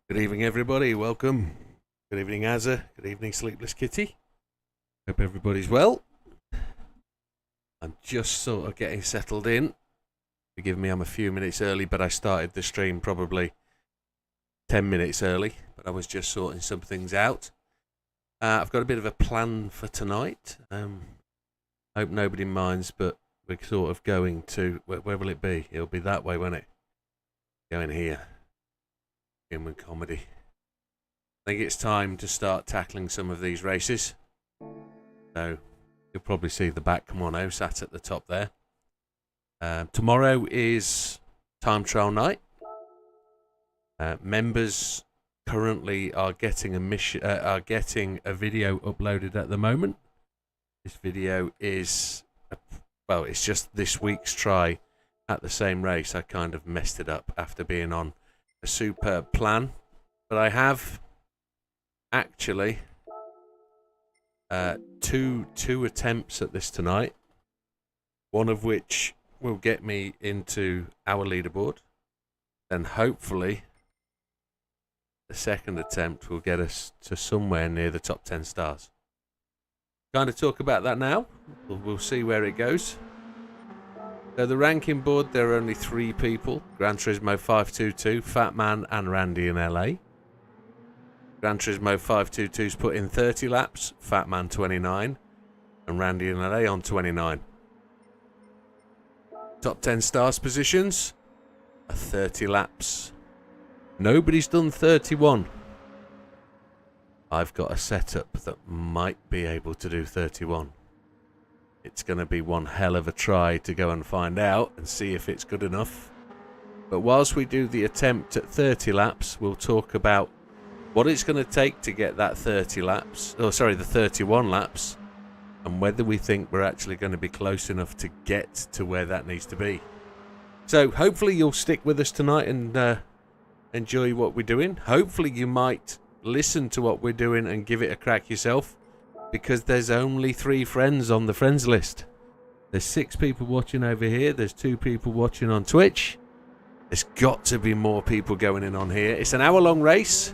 Good evening, everybody. Welcome. Good evening, Azza. Good evening, Sleepless Kitty. Hope everybody's well. I'm just sort of getting settled in. Forgive me, I'm a few minutes early, but I started the stream probably 10 minutes early. But I was just sorting some things out. I've got a bit of a plan for tonight. Hope nobody minds, but we're sort of going to... Where will it be? It'll be that way, won't it? Going here. Human comedy. I think it's time to start tackling some of these races. So you'll probably see the back kimono sat at the top there. Tomorrow is time trial night. Members currently are getting a video uploaded at the moment. This video is it's just this week's try at the same race. I kind of messed it up after being on a superb plan, but I have actually two attempts at this tonight, one of which will get me into our leaderboard, then hopefully the second attempt will get us to somewhere near the top 10 stars. Kind of talk about that now. We'll see where it goes. So the ranking board, there are only 3 people. Gran Turismo 522, Fat Man and Randy in LA. Gran Turismo 522's put in 30 laps, Fat Man 29, and Randy in LA on 29. Top 10 stars positions are 30 laps. Nobody's done 31. I've got a setup that might be able to do 31. It's going to be one hell of a try to go and find out and see if it's good enough. But whilst we do the attempt at 30 laps, we'll talk about what it's going to take to get that 31 laps, and whether we think we're actually going to be close enough to get to where that needs to be. So hopefully you'll stick with us tonight and enjoy what we're doing. Hopefully you might listen to what we're doing and give it a crack yourself, because there's only 3 friends on the friends list. There's 6 people watching over here. There's 2 people watching on Twitch. There's got to be more people going in on here. It's an hour-long race.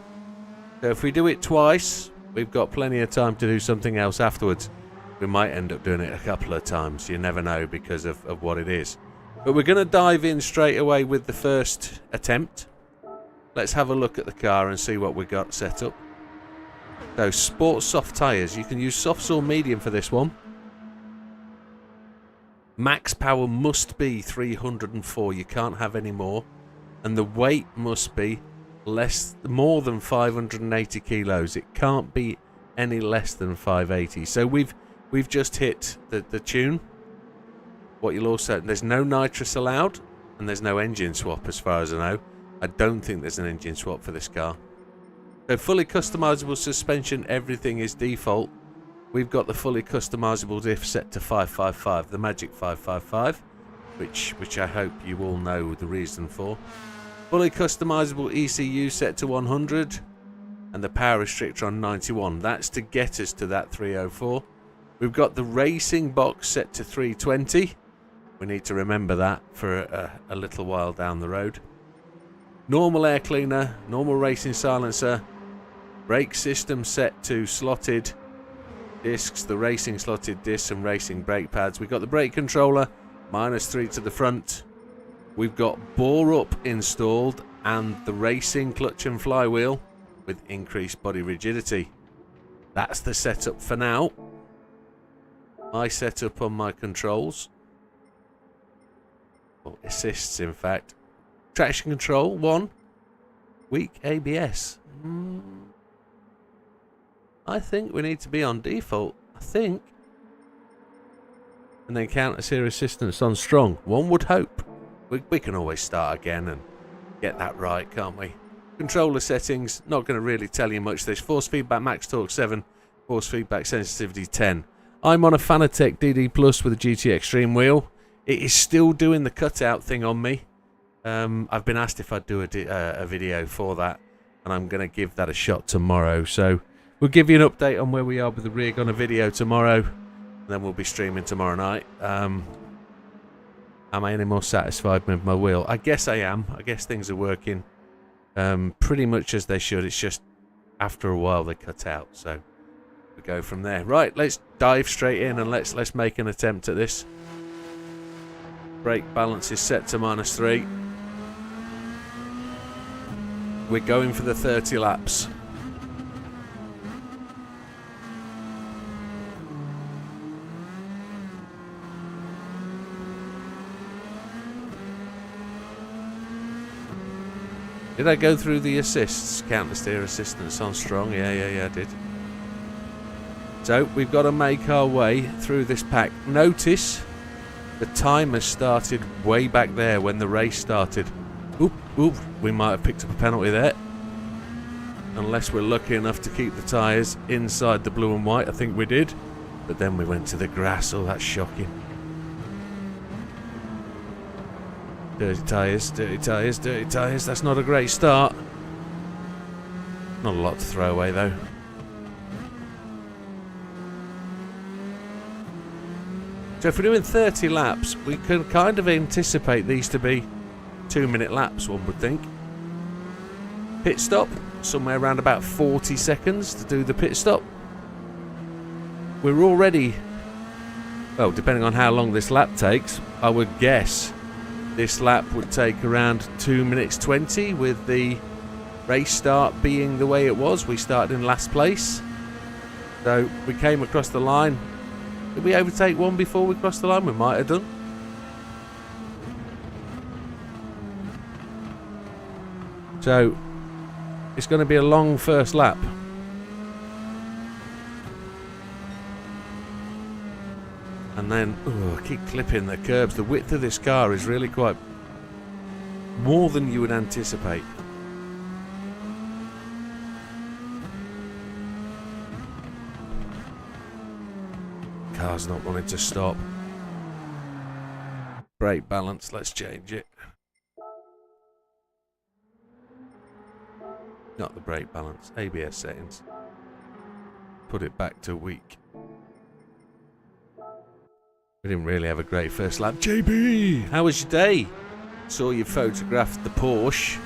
So if we do it twice, we've got plenty of time to do something else afterwards. We might end up doing it a couple of times. You never know because of what it is. But we're going to dive in straight away with the first attempt. Let's have a look at the car and see what we got set up. So, sport soft tyres. You can use softs or medium for this one. Max power must be 304. You can't have any more. And the weight must be more than 580 kilos. It can't be any less than 580. So we've just hit the tune. What you'll also... There's no nitrous allowed. And there's no engine swap as far as I know. I don't think there's an engine swap for this car. So fully customizable suspension, everything is default. We've got the fully customizable diff set to 555, the magic 555, which I hope you all know the reason for. Fully customizable ECU set to 100, and the power restrictor on 91. That's to get us to that 304. We've got the racing box set to 320. We need to remember that for a little while down the road. Normal air cleaner, normal racing silencer, brake system set to slotted discs, the racing slotted discs and racing brake pads. We've got the brake controller, -3 to the front. We've got bore up installed and the racing clutch and flywheel with increased body rigidity. That's the setup for now. My setup on my controls, or assists in fact. Traction control 1, weak ABS. I think we need to be on default. I think. And then counter steer assistance on strong. One would hope. We can always start again and get that right, can't we? Controller settings, not going to really tell you much. There's force feedback max torque 7, force feedback sensitivity 10. I'm on a Fanatec DD Plus with a GT Extreme wheel. It is still doing the cutout thing on me. I've been asked if I'd do a video for that, and I'm going to give that a shot tomorrow. So we'll give you an update on where we are with the rig on a video tomorrow, and then we'll be streaming tomorrow night. Am I any more satisfied with my wheel? I guess I am. I guess things are working pretty much as they should. It's just after a while they cut out, so we go from there. Right, let's dive straight in and let's make an attempt at this. Brake balance is set to -3. We're going for the 30 laps. Did I go through the assists? Counter steer assistance on strong. Yeah, I did. So we've got to make our way through this pack. Notice the timer started way back there when the race started. Oop, we might have picked up a penalty there. Unless we're lucky enough to keep the tyres inside the blue and white. I think we did. But then we went to the grass. Oh, that's shocking. Dirty tyres, dirty tyres, dirty tyres. That's not a great start. Not a lot to throw away though. So if we're doing 30 laps, we can kind of anticipate these to be 2-minute laps, one would think. Pit stop, somewhere around about 40 seconds to do the pit stop. We're already, well, depending on how long this lap takes, I would guess this lap would take around 2 minutes 20 with the race start being the way it was. We started in last place. So we came across the line. Did we overtake one before we crossed the line? We might have done. So it's going to be a long first lap. And then, I keep clipping the curbs. The width of this car is really quite more than you would anticipate. Car's not wanting to stop. Brake balance, let's change it. Not the brake balance, ABS settings. Put it back to weak. We didn't really have a great first lap. JB, how was your day? Saw you photographed the Porsche.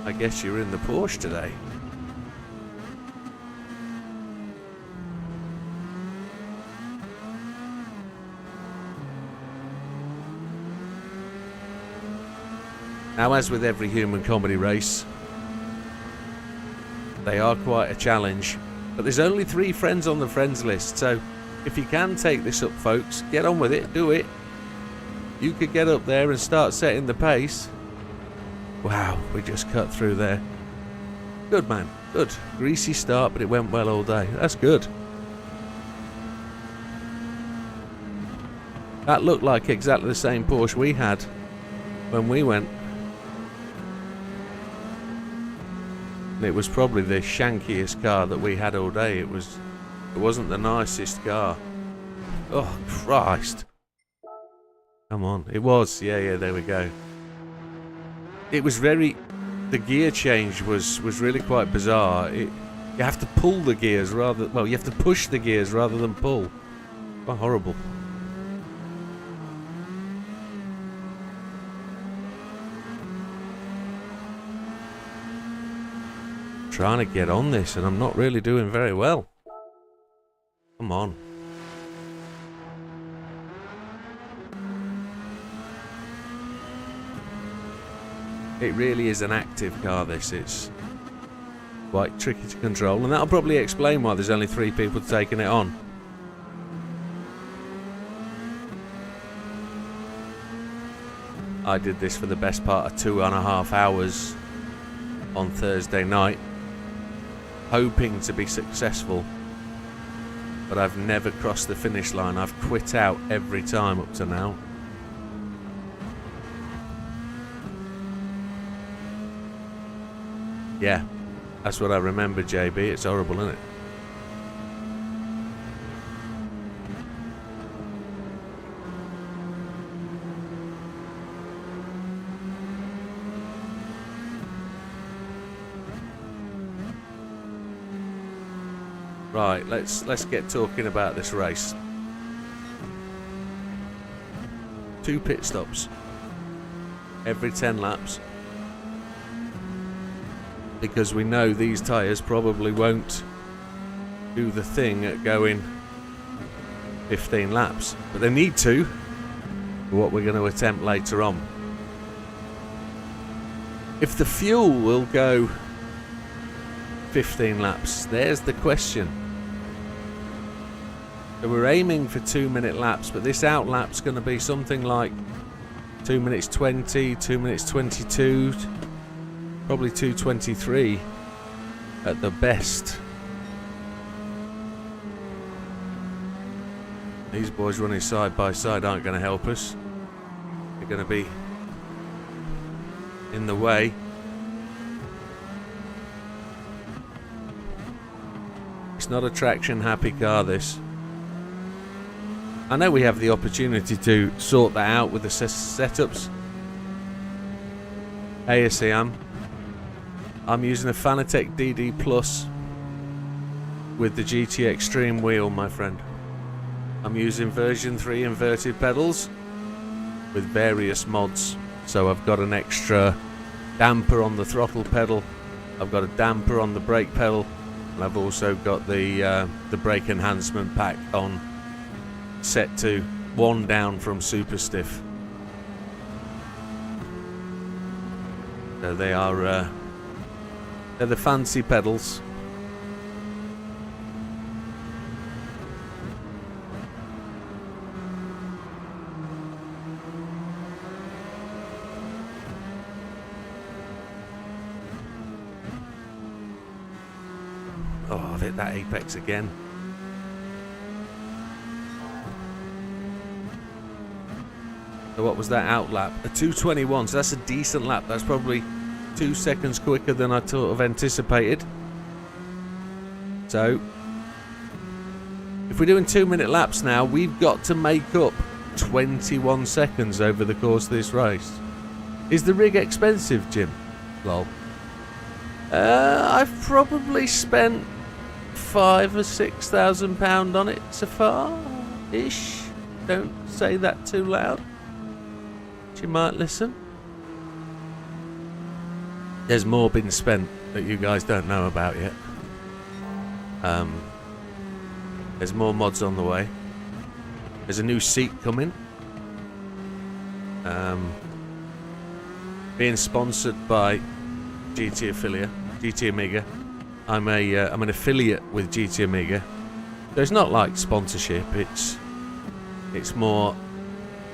I guess you're in the Porsche today. Now, as with every human comedy race, they are quite a challenge. But there's only 3 friends on the friends list, so if you can take this up, folks, get on with it, do it. You could get up there and start setting the pace. Wow, we just cut through there. Good, man, good. Greasy start, but it went well all day. That's good. That looked like exactly the same Porsche we had when we went. And it was probably the shankiest car that we had all day. It wasn't the nicest car. Oh, Christ. Come on. It was. Yeah, there we go. It was very... The gear change was really quite bizarre. You have to pull the gears rather... Well, you have to push the gears rather than pull. Oh, horrible. Trying to get on this and I'm not really doing very well. Come on. It really is an active car, this. It's quite tricky to control, and that'll probably explain why there's only 3 people taking it on. I did this for the best part of 2.5 hours on Thursday night, hoping to be successful, but I've never crossed the finish line. I've quit out every time up to now. Yeah, that's what I remember, JB. It's horrible, isn't it? Right, let's get talking about this race. 2 pit stops every 10 laps. because we know these tyres probably won't do the thing at going 15 laps, but they need to for what we're going to attempt later on. If the fuel will go 15 laps, there's the question. So we're aiming for 2-minute laps, but this out lap's going to be something like 2 minutes 20, 2 minutes 22, probably 2:23 at the best. These boys running side by side aren't going to help us. They're going to be in the way. It's not a traction happy car, this. I know we have the opportunity to sort that out with the setups. ASEAM. I'm using a Fanatec DD Plus with the GT Extreme wheel, my friend. I'm using version 3 inverted pedals with various mods. So I've got an extra damper on the throttle pedal, I've got a damper on the brake pedal, and I've also got the brake enhancement pack on, set to 1 down from super stiff. So they are they're the fancy pedals. Oh, I've hit that apex again. So what was that out lap? A 2:21, so that's a decent lap. That's probably 2 seconds quicker than I sort of anticipated. So, if we're doing 2-minute laps now, we've got to make up 21 seconds over the course of this race. Is the rig expensive, Jim? Lol. I've probably spent £5,000 or £6,000 on it so far-ish. Don't say that too loud. You might listen. There's more been spent that you guys don't know about yet. There's more mods on the way. There's a new seat coming. Being sponsored by GT Amiga. I'm an affiliate with GT Amiga. So it's not like sponsorship. It's more,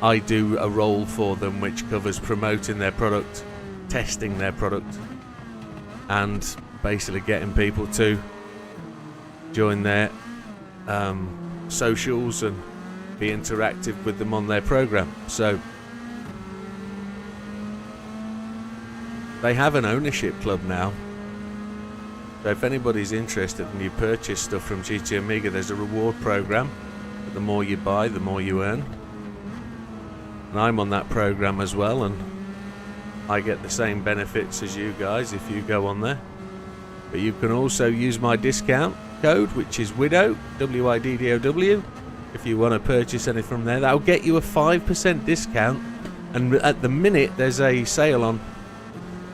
I do a role for them which covers promoting their product, testing their product, and basically getting people to join their socials and be interactive with them on their program. So they have an ownership club now. So if anybody's interested and you purchase stuff from GT Amiga, there's a reward program. The more you buy, the more you earn. And I'm on that program as well, and I get the same benefits as you guys if you go on there. But you can also use my discount code, which is WIDDOW, WIDDOW, if you want to purchase anything from there. That'll get you a 5% discount, and at the minute there's a sale on.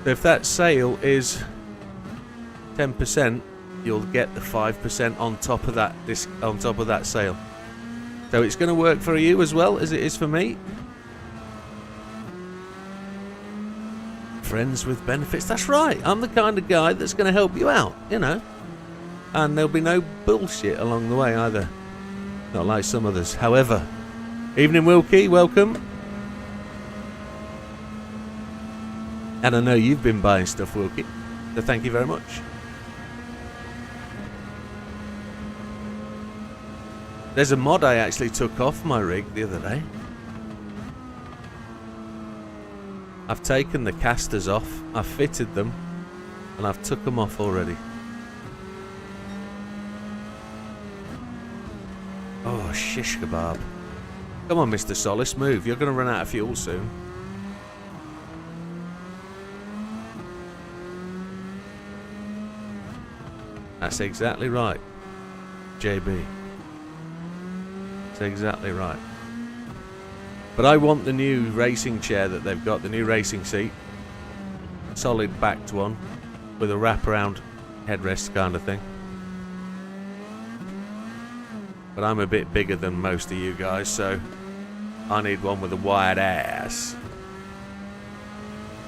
So if that sale is 10%, you'll get the 5% on top of that sale. So it's going to work for you as well as it is for me. Friends with benefits. That's right. I'm the kind of guy that's going to help you out, you know. And there'll be no bullshit along the way either. Not like some others. However, evening Wilkie, welcome. And I know you've been buying stuff, Wilkie. So thank you very much. There's a mod I actually took off my rig the other day. I've taken the casters off, I've fitted them, and I've took them off already. Oh, shish kebab. Come on, Mr. Solis, move. You're going to run out of fuel soon. That's exactly right, JB. That's exactly right. But I want the new racing chair that they've got, the new racing seat. Solid backed one. with a wraparound headrest kind of thing. But I'm a bit bigger than most of you guys, so I need one with a wide ass.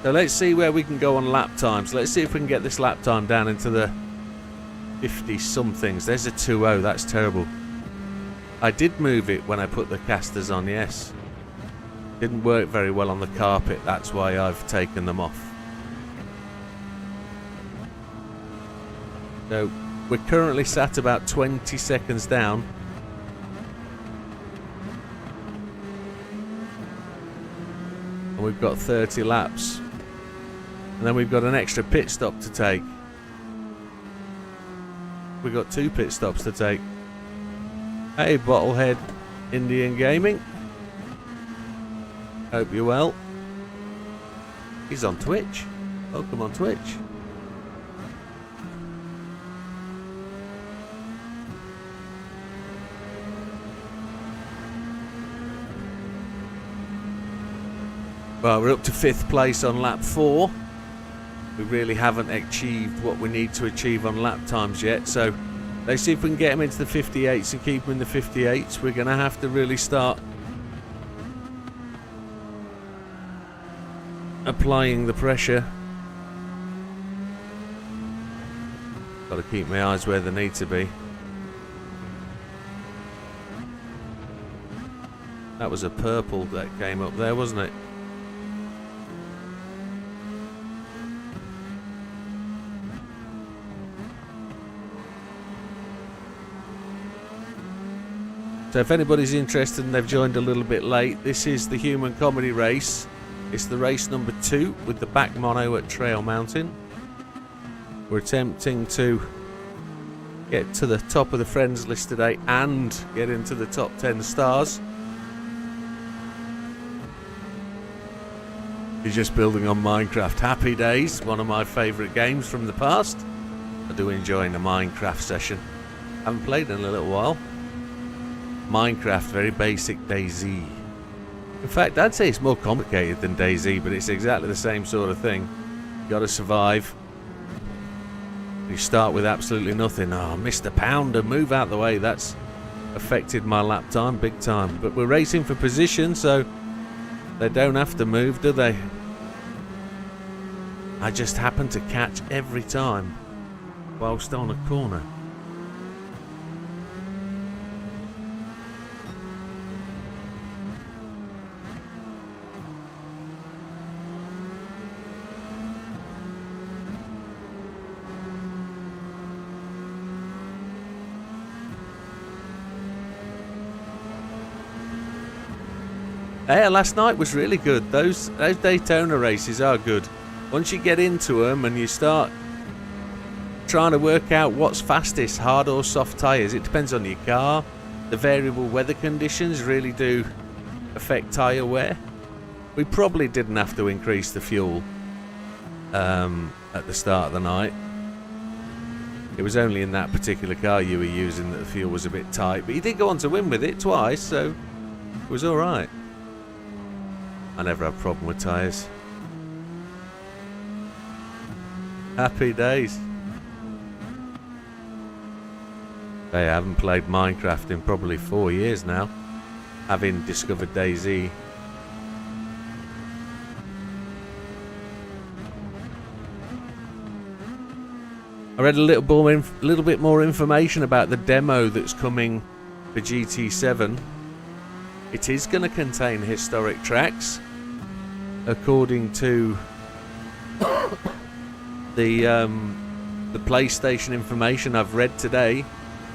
So let's see where we can go on lap times. Let's see if we can get this lap time down into the 50-somethings. There's a 2.0, that's terrible. I did move it when I put the casters on, yes. Didn't work very well on the carpet, that's why I've taken them off. So we're currently sat about 20 seconds down. And we've got 30 laps. And then we've got an extra pit stop to take. We've got 2 pit stops to take. Hey, Bottlehead Indian Gaming. Hope you're well. He's on Twitch. Welcome on Twitch. Well, we're up to 5th place on lap 4. We really haven't achieved what we need to achieve on lap times yet, so let's see if we can get them into the 58s and keep them in the 58s. We're going to have to really start applying the pressure. Got to keep my eyes where they need to be. That was a purple that came up there, wasn't it? So if anybody's interested and they've joined a little bit late, this is the Human Comedy Race. It's the race number 2 with the back mono at Trail Mountain. We're attempting to get to the top of the friends list today and get into the top 10 stars. You're just building on Minecraft. Happy days, one of my favourite games from the past. I do enjoy a Minecraft session. Haven't played in a little while. Minecraft, very basic DayZ. In fact, I'd say it's more complicated than DayZ, but it's exactly the same sort of thing. You gotta survive. You start with absolutely nothing. Oh, Mr. Pounder, move out the way. That's affected my lap time big time. But we're racing for position, so they don't have to move, do they? I just happen to catch every time whilst on a corner. Yeah, last night was really good. Those Daytona races are good. Once you get into them and you start trying to work out what's fastest, hard or soft tyres, it depends on your car. The variable weather conditions really do affect tyre wear. We probably didn't have to increase the fuel at the start of the night. It was only in that particular car you were using that the fuel was a bit tight, but you did go on to win with it twice, so it was alright. I never have a problem with tyres. Happy days. Hey, I haven't played Minecraft in probably 4 years now, having discovered DayZ. I read a little bit more information about the demo that's coming for GT7. It is going to contain historic tracks, according to the PlayStation information I've read today.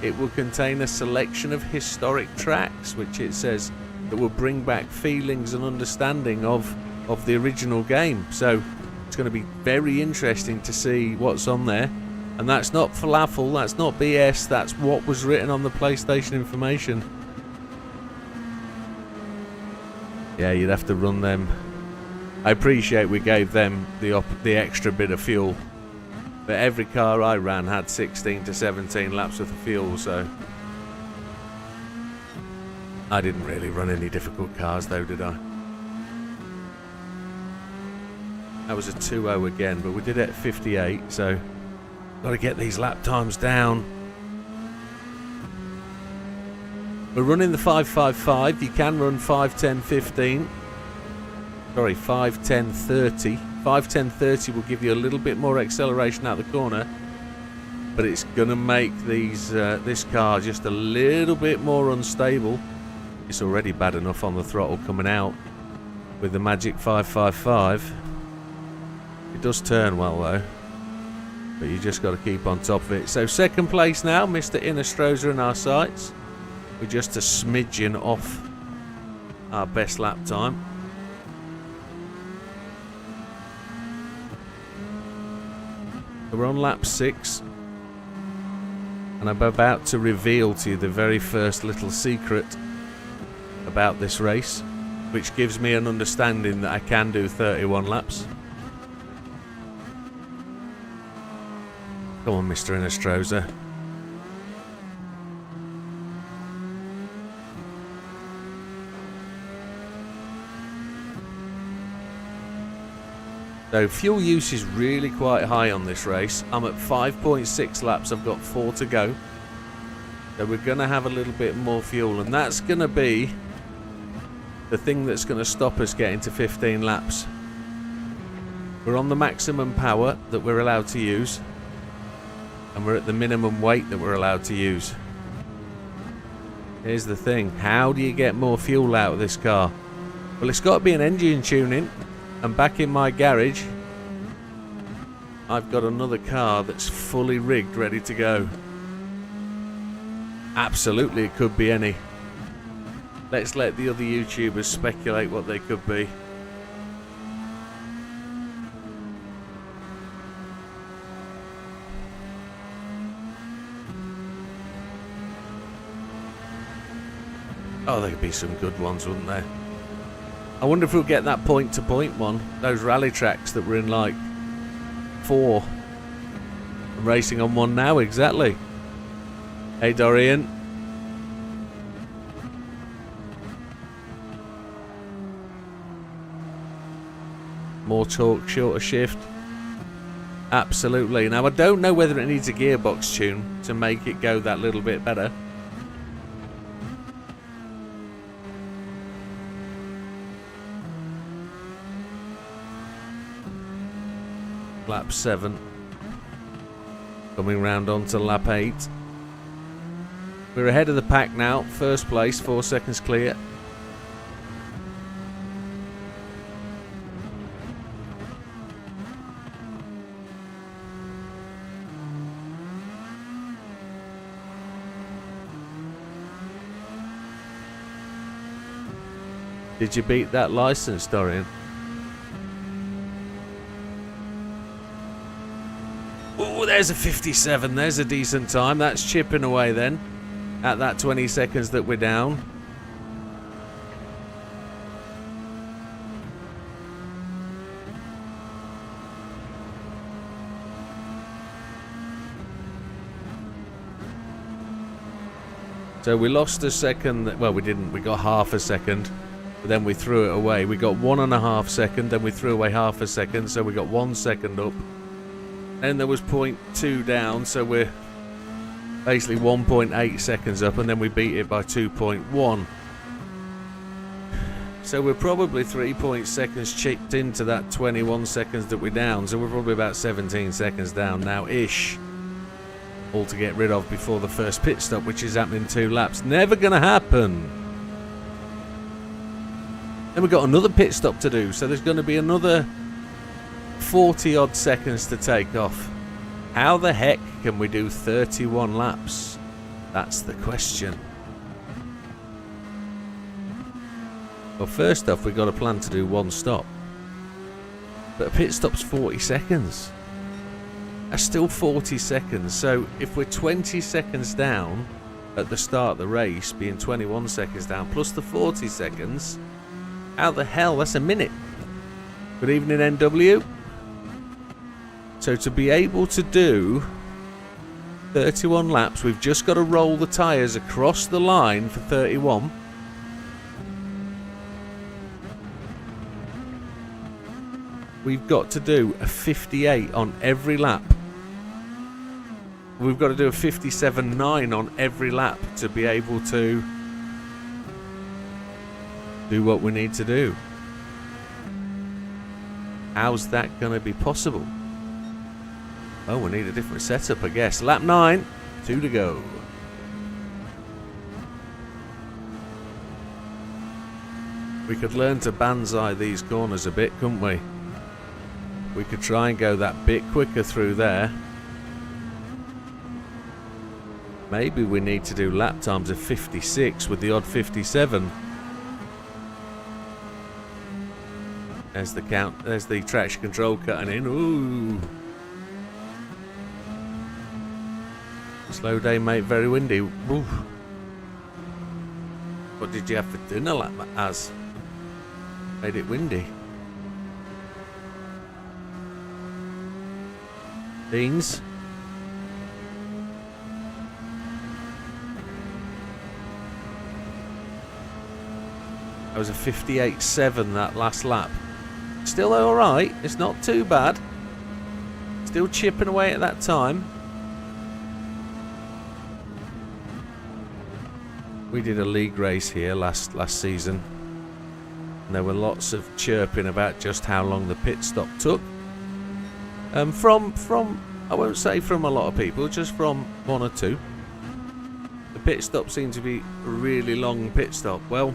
It will contain a selection of historic tracks, which it says that will bring back feelings and understanding of the original game. So it's going to be very interesting to see what's on there. And that's not falafel, that's not BS, that's what was written on the PlayStation information. Yeah, you'd have to run them. I appreciate we gave them the extra bit of fuel, but every car I ran had 16 to 17 laps worth of fuel, so I didn't really run any difficult cars though, did I? That was a 2:0 again, but we did it at 58, so got to get these lap times down. We're running the 5:55. You can run 5:10:15. Sorry, 5:10:30. 5:10:30 will give you a little bit more acceleration out the corner, but it's going to make this car just a little bit more unstable. It's already bad enough on the throttle coming out with the magic 5:55. It does turn well though, but you just got to keep on top of it. So second place now, Mr. Innestrosa in our sights. We're just a smidgen off our best lap time. So we're on lap 6, and I'm about to reveal to you the very first little secret about this race, which gives me an understanding that I can do 31 laps. Come on, Mr. Innestrosa. So fuel use is really quite high on this race. I'm at 5.6 laps. I've got 4 to go. So we're going to have a little bit more fuel, and that's going to be the thing that's going to stop us getting to 15 laps. We're on the maximum power that we're allowed to use, and we're at the minimum weight that we're allowed to use. Here's the thing. How do you get more fuel out of this car? Well, it's got to be an engine tuning. And back in my garage, I've got another car that's fully rigged, ready to go. Absolutely, it could be any. Let's let the other YouTubers speculate what they could be. Oh, there could be some good ones, wouldn't there? I wonder if we'll get that point-to-point one. Those rally tracks that we're in like 4. I'm racing on one now, exactly. Hey, Dorian. More torque, shorter shift. Absolutely. Now, I don't know whether it needs a gearbox tune to make it go that little bit better. Lap 7. Coming round onto lap 8. We're ahead of the pack now. First place, 4 seconds clear. Did you beat that license, Dorian? Oh, there's a 57. There's a decent time. That's chipping away then at that 20 seconds that we're down. So we lost a second. Well, we didn't. We got half a second. But then we threw it away. We got 1.5 seconds. Then we threw away half a second. So we got 1 second up. And there was 0.2 down, so we're basically 1.8 seconds up, and then we beat it by 2.1. So we're probably 3 seconds chipped into that 21 seconds that we're down, so we're probably about 17 seconds down now-ish. All to get rid of before the first pit stop, which is happening 2 laps. Never going to happen. Then we've got another pit stop to do, so there's going to be another 40 odd seconds to take off. How the heck can we do 31 laps? That's the question. Well, first off, we've got a plan to do 1 stop. But a pit stop's 40 seconds. That's still 40 seconds. So if we're 20 seconds down at the start of the race, being 21 seconds down, plus the 40 seconds, how the hell? That's a minute. Good evening, NW. So to be able to do 31 laps, we've just got to roll the tyres across the line for 31. we've got to do a 58 on every lap. We've got to do a 57.9 on every lap to be able to do what we need to do. How's that going to be possible? Oh, we need a different setup, I guess. Lap 9, 2 to go. We could learn to banzai these corners a bit, couldn't we? We could try and go that bit quicker through there. Maybe we need to do lap times of 56 with the odd 57. There's the count. There's the traction control cutting in. Ooh. Slow day, mate. Very windy. Ooh. What did you have for dinner, Az? Made it windy. Beans. That was a 58.7 that last lap. Still alright, it's not too bad. Still chipping away at that time. We did a league race here last season. And there were lots of chirping about just how long the pit stop took. From I won't say from a lot of people, just from one or two. The pit stop seemed to be a really long pit stop. Well,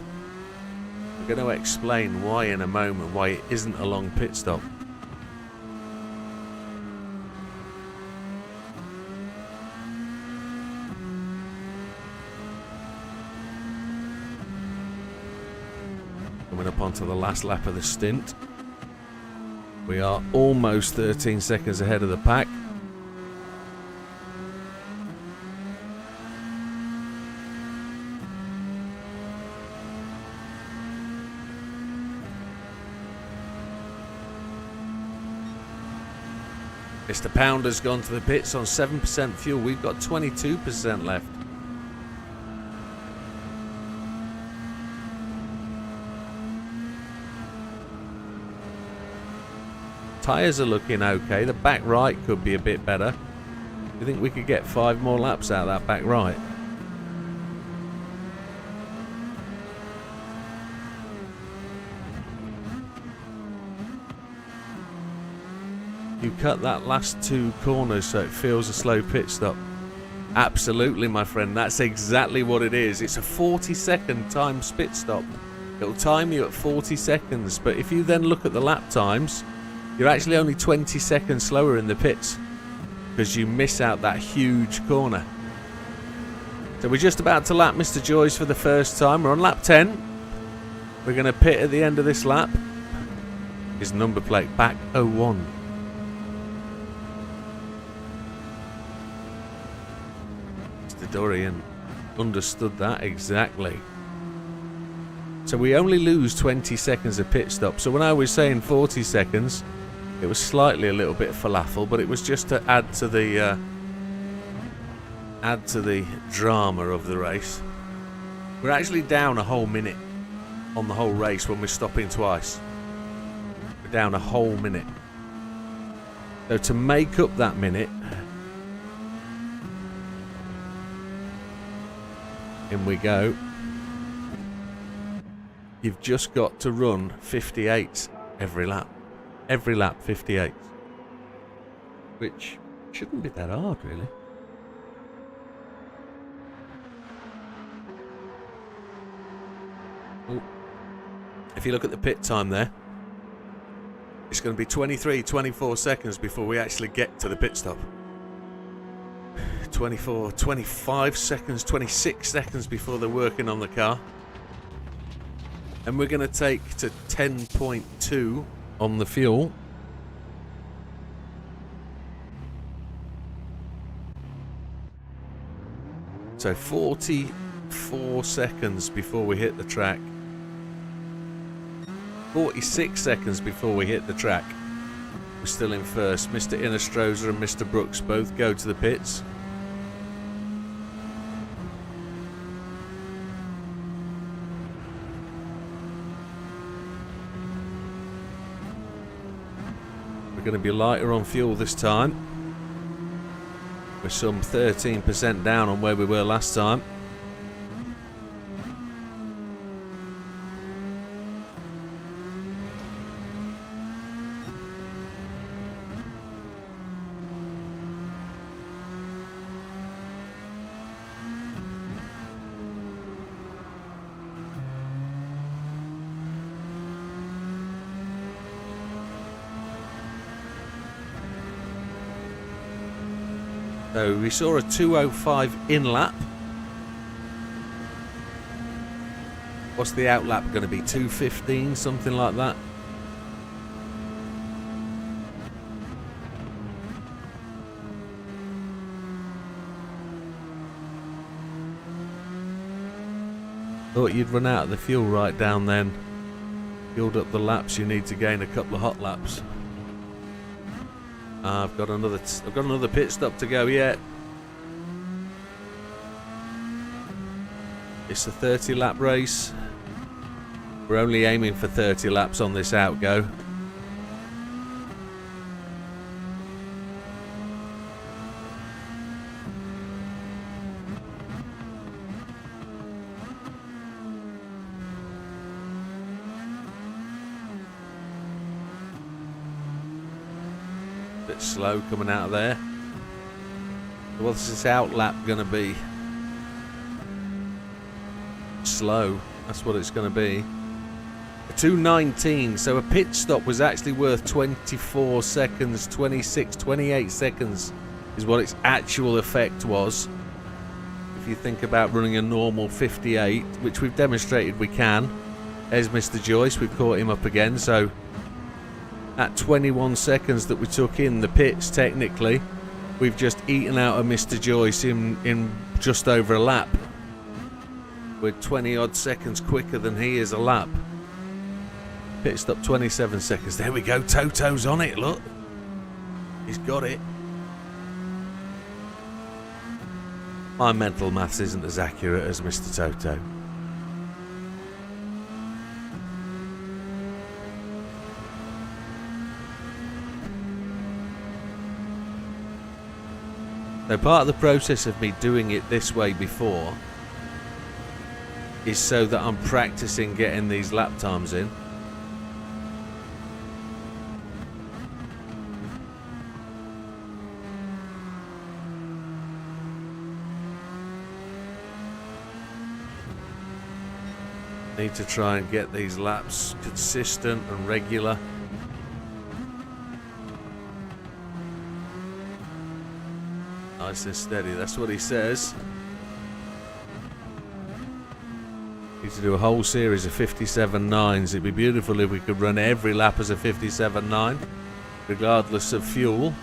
I'm going to explain why in a moment, why it isn't a long pit stop. Coming up onto the last lap of the stint. We are almost 13 seconds ahead of the pack. Mr. Pounder's gone to the pits on 7% fuel. We've got 22% left. Tyres are looking okay. The back right could be a bit better. Do you think we could get 5 more laps out of that back right? You cut that last 2 corners so it feels a slow pit stop. Absolutely, my friend. That's exactly what it is. It's a 40-second time pit stop. It'll time you at 40 seconds. But if you then look at the lap times, you're actually only 20 seconds slower in the pits because you miss out that huge corner. So we're just about to lap Mr. Joyce for the first time. We're on lap 10. We're going to pit at the end of this lap. His number plate back 01. Mr. Dorian understood that exactly. So we only lose 20 seconds of pit stop. So when I was saying 40 seconds, it was slightly a little bit falafel, but it was just to add to the drama of the race. We're actually down a whole minute on the whole race when we're stopping twice. We're down a whole minute. So to make up that minute, in we go. You've just got to run 58 every lap. Every lap, 58. Which shouldn't be that hard, really. Ooh. If you look at the pit time there, it's going to be 23, 24 seconds before we actually get to the pit stop. 24, 25 seconds, 26 seconds before they're working on the car. And we're going to take to 10.2 on the fuel. So 44 seconds before we hit the track. 46 seconds before we hit the track. We're still in first. Mr. Innestroza and Mr. Brooks both go to the pits. We're going to be lighter on fuel this time. We're some 13% down on where we were last time. So we saw a 2:05 in lap. What's the out lap going to be? 2:15, something like that. Thought you'd run out of the fuel right down then. Filled up the laps you need to gain a couple of hot laps. I've got another pit stop to go yet. It's a 30 lap race. We're only aiming for 30 laps on this outgo. Bit slow coming out of there. What's this out lap going to be? Slow, that's what it's going to be. A 2:19, so a pit stop was actually worth 24 seconds, 26, 28 seconds is what its actual effect was. If you think about running a normal 58, which we've demonstrated we can. There's Mr. Joyce, we've caught him up again, so at 21 seconds that we took in the pits, technically, we've just eaten out of Mr. Joyce in just over a lap. We're 20 odd seconds quicker than he is a lap. Pit stop 27 seconds. There we go, Toto's on it, look. He's got it. My mental maths isn't as accurate as Mr. Toto. So part of the process of me doing it this way before is so that I'm practicing getting these lap times in. Need to try and get these laps consistent and regular. Nice and steady, that's what he says. Need to do a whole series of 57.9s. It'd be beautiful if we could run every lap as a 57.9, regardless of fuel.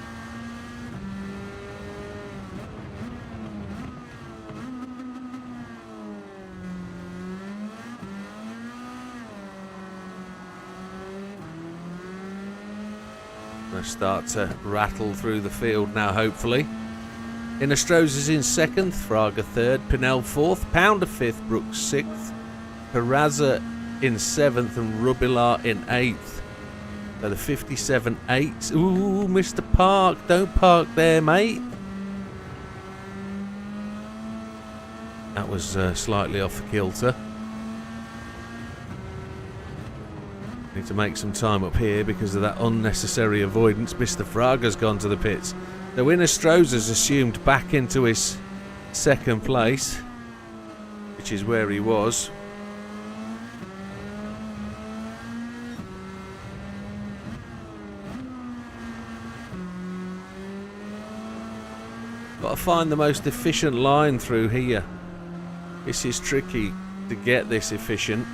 Going to start to rattle through the field now, hopefully. Inostroza's in second, Fraga third, Pinel fourth, Pounder fifth, Brooks sixth, Peraza in seventh, and Rubilar in eighth. So the 57.8s. Ooh, Mr. Park, don't park there, mate. That was slightly off kilter. Need to make some time up here because of that unnecessary avoidance. Mr. Fraga's gone to the pits. So Inostroza's assumed back into his second place, which is where he was. Got to find the most efficient line through here. This is tricky to get this efficient.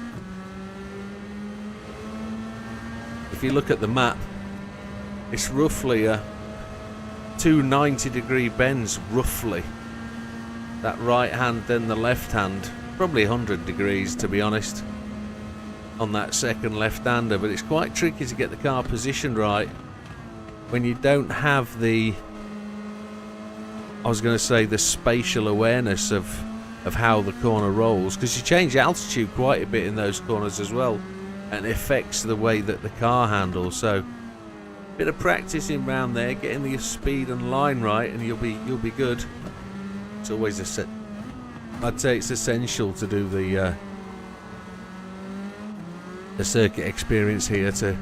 If you look at the map, it's roughly a 290-degree bends, roughly. That right hand, then the left hand. Probably 100 degrees, to be honest, on that second left-hander. But it's quite tricky to get the car positioned right when you don't have the, I was going to say, the spatial awareness of how the corner rolls, because you change altitude quite a bit in those corners as well, and it affects the way that the car handles. So Bit of practicing round there, getting the speed and line right, and you'll be good. It's always I'd say it's essential to do the circuit experience here to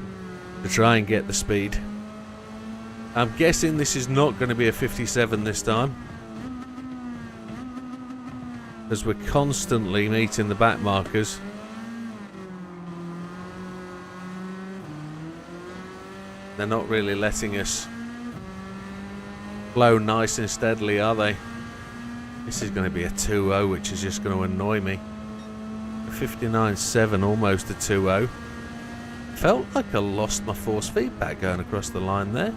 try and get the speed. I'm guessing this is not going to be a 57 this time, as we're constantly meeting the back markers. They're not really letting us flow nice and steadily, are they? This is going to be a 2-0, which is just going to annoy me. A 59.7, almost a 2-0. Felt like I lost my force feedback going across the line there.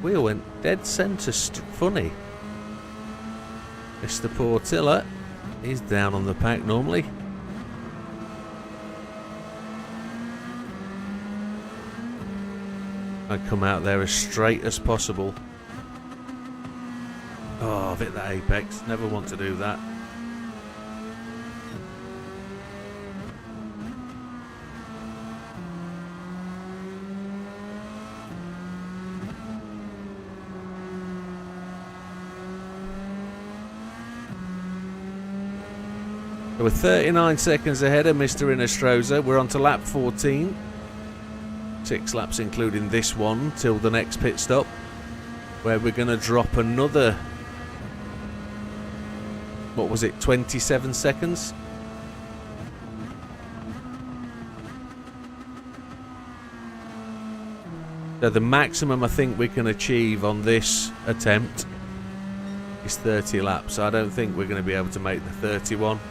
Wheel went dead centre funny. Mr. Portilla, he's down on the pack normally. I come out there as straight as possible. Oh, I've hit that apex. Never want to do that. So we're 39 seconds ahead of Mr. Inostroza. We're on to lap 14. 6 laps including this one till the next pit stop, where we're going to drop another, what was it, 27 seconds? So the maximum I think we can achieve on this attempt is 30 laps. I don't think we're going to be able to make the 31.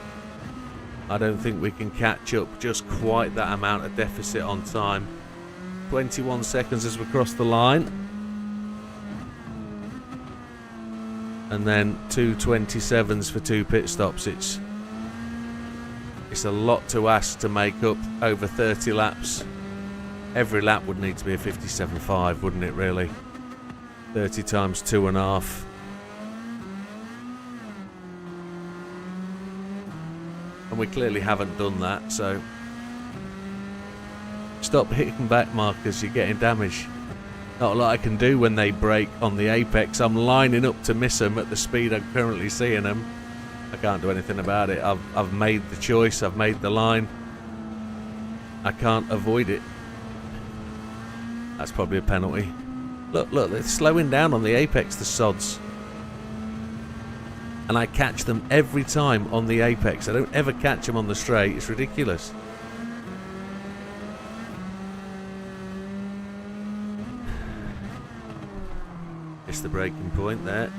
I don't think we can catch up just quite that amount of deficit on time. 21 seconds as we cross the line, and then 2:27s for 2 pit stops. It's a lot to ask to make up over 30 laps. Every lap would need to be a 57.5, wouldn't it really? 30 times 2.5. And we clearly haven't done that, so stop hitting back markers, you're getting damage. Not a lot I can do when they break on the apex. I'm lining up to miss them at the speed I'm currently seeing them. I can't do anything about it. I've made the choice, I've made the line. I can't avoid it. That's probably a penalty. Look, they're slowing down on the apex, the sods. And I catch them every time on the apex. I don't ever catch them on the straight. It's ridiculous. It's the breaking point there.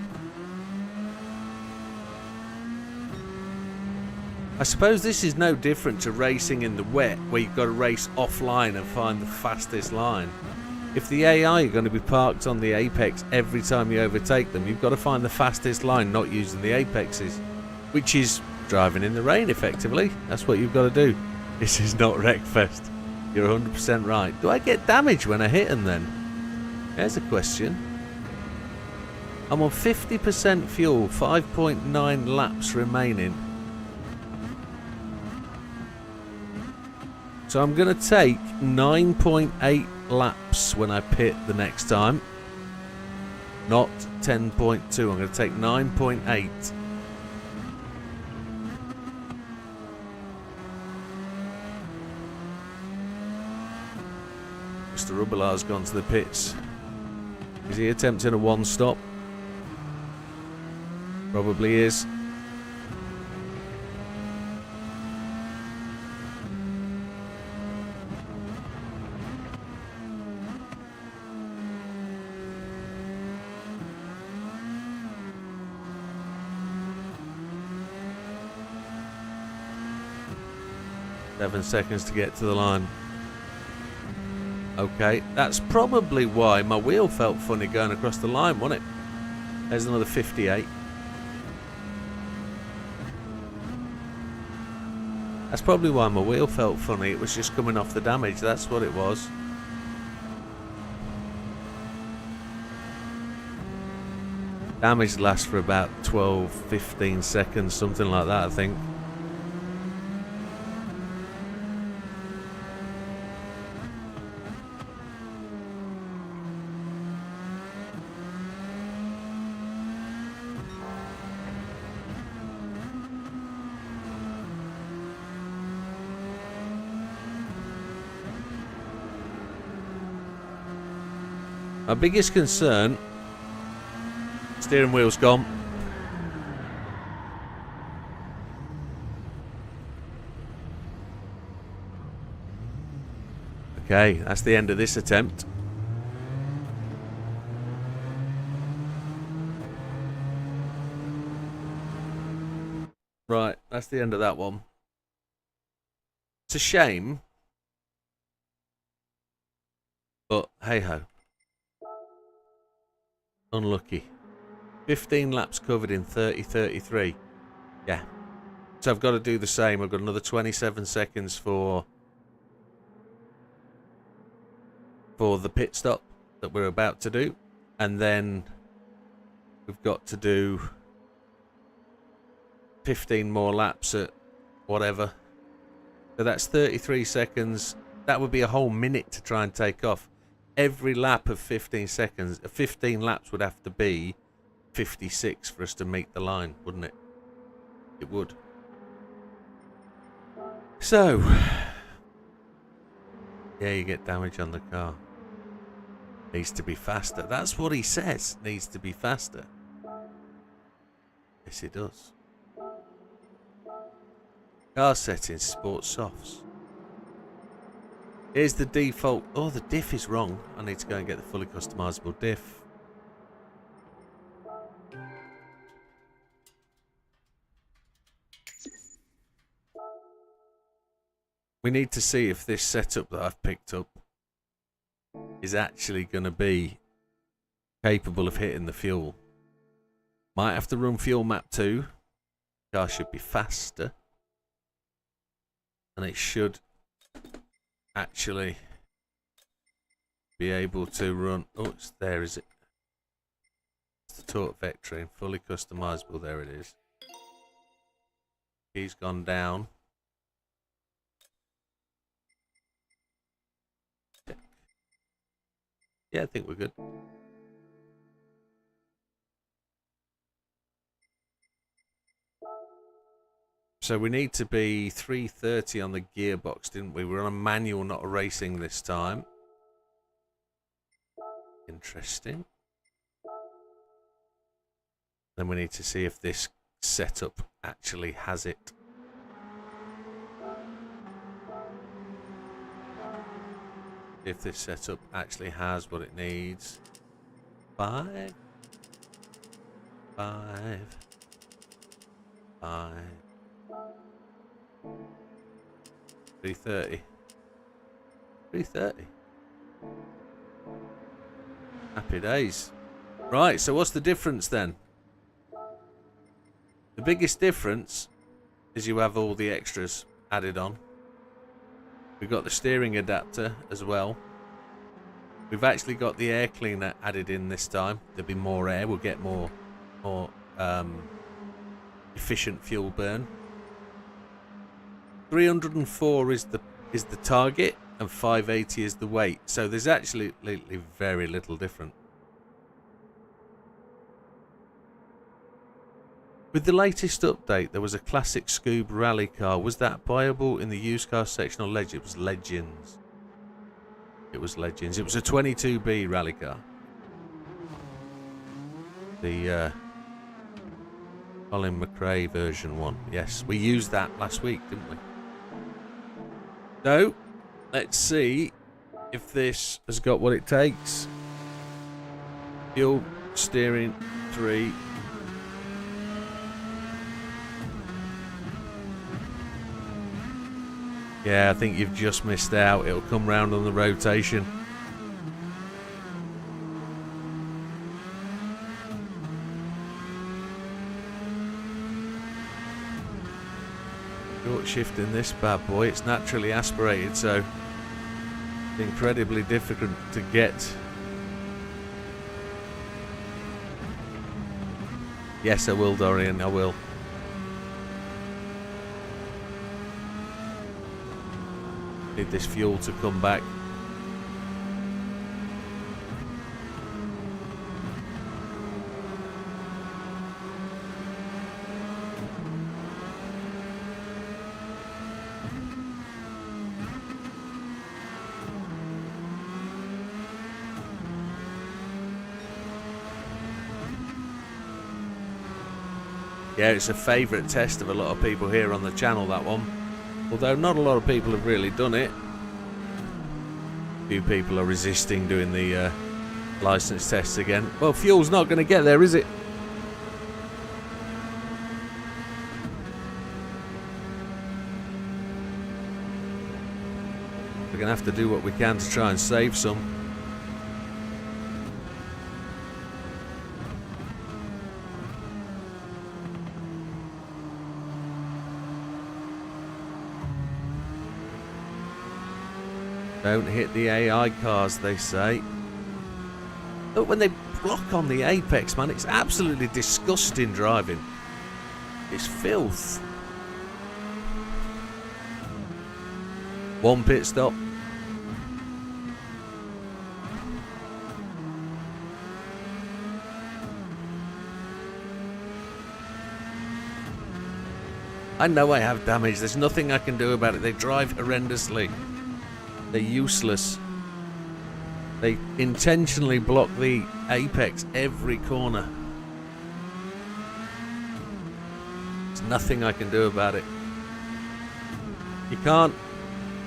I suppose this is no different to racing in the wet, where you've got to race offline and find the fastest line. If the AI are going to be parked on the apex every time you overtake them, you've got to find the fastest line, not using the apexes, which is driving in the rain effectively. That's what you've got to do. This is not Wreckfest. You're 100% right. Do I get damage when I hit them then? There's a question. I'm on 50% fuel, 5.9 laps remaining. So I'm going to take 9.8 laps when I pit the next time. Not 10.2, I'm going to take 9.8. Mr. Rubilar's gone to the pits. Is he attempting a one-stop? Probably is. Seven seconds to get to the line. Okay, that's probably why my wheel felt funny going across the line, wasn't it? There's another 58. That's probably why my wheel felt funny. It was just coming off the damage. That's what it was. Damage lasts for about 12, 15 seconds, something like that, I think. My biggest concern, steering wheel's gone. Okay, that's the end of this attempt. Right, that's the end of that one. It's a shame, but hey-ho. Unlucky. 15 laps covered in 30:33. Yeah. So I've got to do the same. I've got another 27 seconds for the pit stop that we're about to do. And then we've got to do 15 more laps at whatever. So that's 33 seconds. That would be a whole minute to try and take off. Every lap of 15 seconds, 15 laps would have to be 56 for us to meet the line, wouldn't it? It would. So, yeah, you get damage on the car. Needs to be faster. That's what he says. Needs to be faster. Yes, it does. Car settings, sport softs. Here's the default. Oh, the diff is wrong. I need to go and get the fully customizable diff. We need to see if this setup that I've picked up is actually going to be capable of hitting the fuel. Might have to run fuel map 2. Car should be faster. And it should actually be able to run. Oh, it's there, is it? It's the torque vectoring, fully customizable. There it is. He's gone down. Yeah, I think we're good. So we need to be 330 on the gearbox, didn't we? We're on a manual, not a racing this time. Interesting. Then we need to see if this setup actually has it. If this setup actually has what it needs. 5. 330. 330. Happy days. Right, so what's the difference then? The biggest difference is you have all the extras added on. We've got the steering adapter as well. We've actually got the air cleaner added in this time. There'll be more air. We'll get more efficient fuel burn. 304 is the target, and 580 is the weight. So there's actually very little different. With the latest update, there was a classic Scoob rally car. Was that buyable in the used car section or Legends? It was Legends. It was Legends. It was a 22B rally car. The Colin McRae version 1. Yes, we used that last week, didn't we? So, let's see if this has got what it takes. Fuel, steering, 3. Yeah, I think you've just missed out. It'll come round on the rotation. Short shifting this bad boy. It's naturally aspirated, so it's incredibly difficult to get. Yes, I will, Dorian. I will. Need this fuel to come back. Yeah, it's a favourite test of a lot of people here on the channel, that one. Although not a lot of people have really done it. A few people are resisting doing the licence tests again. Well, fuel's not going to get there, is it? We're going to have to do what we can to try and save some. Don't hit the AI cars, they say. Look, when they block on the apex, man, it's absolutely disgusting driving. It's filth. One pit stop. I know I have damage. There's nothing I can do about it. They drive horrendously. They're useless. They intentionally block the apex every corner. There's nothing I can do about it. You can't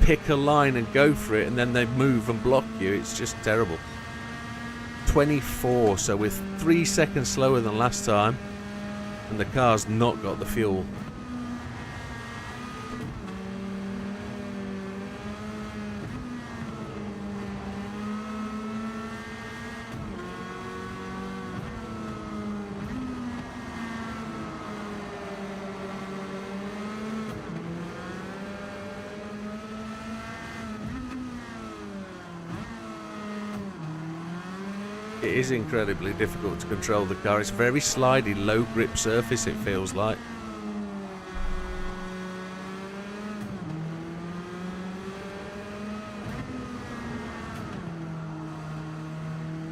pick a line and go for it and then they move and block you. It's just terrible. 24, so we're 3 seconds slower than last time, and the car's not got the fuel. It is incredibly difficult to control the car. It's a very slidey, low grip surface, it feels like.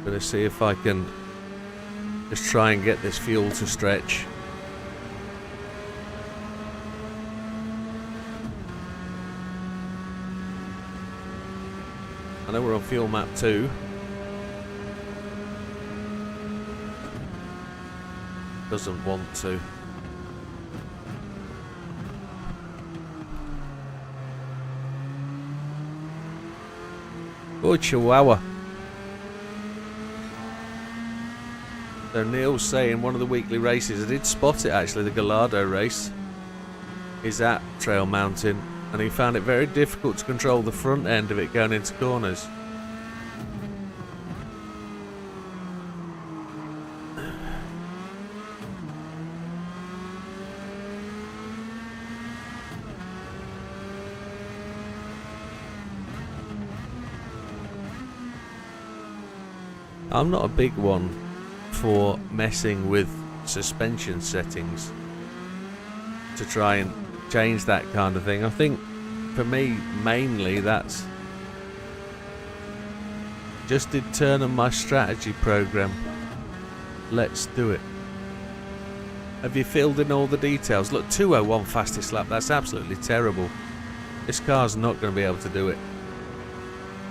Gonna see if I can just try and get this fuel to stretch. I know we're on fuel map 2. Doesn't want to. Oh, Chihuahua. So Neil's saying one of the weekly races, I did spot it actually, the Gallardo race, is at Trail Mountain, and he found it very difficult to control the front end of it going into corners. I'm not a big one for messing with suspension settings to try and change that kind of thing. I think for me mainly that's just did turn on my strategy program. Let's do it. Have you filled in all the details? Look, 201 fastest lap, that's absolutely terrible. This car's not going to be able to do it.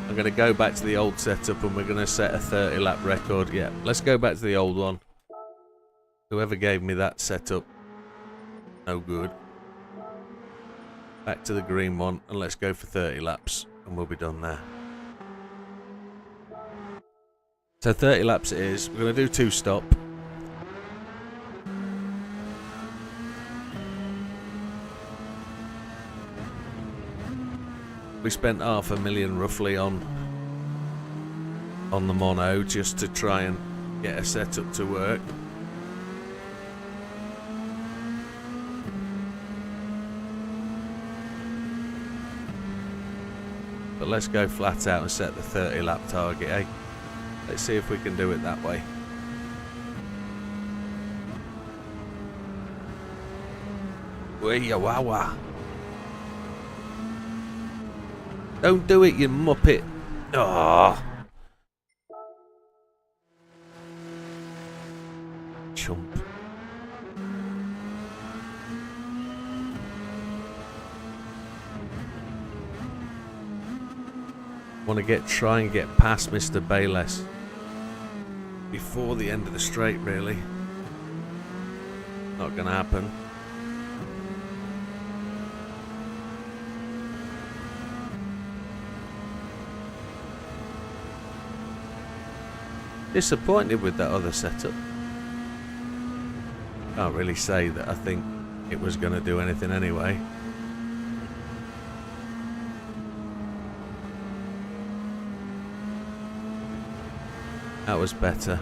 I'm going to go back to the old setup and we're going to set a 30 lap record. Yeah, let's go back to the old one. Whoever gave me that setup, no good. Back to the green one and let's go for 30 laps and we'll be done there. So 30 laps it is. We're going to do 2 stop. We spent $500,000 roughly on the mono just to try and get a setup to work. But let's go flat out and set the 30 lap target, eh? Let's see if we can do it that way. Widdowmaker. Don't do it, you muppet. Ah. Chump. Want to try and get past Mr. Bayless before the end of the straight, really. Not going to happen. Disappointed with that other setup. Can't really say that I think it was going to do anything anyway. That was better.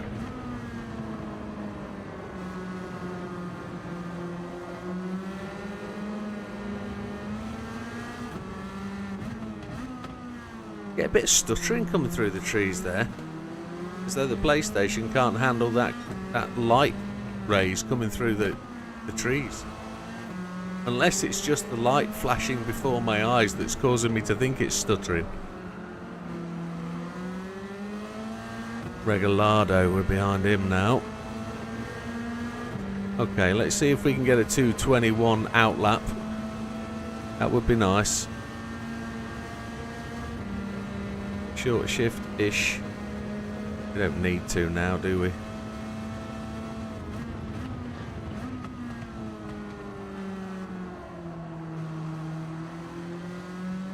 Get a bit of stuttering coming through the trees there. As though the PlayStation can't handle that light rays coming through the trees. Unless it's just the light flashing before my eyes that's causing me to think it's stuttering. Regalado, we're behind him now. Okay, let's see if we can get a 2:21 outlap. That would be nice. Short shift-ish. We don't need to now, do we?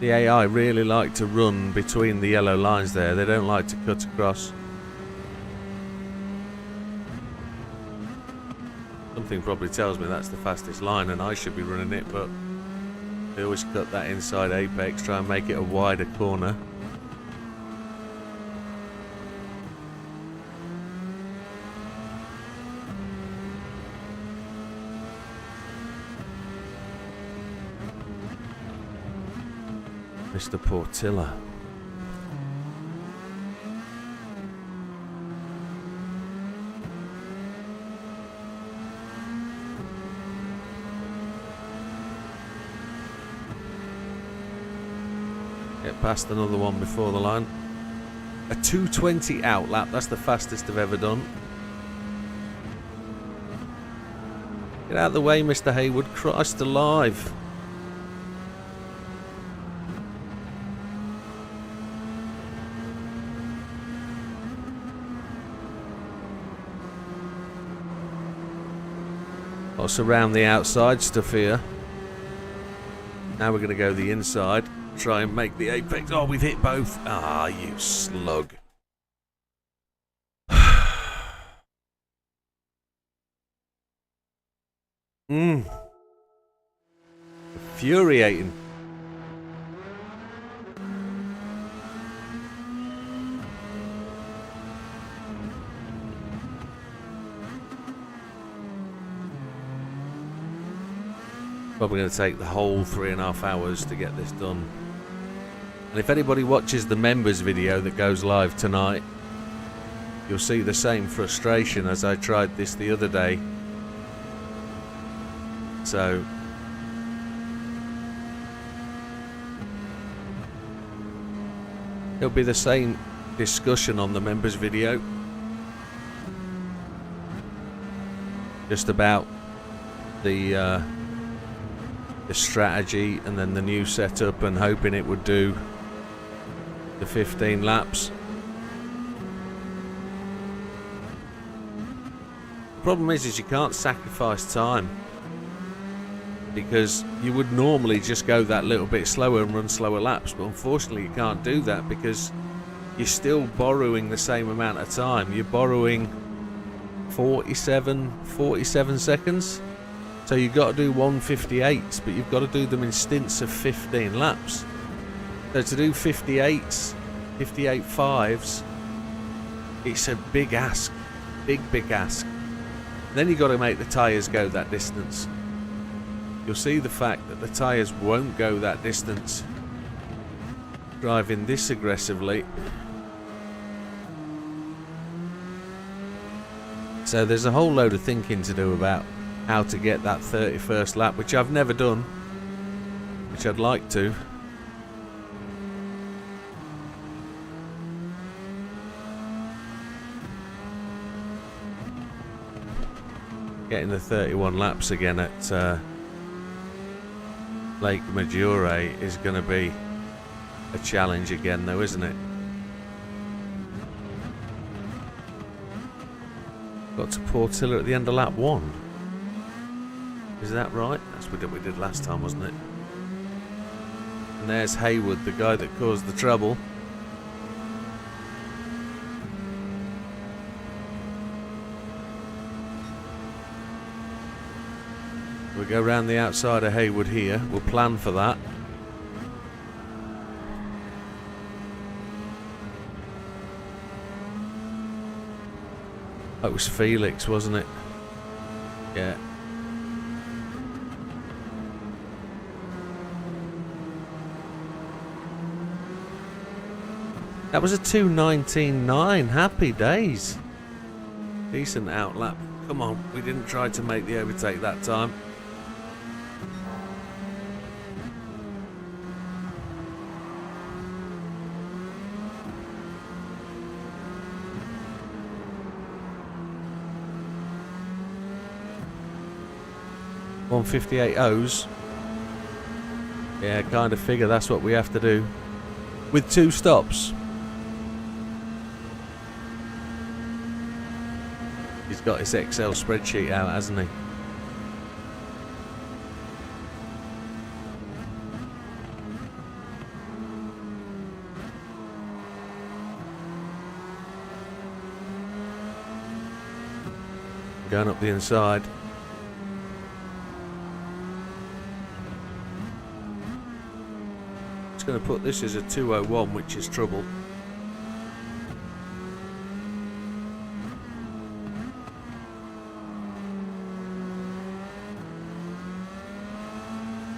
The AI really like to run between the yellow lines there. They don't like to cut across. Something probably tells me that's the fastest line and I should be running it, but they always cut that inside apex, try and make it a wider corner. Mr. Portilla. Get past another one before the line. A 2:20 outlap, that's the fastest I've ever done. Get out of the way, Mr. Haywood, Christ alive. Lots around the outside stuff here. Now we're going to go the inside. Try and make the apex. Oh, we've hit both. Ah, you slug. Infuriating. Probably going to take the whole 3.5 hours to get this done. And if anybody watches the members video that goes live tonight, you'll see the same frustration as I tried this the other day. So it'll be the same discussion on the members video, just about the strategy and then the new setup, and hoping it would do the 15 laps. The problem is you can't sacrifice time, because you would normally just go that little bit slower and run slower laps, but unfortunately you can't do that because you're still borrowing the same amount of time. You're borrowing 47 seconds. So you've got to do 158s, but you've got to do them in stints of 15 laps. So to do 58s, 58 fives, it's a big ask. Big ask. And then you've got to make the tyres go that distance. You'll see the fact that the tyres won't go that distance driving this aggressively. So there's a whole load of thinking to do about how to get that 31st lap, which I've never done, which I'd like to. Getting the 31 laps again at Lake Maggiore is going to be a challenge again though, isn't it? Got to Portilla at the end of lap 1. Is that right? That's what we did last time, wasn't it? And there's Haywood, the guy that caused the trouble. We'll go round the outside of Haywood here. We'll plan for that. That was Felix, wasn't it? Yeah. That was a 2:19.9. Happy days. Decent outlap. Come on, we didn't try to make the overtake that time. .158 O's. Yeah, kind of figure that's what we have to do. With 2 stops. He's got his Excel spreadsheet out, hasn't he? Going up the inside. Going to put this as a 2:01, which is trouble.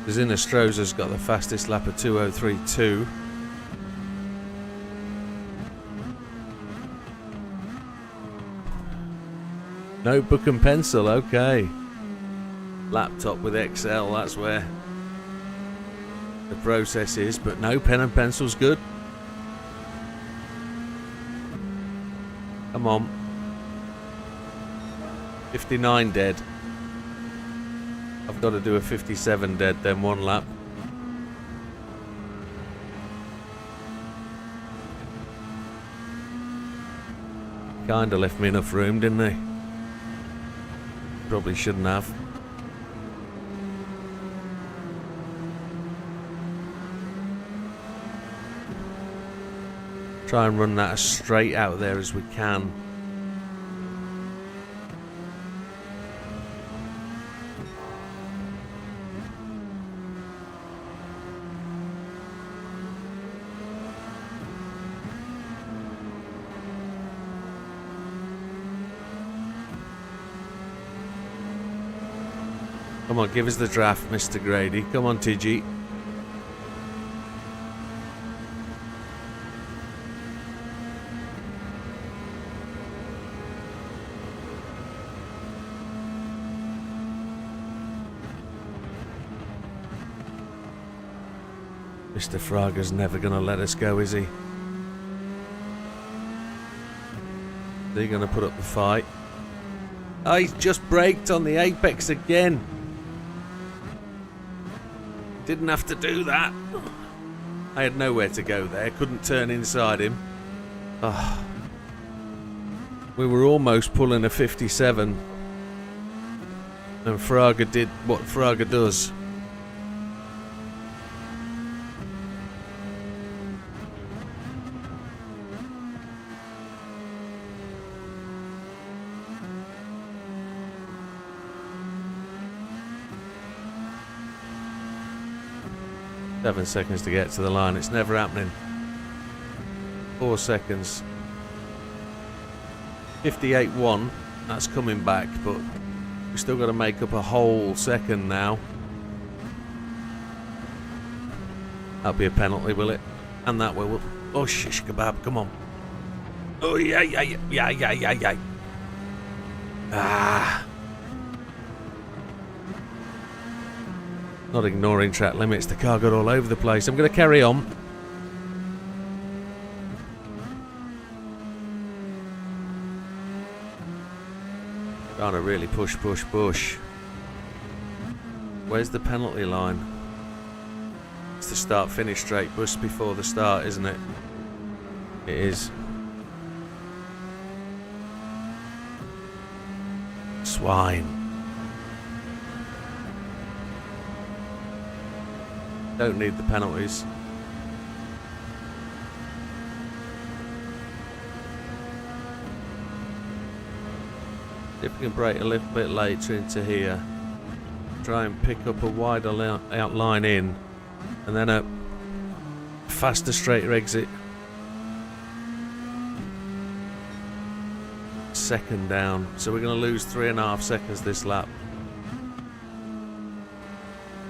Zinostroza's got the fastest lap of 2:03.2. Notebook and pencil, okay. Laptop with Excel, that's where the process is, but no, pen and pencil's good. Come on. 59 dead. I've got to do a 57 dead, then 1 lap. Kinda left me enough room, didn't they? Probably shouldn't have. Try and run that as straight out there as we can. Come on, give us the draft, Mr. Grady. Come on, TG. Mr. Fraga's never going to let us go, is he? Is he going to put up the fight? Oh, he's just braked on the apex again. Didn't have to do that. I had nowhere to go there. Couldn't turn inside him. Oh. We were almost pulling a 57. And Fraga did what Fraga does. Seven seconds to get to the line. It's never happening. 4 seconds. 58.1. That's coming back, but we've still got to make up a whole second now. That'll be a penalty, will it? And that will. Oh, shish kebab, come on. Oh, yeah. Ah. Not ignoring track limits, the car got all over the place. I'm going to carry on. Trying to really push. Where's the penalty line? It's the start-finish straight bus before the start, isn't it? It is. Swine. Don't need the penalties. If we can brake a little bit later into here, try and pick up a wider outline in, and then a faster straighter exit. Second down, so we're going to lose 3.5 seconds this lap,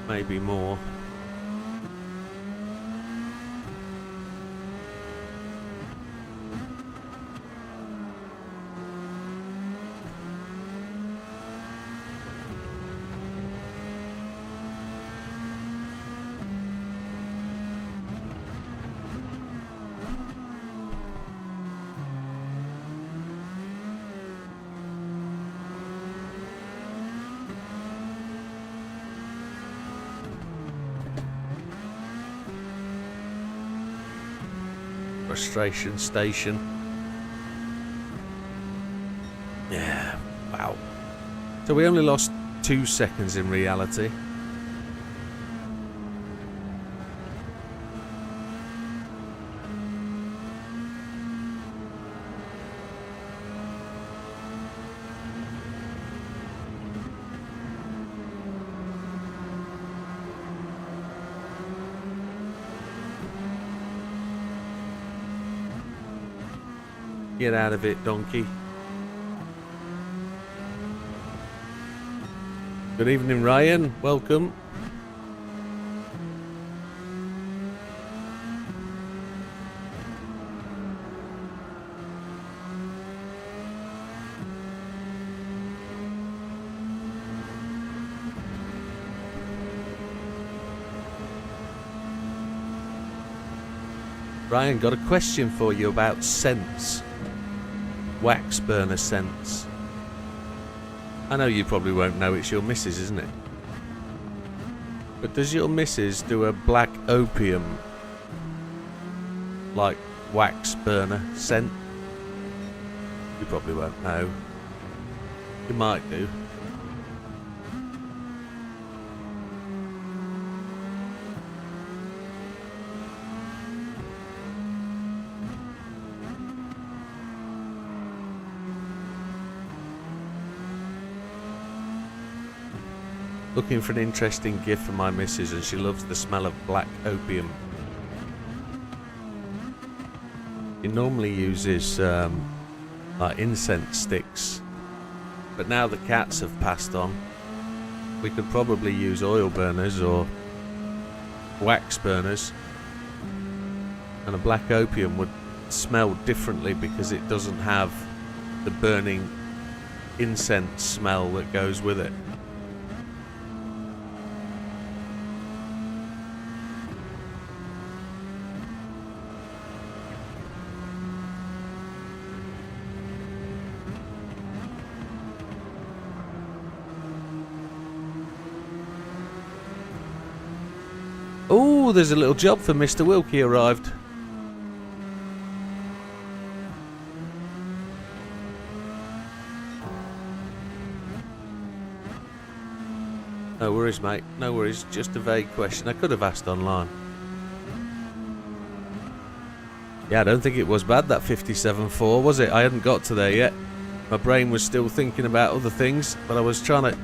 maybe more. Frustration station. Yeah, wow. So we only lost 2 seconds in reality. Get out of it, donkey. Good evening, Ryan. Welcome. Ryan, got a question for you about scents. Wax burner scents. I know you probably won't know, it's your missus, isn't it? But does your missus do a black opium like wax burner scent? You probably won't know. You might do. Looking for an interesting gift for my missus, and she loves the smell of black opium. She normally uses like incense sticks, but now the cats have passed on, we could probably use oil burners or wax burners, and a black opium would smell differently because it doesn't have the burning incense smell that goes with it. Oh, there's a little job for Mr. Wilkie arrived. No worries, mate. No worries. Just a vague question. I could have asked online. Yeah, I don't think it was bad, that 57.4, was it? I hadn't got to there yet. My brain was still thinking about other things, but I was trying to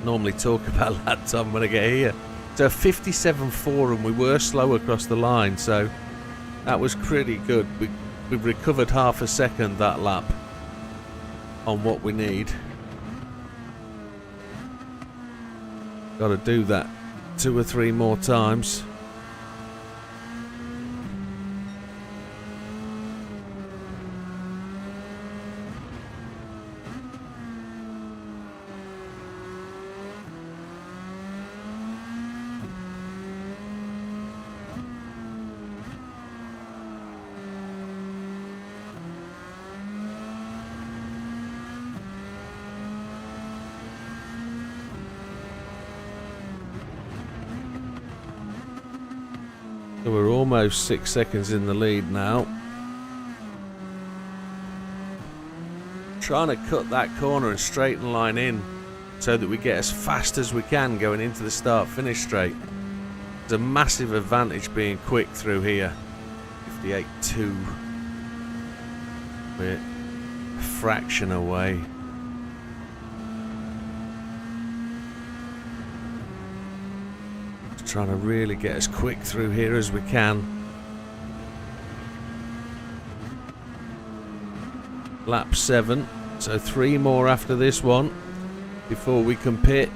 normally talk about that time when I get here. So 57.4, and we were slow across the line, so that was pretty good. We recovered half a second that lap on what we need. Got to do that 2 or 3 more times. So we're almost 6 seconds in the lead now. Trying to cut that corner and straighten line in so that we get as fast as we can going into the start-finish straight. There's a massive advantage being quick through here. 58.2. We're a fraction away. Just trying to really get as quick through here as we can. Lap 7, so 3 more after this one before we can pit.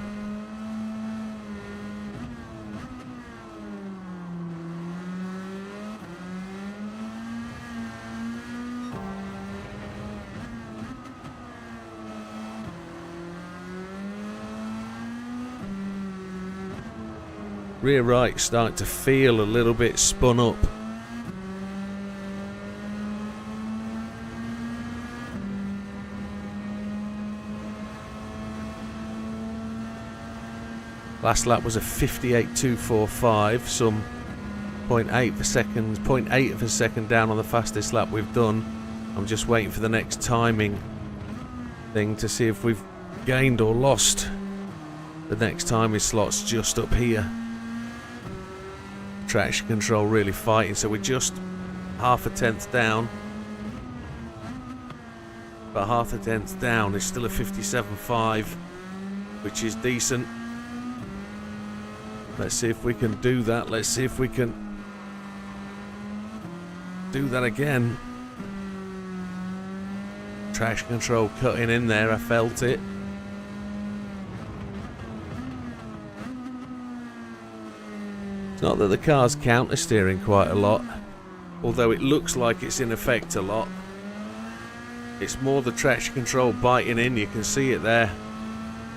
Rear right starting to feel a little bit spun up. Last lap was a 58.245, some 0.8 of a second down on the fastest lap we've done. I'm just waiting for the next timing thing to see if we've gained or lost. The next timing slot's just up here. Traction control really fighting, so we're just half a tenth down. But half a tenth down is still a 57.5, which is decent. Let's see if we can do that. Let's see if we can do that again. Traction control cutting in there, I felt it. It's not that the car's counter steering quite a lot, although it looks like it's in effect a lot. It's more the traction control biting in, you can see it there,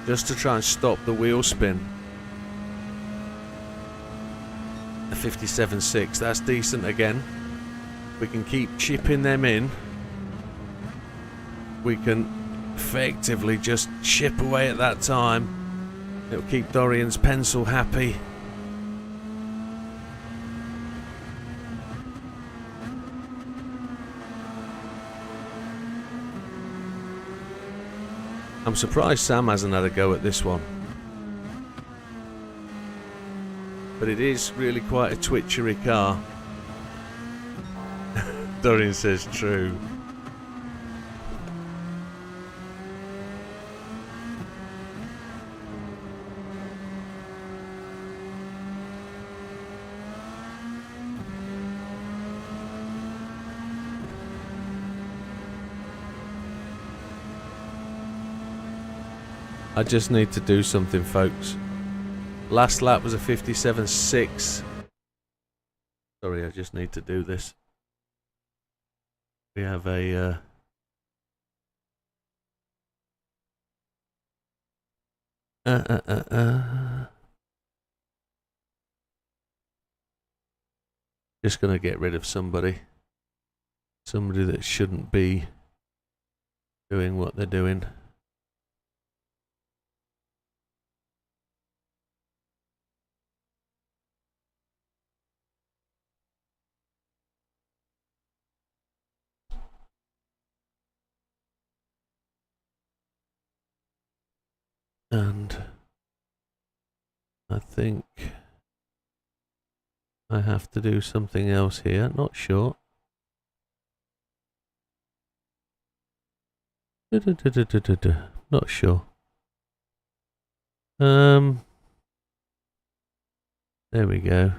just to try and stop the wheel spin. A 57.6, that's decent again. We can keep chipping them in. We can effectively just chip away at that time. It'll keep Dorian's pencil happy. I'm surprised Sam hasn't had a go at this one. But it is really quite a twitchery car. Dorian says true. I just need to do something, folks. Last lap was a 57.6. Sorry, I just need to do this. We have a just gonna get rid of somebody that shouldn't be doing what they're doing. And I think I have to do something else here, not sure. Not sure. There we go.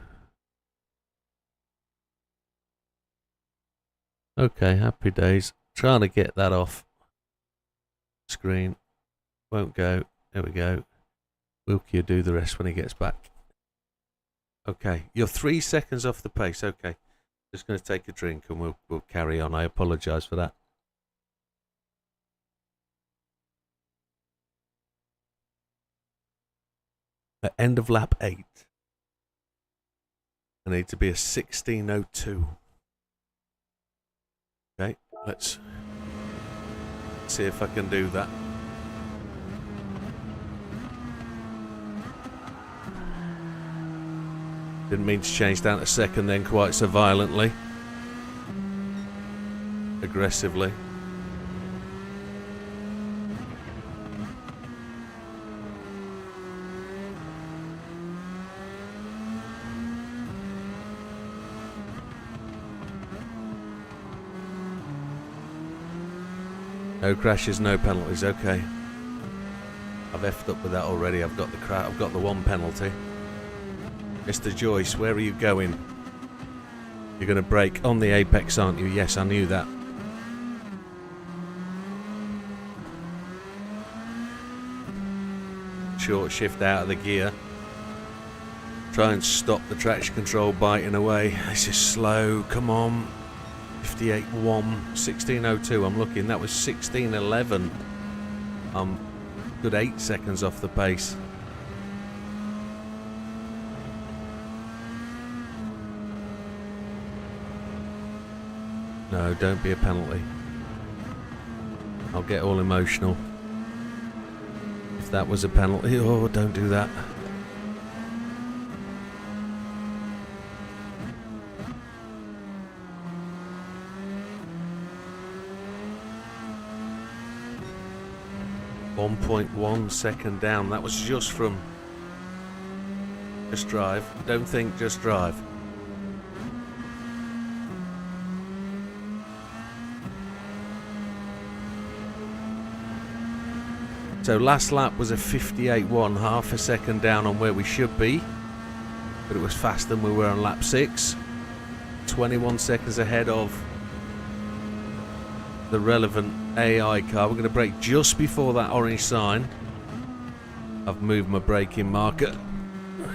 Okay, happy days. Trying to get that off screen. Won't go. There we go. Wilkie will do the rest when he gets back. Okay, you're 3 seconds off the pace. Okay, just going to take a drink and we'll carry on. I apologise for that. At end of lap 8, I need to be a 16.02. Okay, let's see if I can do that. Didn't mean to change down to second then quite so violently. Aggressively. No crashes, no penalties. Okay. I've effed up with that already. I've got the one penalty. Mr. Joyce, where are you going? You're going to brake on the apex, aren't you? Yes, I knew that. Short shift out of the gear. Try and stop the traction control biting away. This is slow. Come on. 58.1. 16.02. I'm looking. That was 16.11. I'm good 8 seconds off the pace. No, don't be a penalty. I'll get all emotional. If that was a penalty, oh, don't do that. .1 second down. That was just from just drive. Don't think, just drive. So last lap was a 58.1, half a second down on where we should be, but it was faster than we were on lap 6. 21 seconds ahead of the relevant AI car. We're going to brake just before that orange sign. I've moved my braking marker.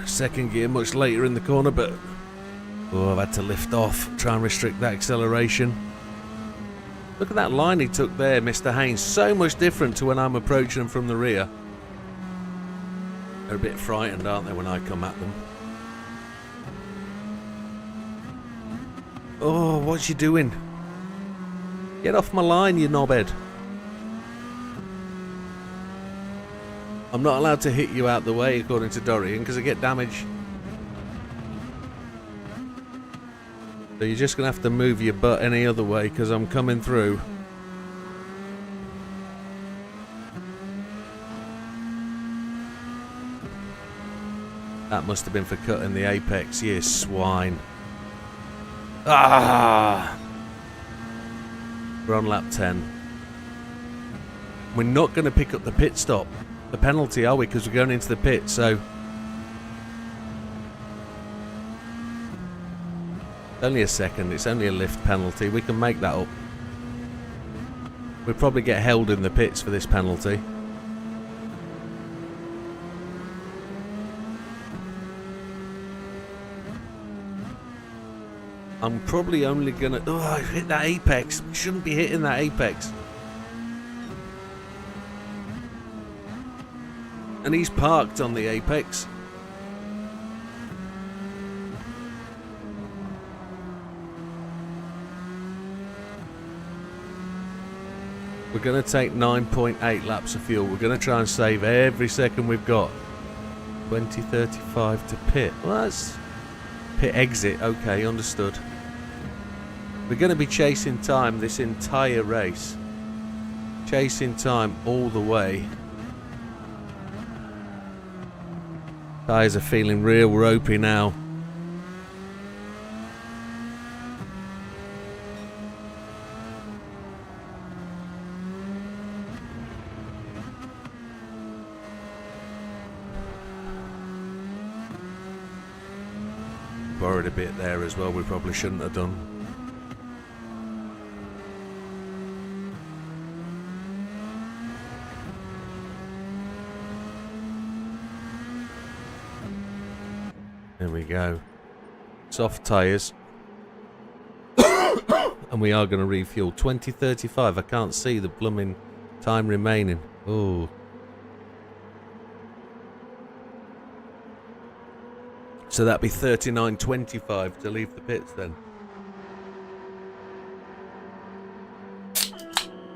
Second gear much later in the corner, but oh, I've had to lift off, try and restrict that acceleration. Look at that line he took there, Mr. Haynes. So much different to when I'm approaching them from the rear. They're a bit frightened, aren't they, when I come at them? Oh, what's you doing? Get off my line, you knobhead. I'm not allowed to hit you out the way, according to Dorian, because I get damage. So you're just going to have to move your butt any other way, because I'm coming through. That must have been for cutting the apex, you swine. Ah! We're on lap 10. We're not going to pick up the pit stop, the penalty, are we? Because we're going into the pit, so... Only a second, it's only a lift penalty. We can make that up. We'll probably get held in the pits for this penalty. I'm probably only gonna... Oh, I hit that apex. Shouldn't be hitting that apex. And he's parked on the apex. We're going to take 9.8 laps of fuel. We're going to try and save every second we've got. 20:35 to pit. Well, that's... Pit exit. Okay, understood. We're going to be chasing time this entire race. Chasing time all the way. Tyres are feeling real ropey now. Borrowed a bit there as well, we probably shouldn't have done. There we go. Soft tyres. And we are going to refuel. 20:35. I can't see the blooming time remaining. Oh. So that'd be 39:25 to leave the pits then.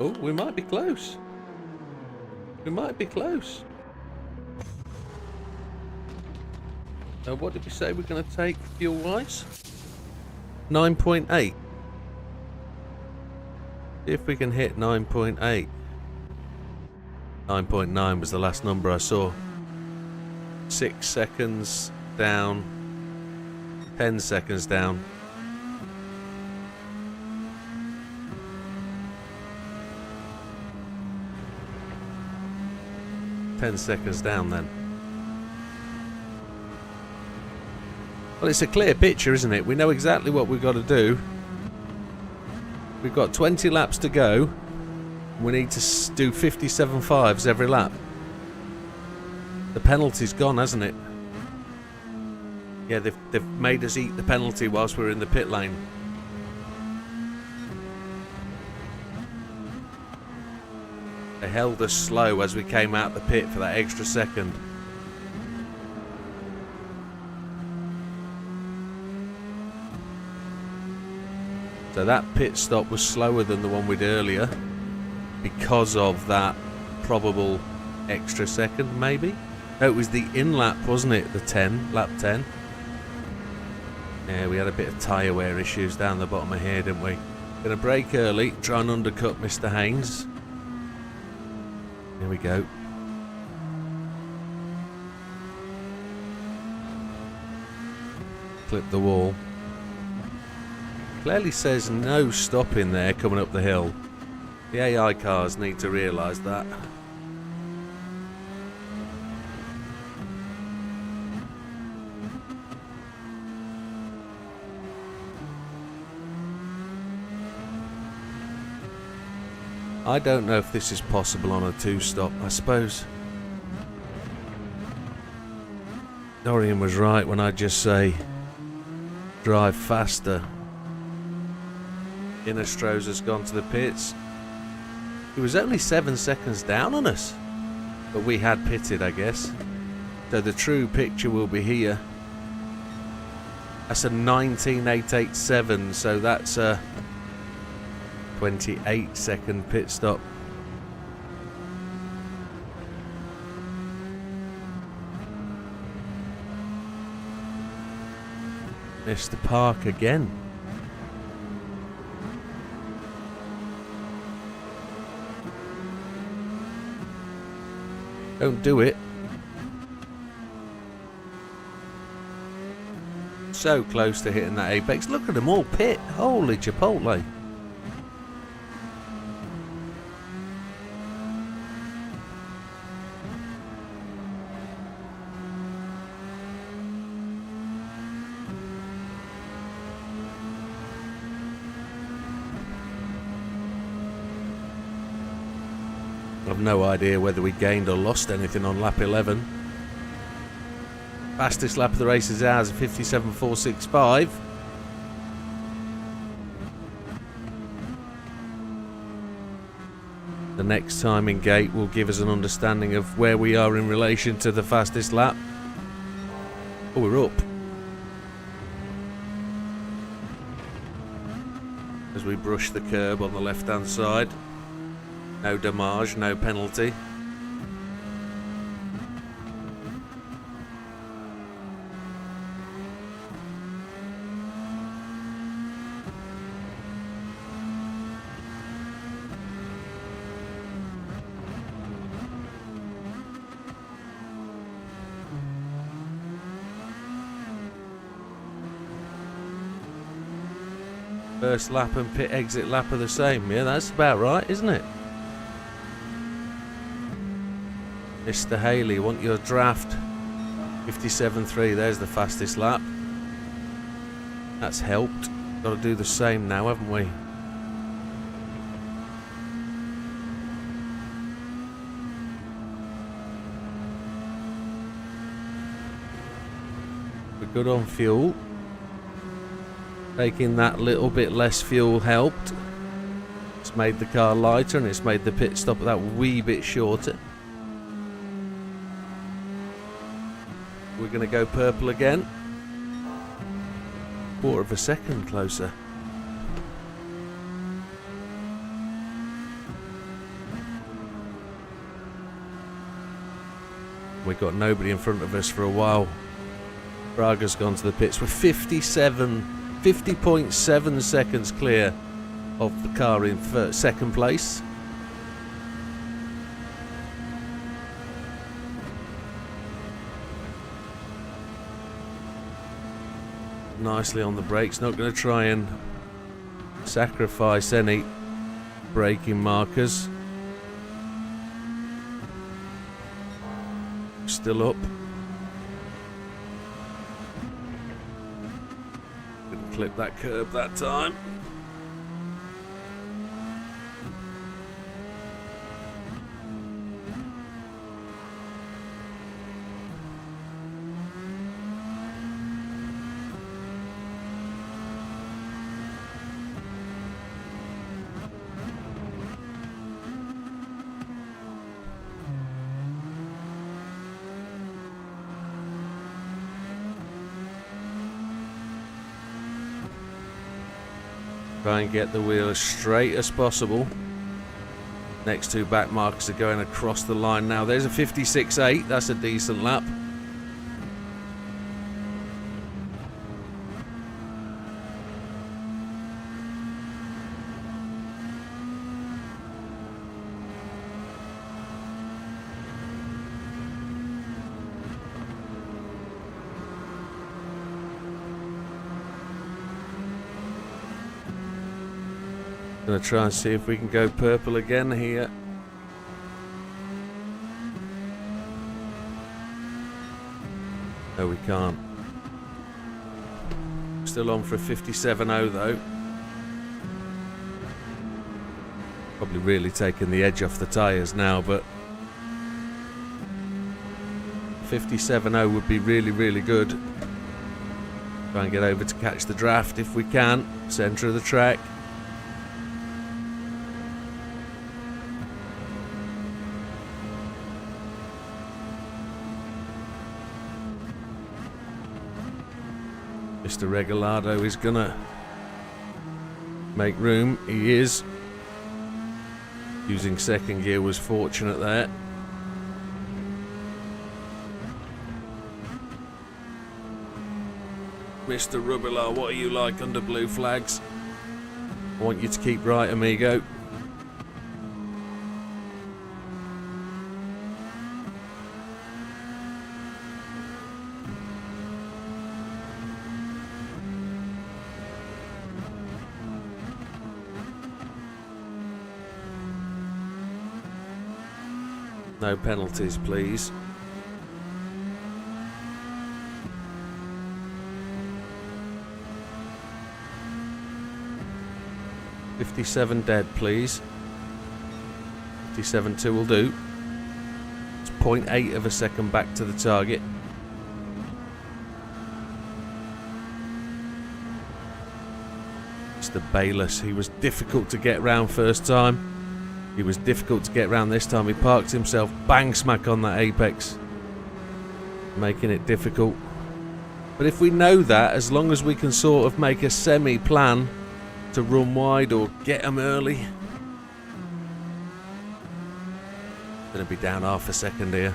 Oh, we might be close. We might be close. Now, what did we say we're going to take fuel-wise? 9.8. See if we can hit 9.8. 9.9 was the last number I saw. 6 seconds down. 10 seconds down. 10 seconds down then. Well, it's a clear picture, isn't it? We know exactly what we've got to do. We've got 20 laps to go. We need to do 57 fives every lap. The penalty's gone, hasn't it? Yeah, they've made us eat the penalty whilst we're in the pit lane. They held us slow as we came out the pit for that extra second. So that pit stop was slower than the one we did earlier because of that probable extra second, maybe? No, it was the in-lap, wasn't it? The 10, lap 10. Yeah, we had a bit of tyre wear issues down the bottom of here, didn't we? Gonna brake early, try and undercut Mr. Haynes. Here we go. Clip the wall. Clearly says no stopping there coming up the hill. The AI cars need to realise that. I don't know if this is possible on a two-stop. I suppose Dorian was right when I just say drive faster. Innestro's has gone to the pits. He was only 7 seconds down on us, but we had pitted, I guess. So the true picture will be here. That's a 19.887, so that's a 28-second pit stop. Mr. Park again. Don't do it. So close to hitting that apex. Look at them all pit. Holy Chipotle. I've no idea whether we gained or lost anything on lap 11. Fastest lap of the race is ours, 57.465. The next timing gate will give us an understanding of where we are in relation to the fastest lap. Oh, we're up. As we brush the curb on the left-hand side. No damage, no penalty. First lap and pit exit lap are the same. Yeah, that's about right, isn't it? Mr. Haley, want your draft? 57.3, there's the fastest lap. That's helped. Got to do the same now, haven't we? We're good on fuel. Taking that little bit less fuel helped. It's made the car lighter and it's made the pit stop that wee bit shorter. We're going to go purple again. Quarter of a second closer. We've got nobody in front of us for a while. Braga's gone to the pits. We're 50.7 seconds clear of the car in second place. Nicely on the brakes, not going to try and sacrifice any braking markers. still up. Didn't clip that curb that time. Try and get the wheel as straight as possible. Next two back markers are going across the line now. There's a 56.8. That's a decent lap. Gonna try and see if we can go purple again here. No, we can't. Still on for a 57.0 though. Probably really taking the edge off the tyres now, but 57.0 would be really, really good. Try and get over to catch the draft if we can. Centre of the track. Mr. Regalado is gonna make room. He is. Using second gear was fortunate there. Mr. Rubilar, what are you like under blue flags? I want you to keep right, amigo. No penalties, please. $57 dead, please. 57.2 will do. It's 0.8 of a second back to the target. Mr. Bayless, he was difficult to get round first time. He was difficult to get round this time. He parked himself bang smack on that apex, making it difficult. But if we know that, as long as we can sort of make a semi-plan to run wide or get them early. Gonna be down half a second here.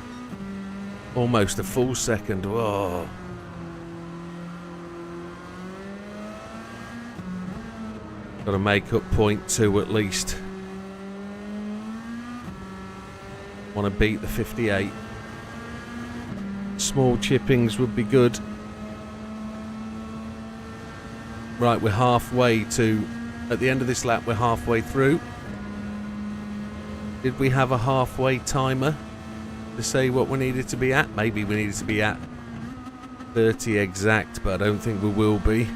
Almost a full second. Whoa. Got to make up 0.2 at least. Want to beat the 58. Small chippings would be good. Right, we're halfway to... At the end of this lap, we're halfway through. Did we have a halfway timer to say what we needed to be at? Maybe we needed to be at 30 exact, but I don't think we will be.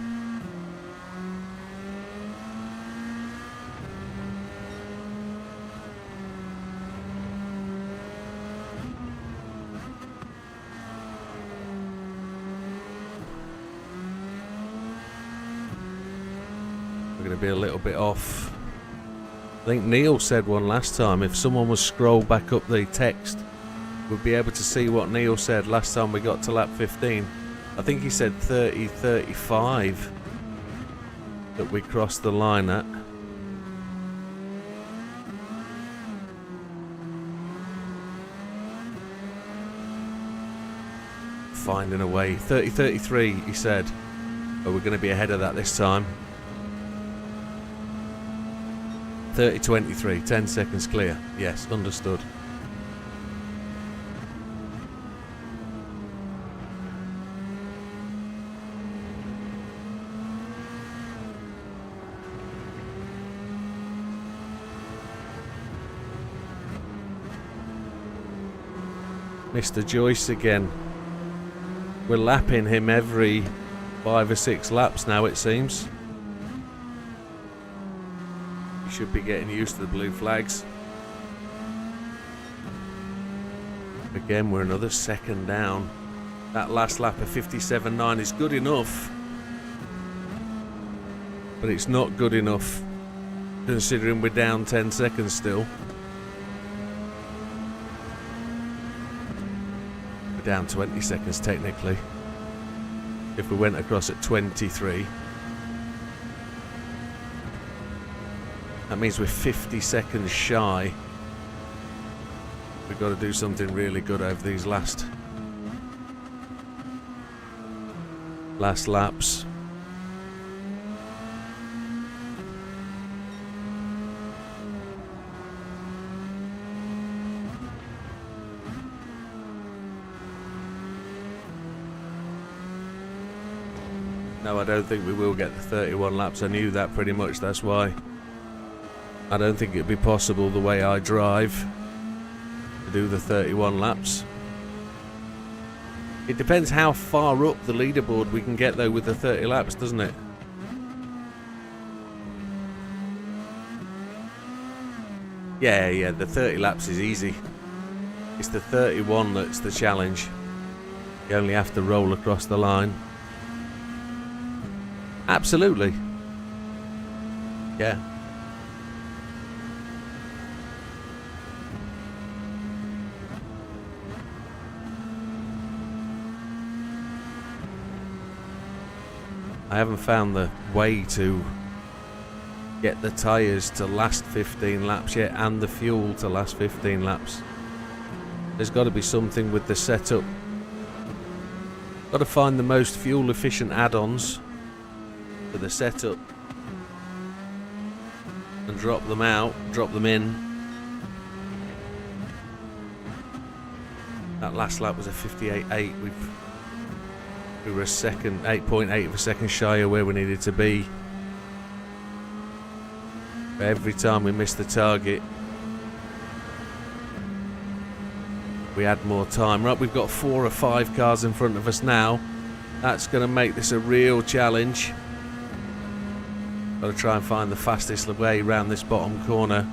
We're going to be a little bit off. I think Neil said one last time. If someone was scroll back up the text, we'd be able to see what Neil said last time we got to lap 15. I think he said 30-35 that we crossed the line at. Finding a way. 30-33 he said, but we're going to be ahead of that this time. 30-23, 10 seconds clear. Yes, understood. Mr. Joyce again. We're lapping him every 5 or 6 laps now, it seems. You should be getting used to the blue flags. Again, we're another second down. That last lap of 57.9 is good enough, but it's not good enough considering we're down 10 seconds still. We're down 20 seconds technically. If we went across at 23, that means we're 50 seconds shy. We've got to do something really good over these last laps. No, I don't think we will get the 31 laps. I knew that pretty much. That's why I don't think it'd be possible the way I drive to do the 31 laps. It depends how far up the leaderboard we can get though with the 30 laps, doesn't it? Yeah, the 30 laps is easy. It's the 31 that's the challenge. You only have to roll across the line. Absolutely. Yeah. I haven't found the way to get the tyres to last 15 laps yet and the fuel to last 15 laps. There's got to be something with the setup. Got to find the most fuel efficient add-ons for the setup and drop them out, drop them in. That last lap was a 58.8. We were a second, 8.8 of a second shy of where we needed to be. But every time we missed the target, we had more time. Right, we've got 4 or 5 cars in front of us now. That's going to make this a real challenge. Got to try and find the fastest way around this bottom corner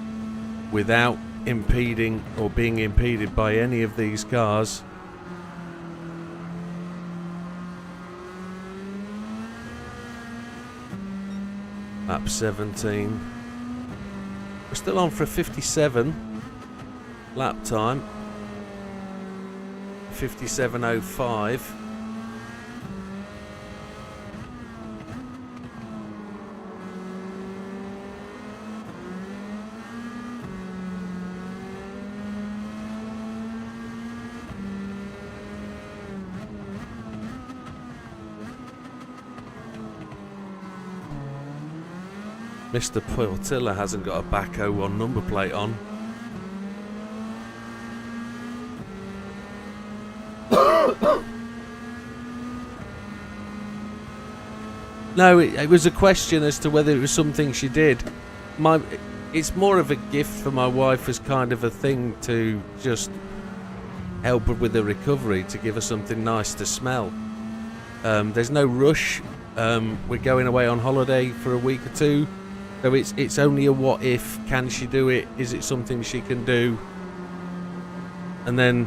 without impeding or being impeded by any of these cars. Lap 17. We're still on for a 57 lap time. 57.05. Mr. Portilla hasn't got a back 01 number plate on. No, it was a question as to whether it was something she did. It's more of a gift for my wife as kind of a thing to just help her with the recovery, to give her something nice to smell. There's no rush. We're going away on holiday for a week or 2. So it's only a what if. Can she do it? Is it something she can do? And then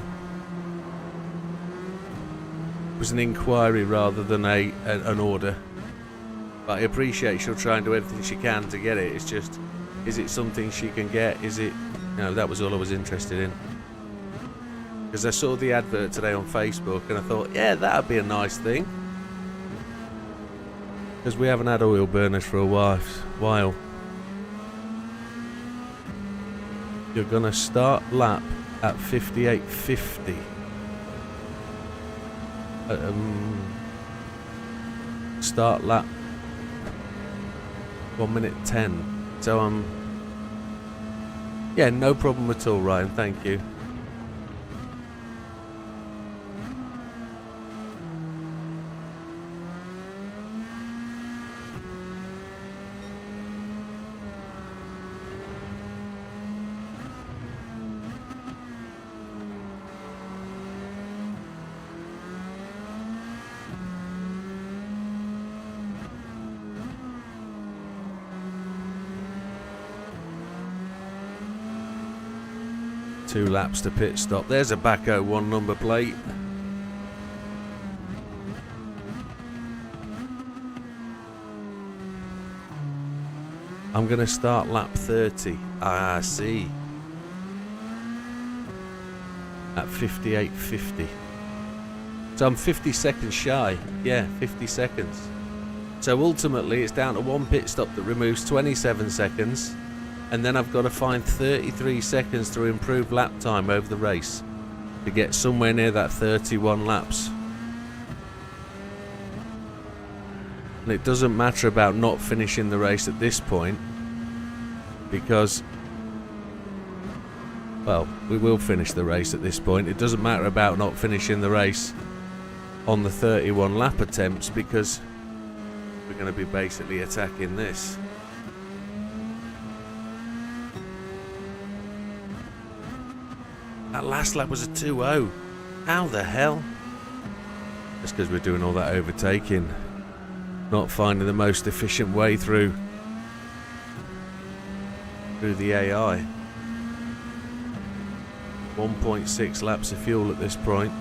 it was an inquiry rather than an order. But I appreciate she'll try and do everything she can to get it. It's just, is it something she can get? Is it, that was all I was interested in. Because I saw the advert today on Facebook and I thought, yeah, that'd be a nice thing. Because we haven't had oil burners for a while. You're going to start lap at 58.50. Start lap 1 minute 10. So yeah, no problem at all, Ryan. Thank you. 2 laps to pit stop. There's a back 01 number plate. I'm going to start lap 30. Ah, I see. At 58.50. So I'm 50 seconds shy. Yeah, 50 seconds. So ultimately it's down to 1 pit stop that removes 27 seconds. And then I've got to find 33 seconds to improve lap time over the race to get somewhere near that 31 laps. And it doesn't matter about not finishing the race at this point, because, well, we will finish the race at this point. It doesn't matter about not finishing the race on the 31 lap attempts, because we're going to be basically attacking this. That last lap was a 2-0. How the hell? That's because we're doing all that overtaking. Not finding the most efficient way through the AI. 1.6 laps of fuel at this point.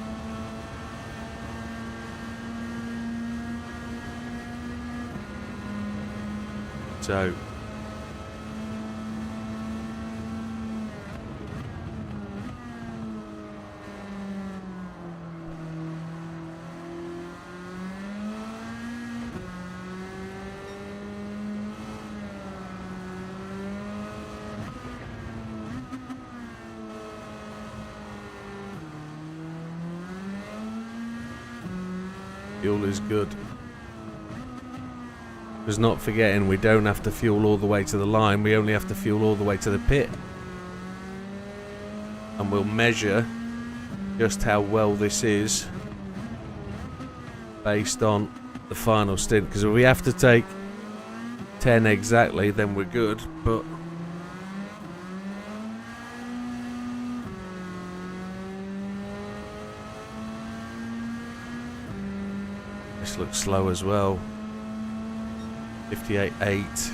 So fuel is good. Because not forgetting, we don't have to fuel all the way to the line, we only have to fuel all the way to the pit. And we'll measure just how well this is based on the final stint. Because if we have to take 10 exactly, then we're good, but this looks slow as well. 58.8.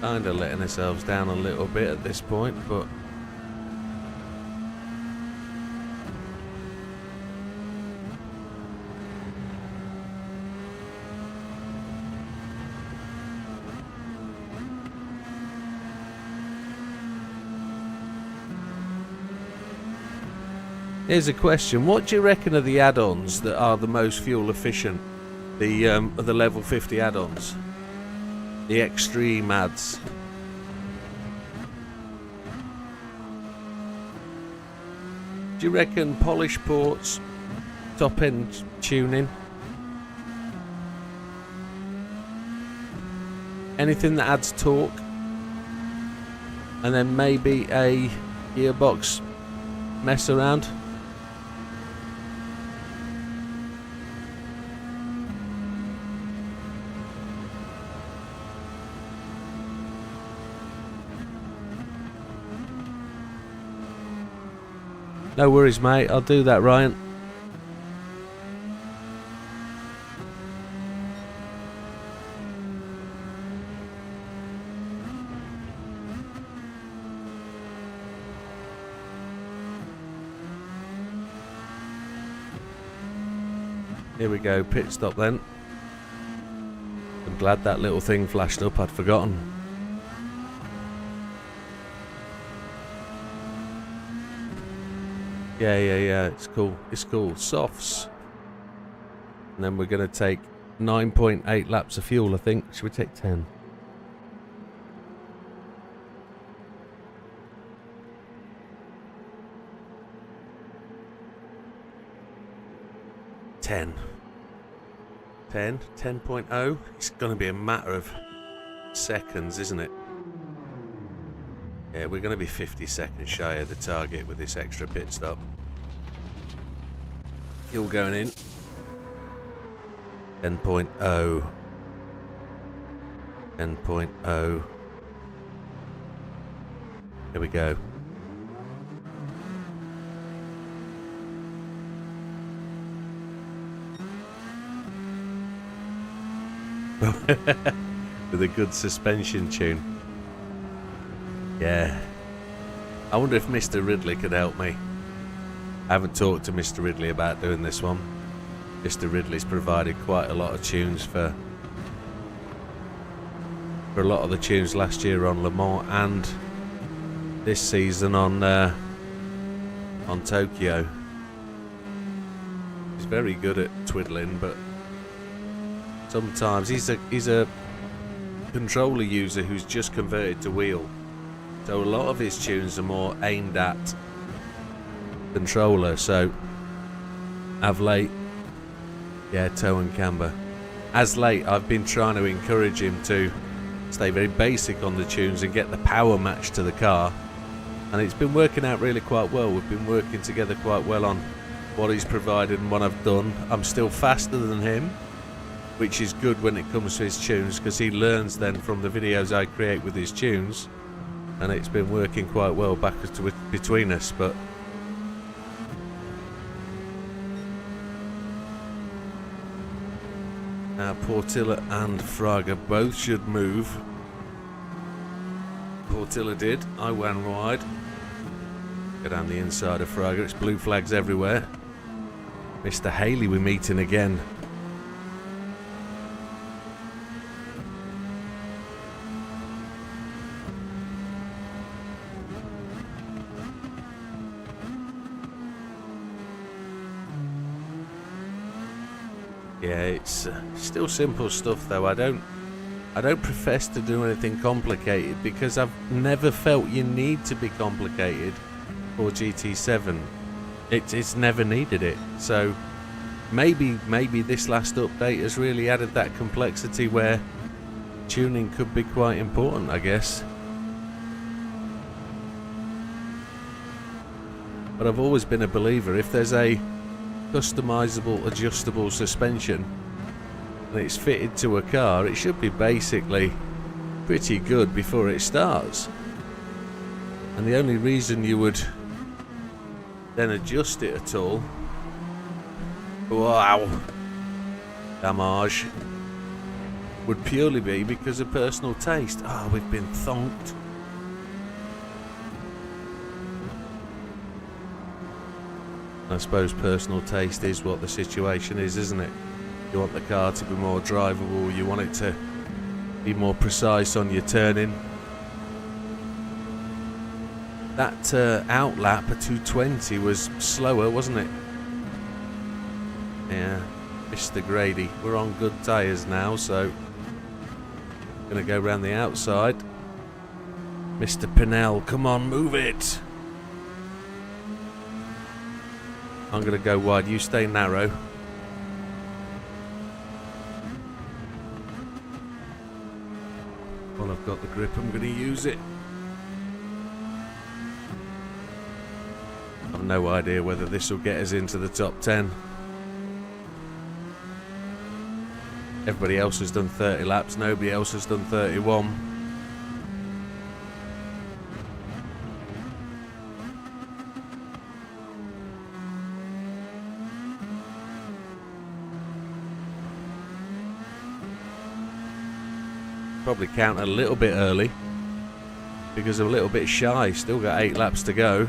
Kinda letting ourselves down a little bit at this point, but here's a question. What do you reckon are the add-ons that are the most fuel efficient? The level 50 add-ons. The extreme ads. Do you reckon polish ports, top end tuning, anything that adds torque, and then maybe a gearbox mess around? No worries, mate. I'll do that, Ryan. Here we go, pit stop then. I'm glad that little thing flashed up, I'd forgotten. Yeah, it's cool. It's cool. Softs. And then we're going to take 9.8 laps of fuel, I think. Should we take 10? Ten. 10.0. It's going to be a matter of seconds, isn't it? Yeah, we're going to be 50 seconds shy of the target with this extra pit stop. Fuel going in. 10.0. 10.0. Here we go. With a good suspension tune. Yeah. I wonder if Mr. Ridley could help me. I haven't talked to Mr. Ridley about doing this one. Mr. Ridley's provided quite a lot of tunes for a lot of the tunes last year on Le Mans and this season on Tokyo. He's very good at twiddling, but sometimes he's a controller user who's just converted to wheel. So a lot of his tunes are more aimed at controller. So of late, yeah, toe and camber. As late, I've been trying to encourage him to stay very basic on the tunes and get the power match to the car. And it's been working out really quite well. We've been working together quite well on what he's provided and what I've done. I'm still faster than him, which is good when it comes to his tunes, because he learns then from the videos I create with his tunes, and it's been working quite well between us. But now Portilla and Fraga both should move. Portilla did. I went wide. Go down the inside of Fraga. It's blue flags everywhere. Mr. Haley we're meeting again. Yeah, it's still simple stuff though. I don't profess to do anything complicated because I've never felt you need to be complicated for GT7. It's never needed it. So maybe this last update has really added that complexity where tuning could be quite important, I guess. But I've always been a believer, if there's a customizable adjustable suspension and it's fitted to a car, it should be basically pretty good before it starts. And the only reason you would then adjust it at all, wow, damage, would purely be because of personal taste. Ah, oh, we've been thonked. I suppose personal taste is what the situation is, isn't it? You want the car to be more drivable, you want it to be more precise on your turning. That outlap at 220 was slower, wasn't it? Yeah, Mr. Grady. We're on good tyres now, so gonna go round the outside. Mr. Pinnell, come on, move it. I'm going to go wide, you stay narrow. Well, I've got the grip, I'm going to use it. I've no idea whether this will get us into the top 10. Everybody else has done 30 laps, nobody else has done 31. Probably count a little bit early because I'm a little bit shy. Still got 8 laps to go.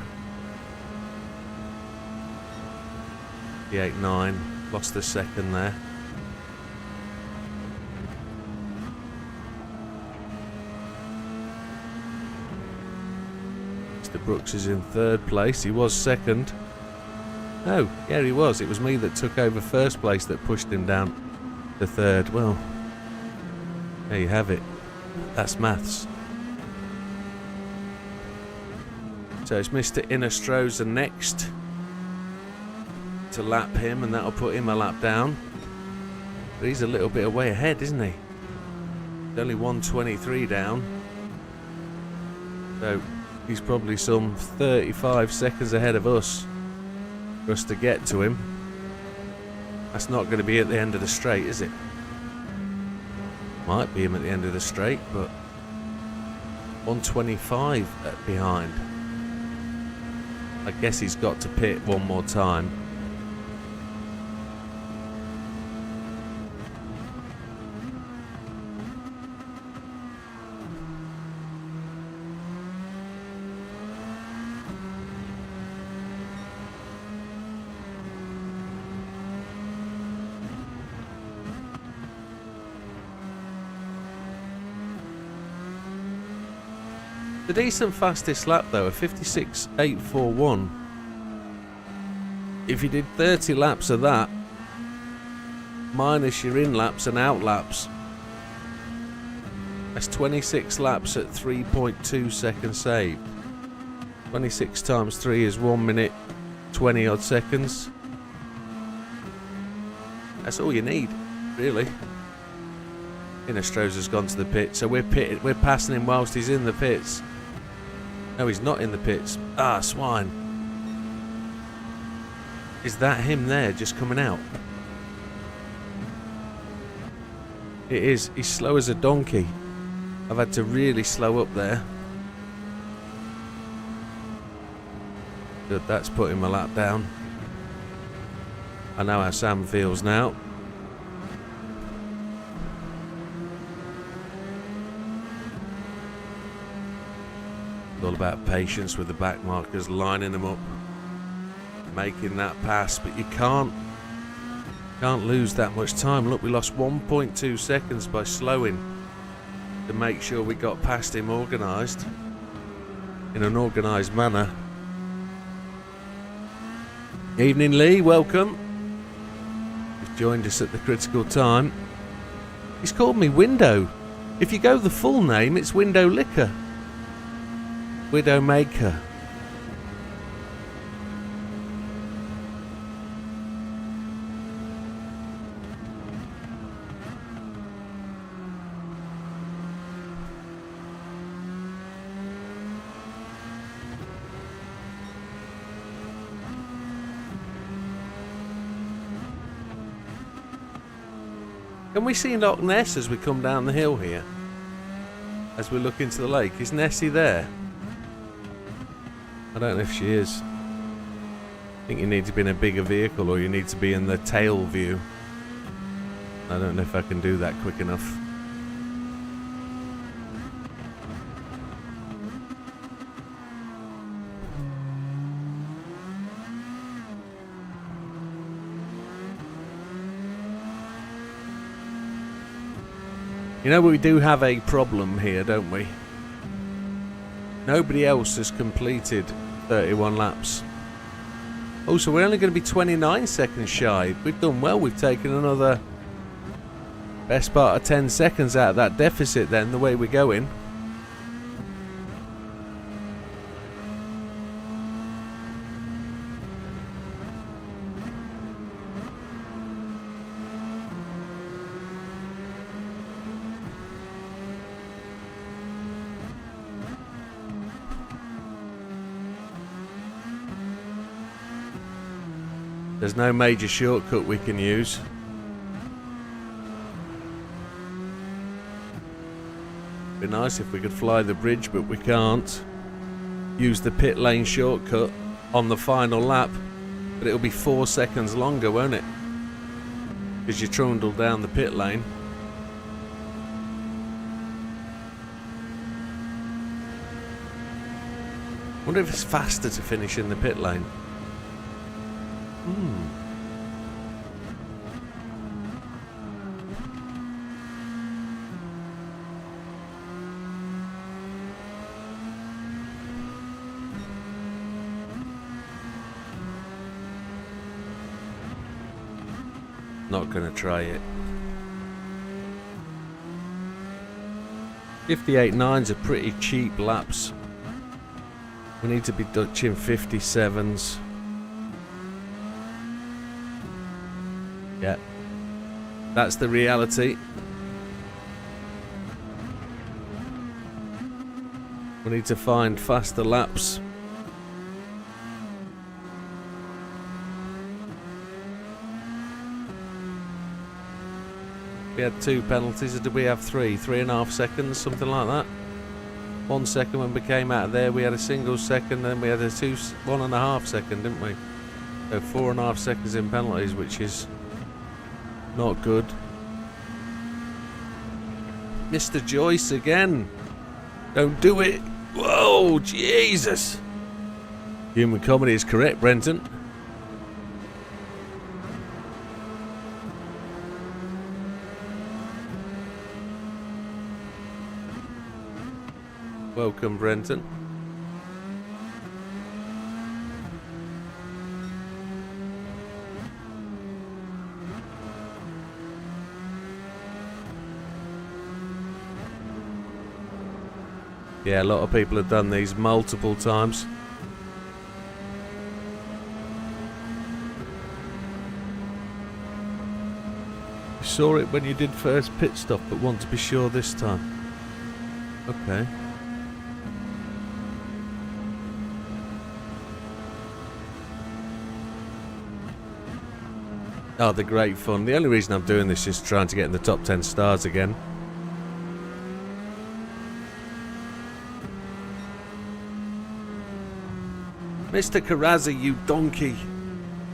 The 8-9, lost a second there. Mr. Brooks is in 3rd place. He was 2nd. Oh, yeah, he was. It was me that took over 1st place that pushed him down to 3rd. Well, there you have it. That's maths. So it's Mr. Innestrosa next to lap him, and that'll put him a lap down. But he's a little bit away ahead, isn't he? He's only 123 down. So he's probably some 35 seconds ahead of us for us to get to him. That's not going to be at the end of the straight, is it? Might be him at the end of the straight, but 125 behind. I guess he's got to pit one more time. The decent fastest lap though, a 56.841. If you did 30 laps of that, minus your in laps and out laps, that's 26 laps at 3.2 seconds saved. 26 times 3 is 1 minute 20 odd seconds. That's all you need, really. Inestrosa's gone to the pit, so we're passing him whilst he's in the pits. No, he's not in the pits. Ah, swine. Is that him there, just coming out? It is. He's slow as a donkey. I've had to really slow up there. Good, that's putting my lap down. I know how Sam feels now. It's all about patience with the back markers, lining them up, making that pass, but you can't lose that much time. Look, we lost 1.2 seconds by slowing to make sure we got past him organised, in an organised manner. Evening, Lee, welcome. You've joined us at the critical time. He's called me Window. If you go the full name, it's Window Liquor. Widdowmaker. Can we see Loch Ness as we come down the hill here? As we look into the lake, is Nessie there? I don't know if she is. I think you need to be in a bigger vehicle, or you need to be in the tail view. I don't know if I can do that quick enough. You know, we do have a problem here, don't we? Nobody else has completed 31 laps. Oh, so we're only going to be 29 seconds shy. We've done well. We've taken another best part of 10 seconds out of that deficit then, the way we're going. There's no major shortcut we can use. Be nice if we could fly the bridge, but we can't. Use the pit lane shortcut on the final lap, but it'll be 4 seconds longer, won't it? Because you trundle down the pit lane. Wonder if it's faster to finish in the pit lane. Not gonna try it. 58.9s are pretty cheap laps. We need to be touching 57s. Yeah, that's the reality. We need to find faster laps. We had 2 penalties, or did we have 3? 3.5 seconds, something like that. 1 second when we came out of there, we had a single second, then we had a 1.5 second, didn't we? So 4.5 seconds in penalties, which is not good. Mr. Joyce again. Don't do it. Whoa, Jesus. Human comedy is correct, Brenton. Welcome, Brenton. Yeah, a lot of people have done these multiple times. You saw it when you did first pit stop, but want to be sure this time. Okay. Oh, they're great fun. The only reason I'm doing this is trying to get in the top 10 stars again. Mr. Carrazza, you donkey.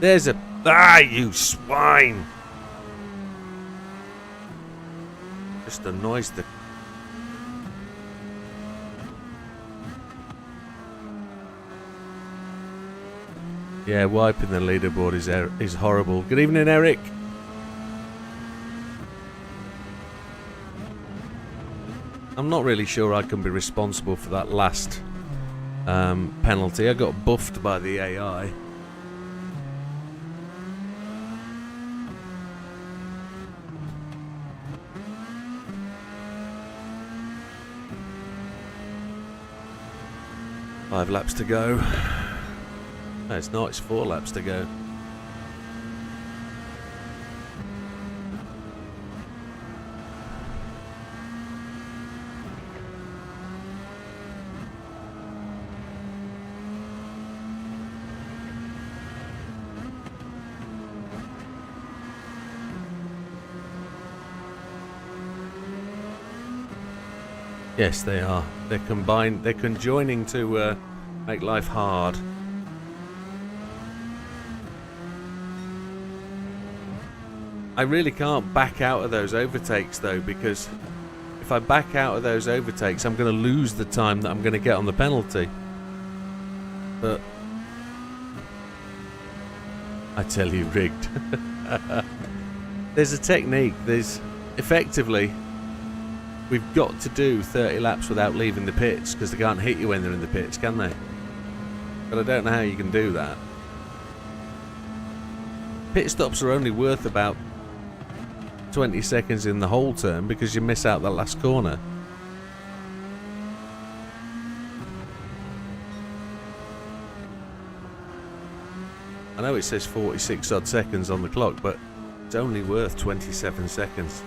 There's a... Ah, you swine. Just annoys the... Yeah, wiping the leaderboard is horrible. Good evening, Eric. I'm not really sure I can be responsible for that last penalty. I got buffed by the AI. Five laps to go. No, it's not. It's 4 laps to go. Yes, they are. They're combined. They're conjoining to make life hard. I really can't back out of those overtakes though, because if I back out of those overtakes, I'm going to lose the time that I'm going to get on the penalty. But I tell you, rigged. There's a technique. There's effectively, we've got to do 30 laps without leaving the pits, because they can't hit you when they're in the pits, can they? But I don't know how you can do that. Pit stops are only worth about 20 seconds in the whole turn because you miss out the last corner. I know it says 46 odd seconds on the clock, but it's only worth 27 seconds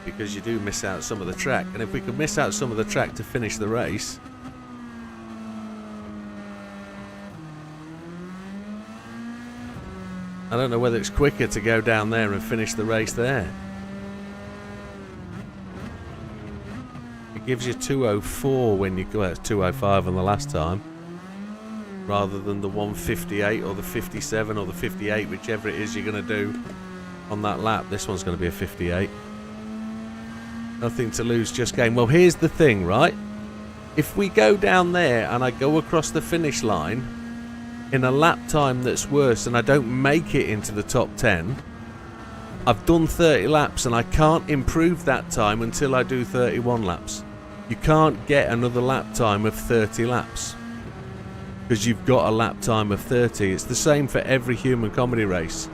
because you do miss out some of the track. And if we could miss out some of the track to finish the race, I don't know whether it's quicker to go down there and finish the race there. It gives you 2:04 when you go out, 2:05 on the last time, rather than the 1:58 or the 57 or the 58, whichever it is you're going to do on that lap. This one's going to be a 58. Nothing to lose, just gain. Well, here's the thing, right? If we go down there and I go across the finish line in a lap time that's worse and I don't make it into the top 10, I've done 30 laps and I can't improve that time until I do 31 laps. You can't get another lap time of 30 laps because you've got a lap time of 30. It's the same for every human comedy race.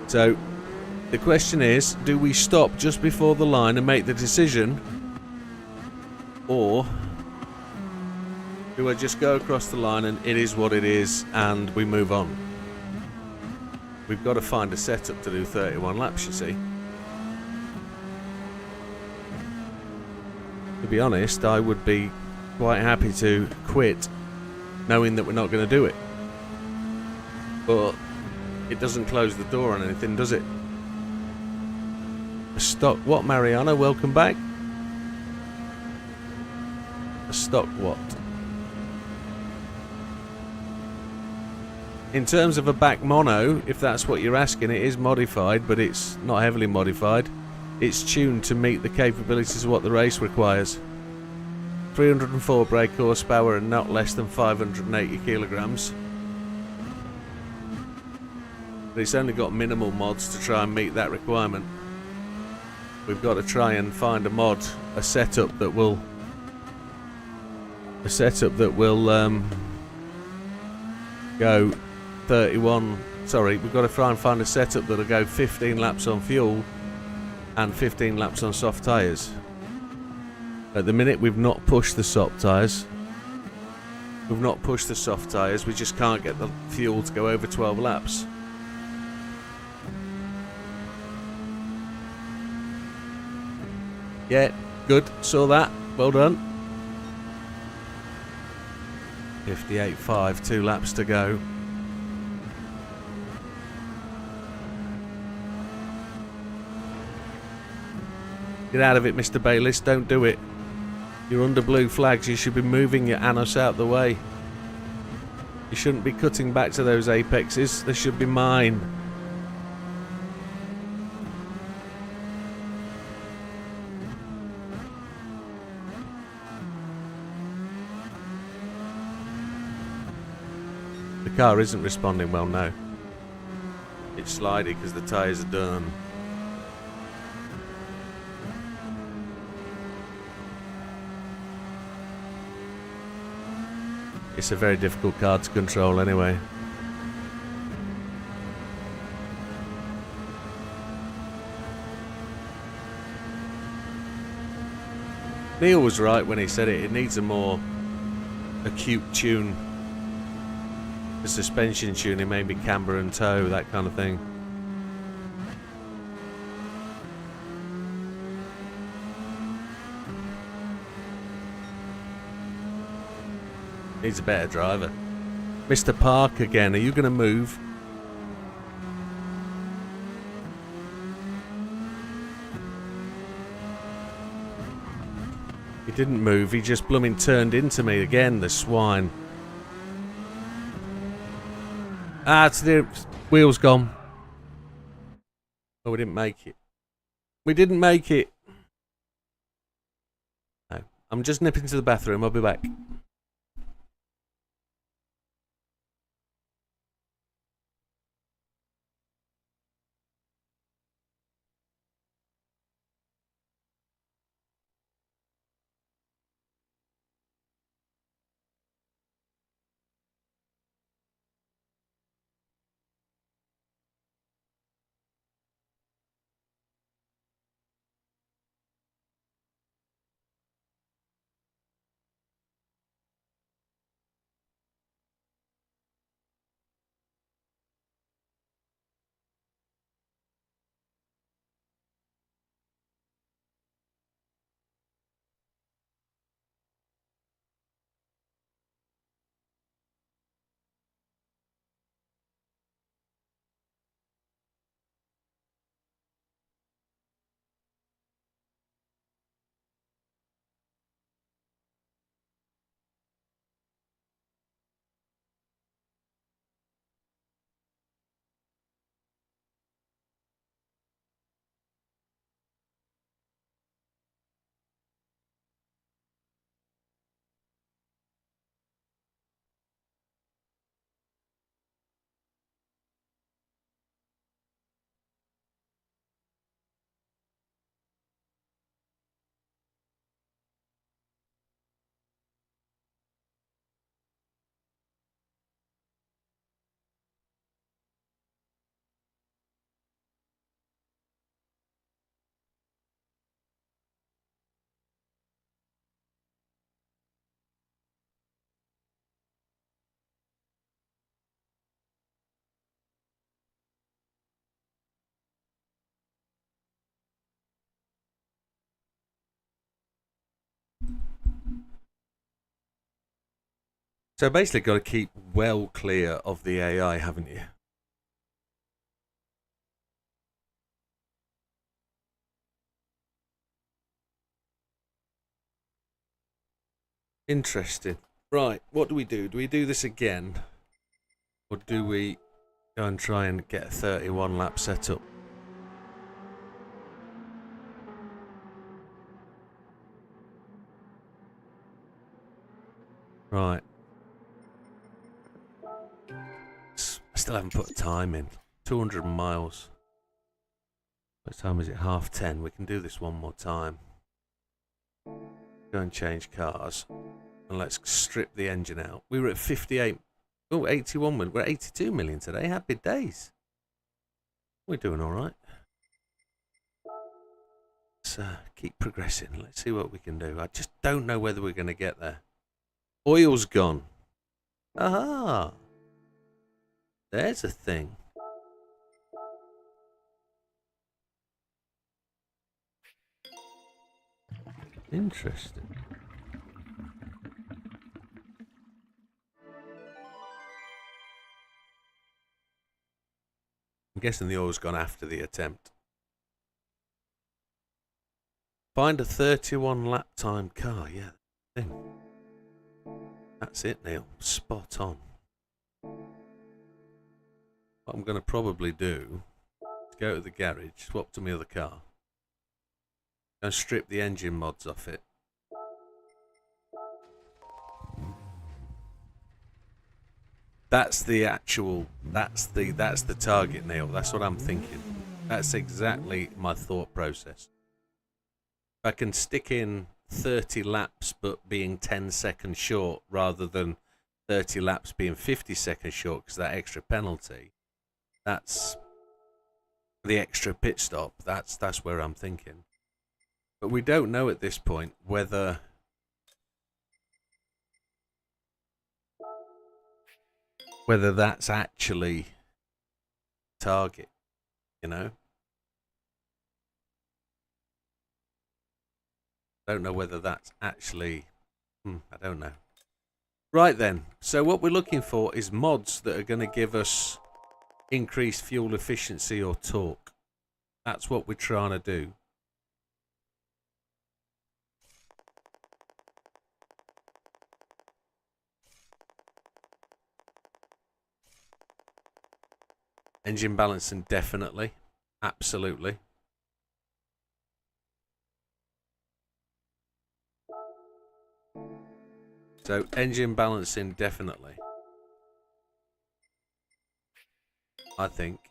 So the question is, do we stop just before the line and make the decision, or do I just go across the line and it is what it is and we move on? We've got to find a setup to do 31 laps, you see. To be honest, I would be quite happy to quit knowing that we're not going to do it. But it doesn't close the door on anything, does it? A stock what, Mariana? Welcome back. A stock what? In terms of a back mono, if that's what you're asking, it is modified, but it's not heavily modified. It's tuned to meet the capabilities of what the race requires. 304 brake horsepower and not less than 580 kilograms. But it's only got minimal mods to try and meet that requirement. We've got to try and find a mod, a setup that will a setup that will go 31. Sorry, we've got to try and find a setup that'll go 15 laps on fuel and 15 laps on soft tyres. At the minute, we've not pushed the soft tyres. We've not pushed the soft tyres. We just can't get the fuel to go over 12 laps. Yeah, good. Saw that. Well done. 58.5, 2 laps to go. Get out of it, Mr. Bayliss. Don't do it. You're under blue flags. You should be moving your anus out the way. You shouldn't be cutting back to those apexes. They should be mine. The car isn't responding well now. It's sliding because the tyres are done. It's a very difficult car to control anyway. Neil was right when he said it. It needs a more acute tune. The suspension tuning, maybe camber and toe, that kind of thing. Needs a better driver. Mr. Park again, are you going to move? He didn't move, he just blooming turned into me again, the swine. Ah, it's the wheel's gone. Oh, we didn't make it. We didn't make it. No, I'm just nipping to the bathroom, I'll be back. So basically got to keep well clear of the AI, haven't you? Interesting. Right, what do we do? Do we do this again? Or do we go and try and get a 31 lap setup? Right. I still haven't put a time in. 200 miles. What time is it? 10:30. We can do this one more time. Go and change cars. And let's strip the engine out. We were at 58. Oh, 81 million. We're at 82 million today. Happy days. We're doing all right. Let's keep progressing. Let's see what we can do. I just don't know whether we're going to get there. Oil's gone. Aha. There's a thing. Interesting. I'm guessing the oil's gone after the attempt. Find a 31 lap time car. Yeah, thing. That's it, Neil. Spot on. What I'm going to probably do is go to the garage, swap to my other car, and strip the engine mods off it. That's the actual, that's the target, Neil. That's what I'm thinking. That's exactly my thought process. If I can stick in 30 laps but being 10 seconds short rather than 30 laps being 50 seconds short because that extra penalty, that's the extra pit stop. That's where I'm thinking. But we don't know at this point whether that's actually target, you know? Don't know whether that's actually, I don't know. Right then, so what we're looking for is mods that are going to give us increased fuel efficiency or torque. That's what we're trying to do. Engine balancing, definitely. Absolutely. So, engine balancing, definitely. I think.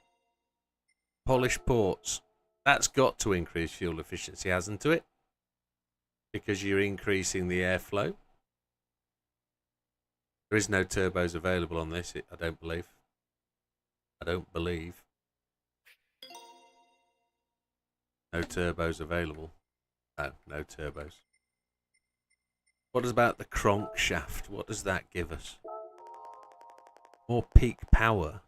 Polished ports. That's got to increase fuel efficiency, hasn't it? Because you're increasing the airflow. There is no turbos available on this, I don't believe. No turbos available. No turbos. What about the crankshaft? What does that give us? More peak power.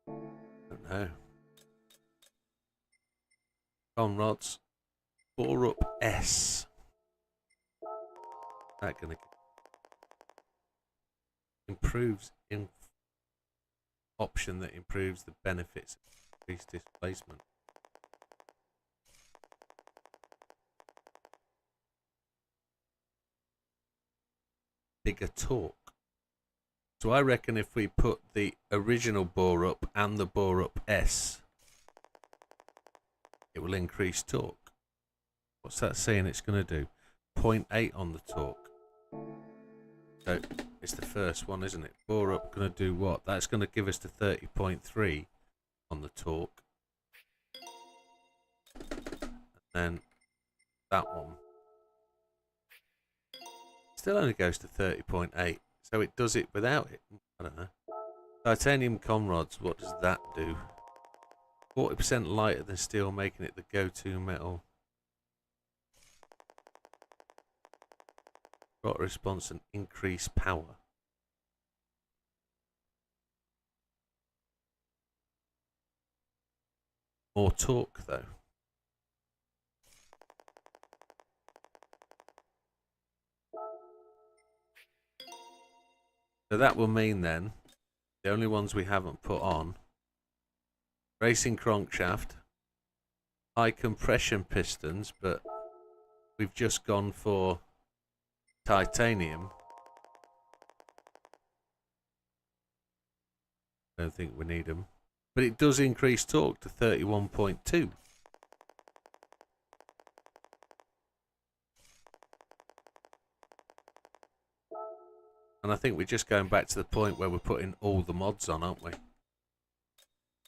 Don't know. Conrods. Bore up S. That gonna improves option that improves the benefits of increased displacement. Bigger torque. So I reckon if we put the original bore up and the bore up S, it will increase torque. What's that saying it's going to do? 0.8 on the torque. So it's the first one, isn't it? Bore up going to do what? That's going to give us to 30.3 on the torque. And then that one still only goes to 30.8. So it does it without it. I don't know. Titanium conrods, what does that do? 40% lighter than steel, making it the go-to metal. Got a response and increased power. More torque though. So that will mean then, the only ones we haven't put on, racing crankshaft, high compression pistons, but we've just gone for titanium. I don't think we need them. But it does increase torque to 31.2. And I think we're just going back to the point where we're putting all the mods on, aren't we?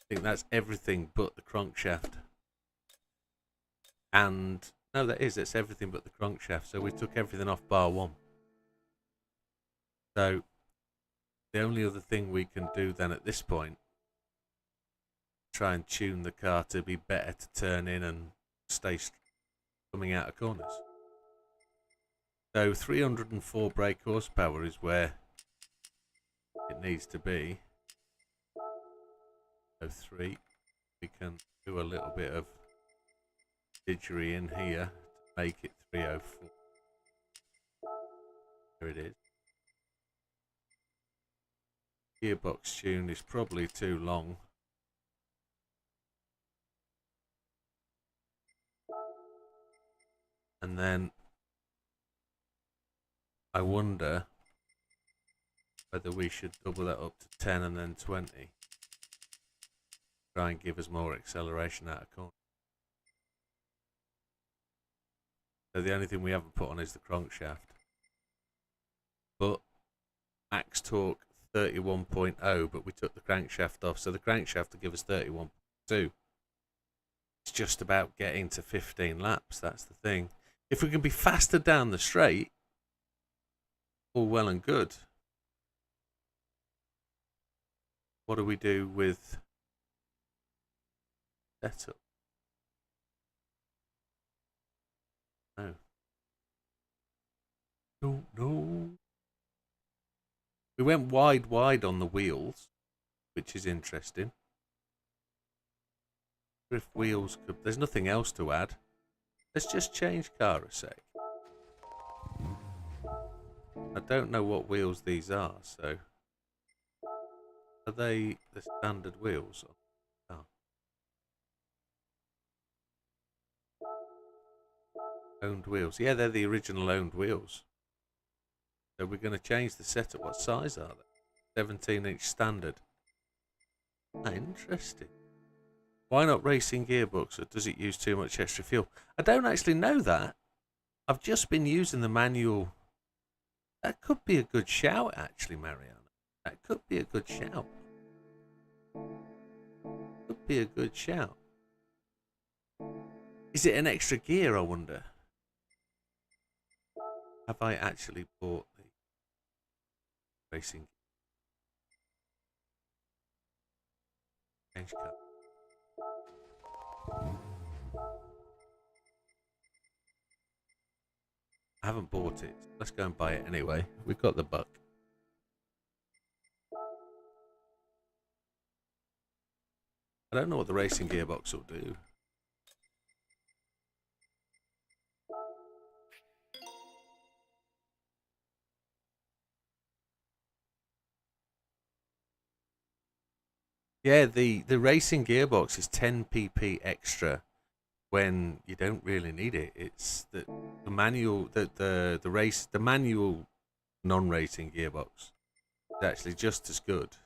I think that's everything but the crankshaft. And no, that's everything but the crankshaft. So we took everything off bar 1. So the only other thing we can do then at this point, try and tune the car to be better to turn in and stay coming out of corners. So 304 brake horsepower is where it needs to be. So 3, we can do a little bit of didgery in here to make it 304. Here it is. Gearbox tune is probably too long. And then I wonder whether we should double that up to 10 and then 20. Try and give us more acceleration out of corner. So the only thing we haven't put on is the crankshaft. But max torque 31.0, but we took the crankshaft off, so the crankshaft will give us 31.2. It's just about getting to 15 laps, that's the thing. If we can be faster down the straight, all well and good. What do we do with setup? No. No. We went wide on the wheels, which is interesting. If wheels could... There's nothing else to add. Let's just change car a sec. I don't know what wheels these are, so... Are they the standard wheels? Oh. Owned wheels. Yeah, they're the original owned wheels. So we're going to change the setup. What size are they? 17-inch standard. Ah, interesting. Why not racing gearbox, or does it use too much extra fuel? I don't actually know that. I've just been using the manual. That could be a good shout, actually, Mariana. That could be a good shout. Could be a good shout. Is it an extra gear, I wonder? Have I actually bought the racing change car? I haven't bought it. Let's go and buy it anyway. We've got the buck. I don't know what the racing gearbox will do. Yeah, the racing gearbox is 10 pp extra when you don't really need it. It's the manual, the manual non-racing gearbox is actually just as good.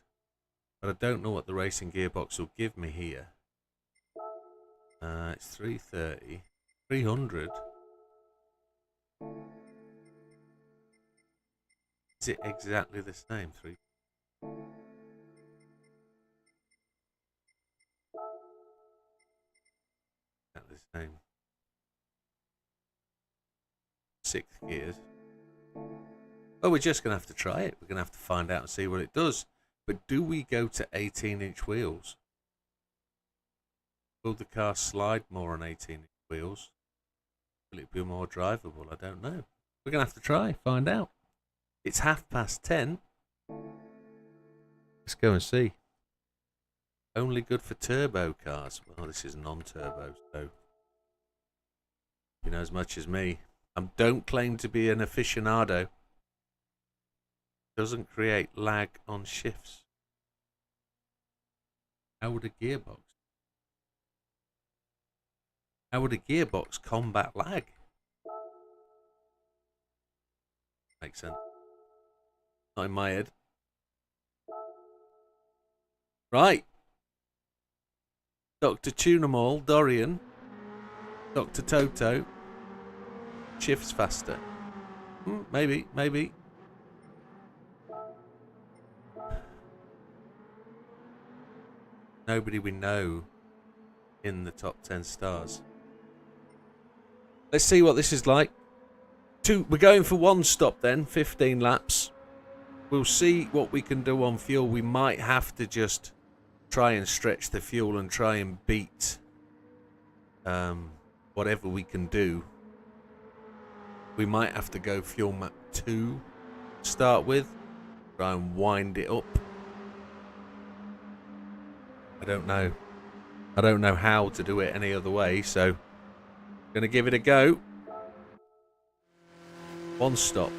But I don't know what the racing gearbox will give me here. It's 330, 300. Is it exactly the same? Exactly the same. 6 gears. Oh, we're just going to have to try it. We're going to have to find out and see what it does. But do we go to 18-inch wheels? Will the car slide more on 18-inch wheels? Will it be more drivable? I don't know. We're going to have to try, find out. It's 10:30. Let's go and see. Only good for turbo cars. Well, this is non-turbo, so you know as much as me. I don't claim to be an aficionado. Doesn't create lag on shifts. How would a gearbox combat lag? Makes sense. Not in my head. Right. Dr. Tunamal, Dorian, Dr. Toto. Shifts faster. Maybe. Nobody we know in the top 10 stars. Let's see what this is like. We're going for one stop then, 15 laps. We'll see what we can do on fuel. We might have to just try and stretch the fuel and try and beat whatever we can do. We might have to go fuel map 2 to start with. Try and wind it up. I don't know. I don't know how to do it any other way, so I'm going to give it a go. One stop.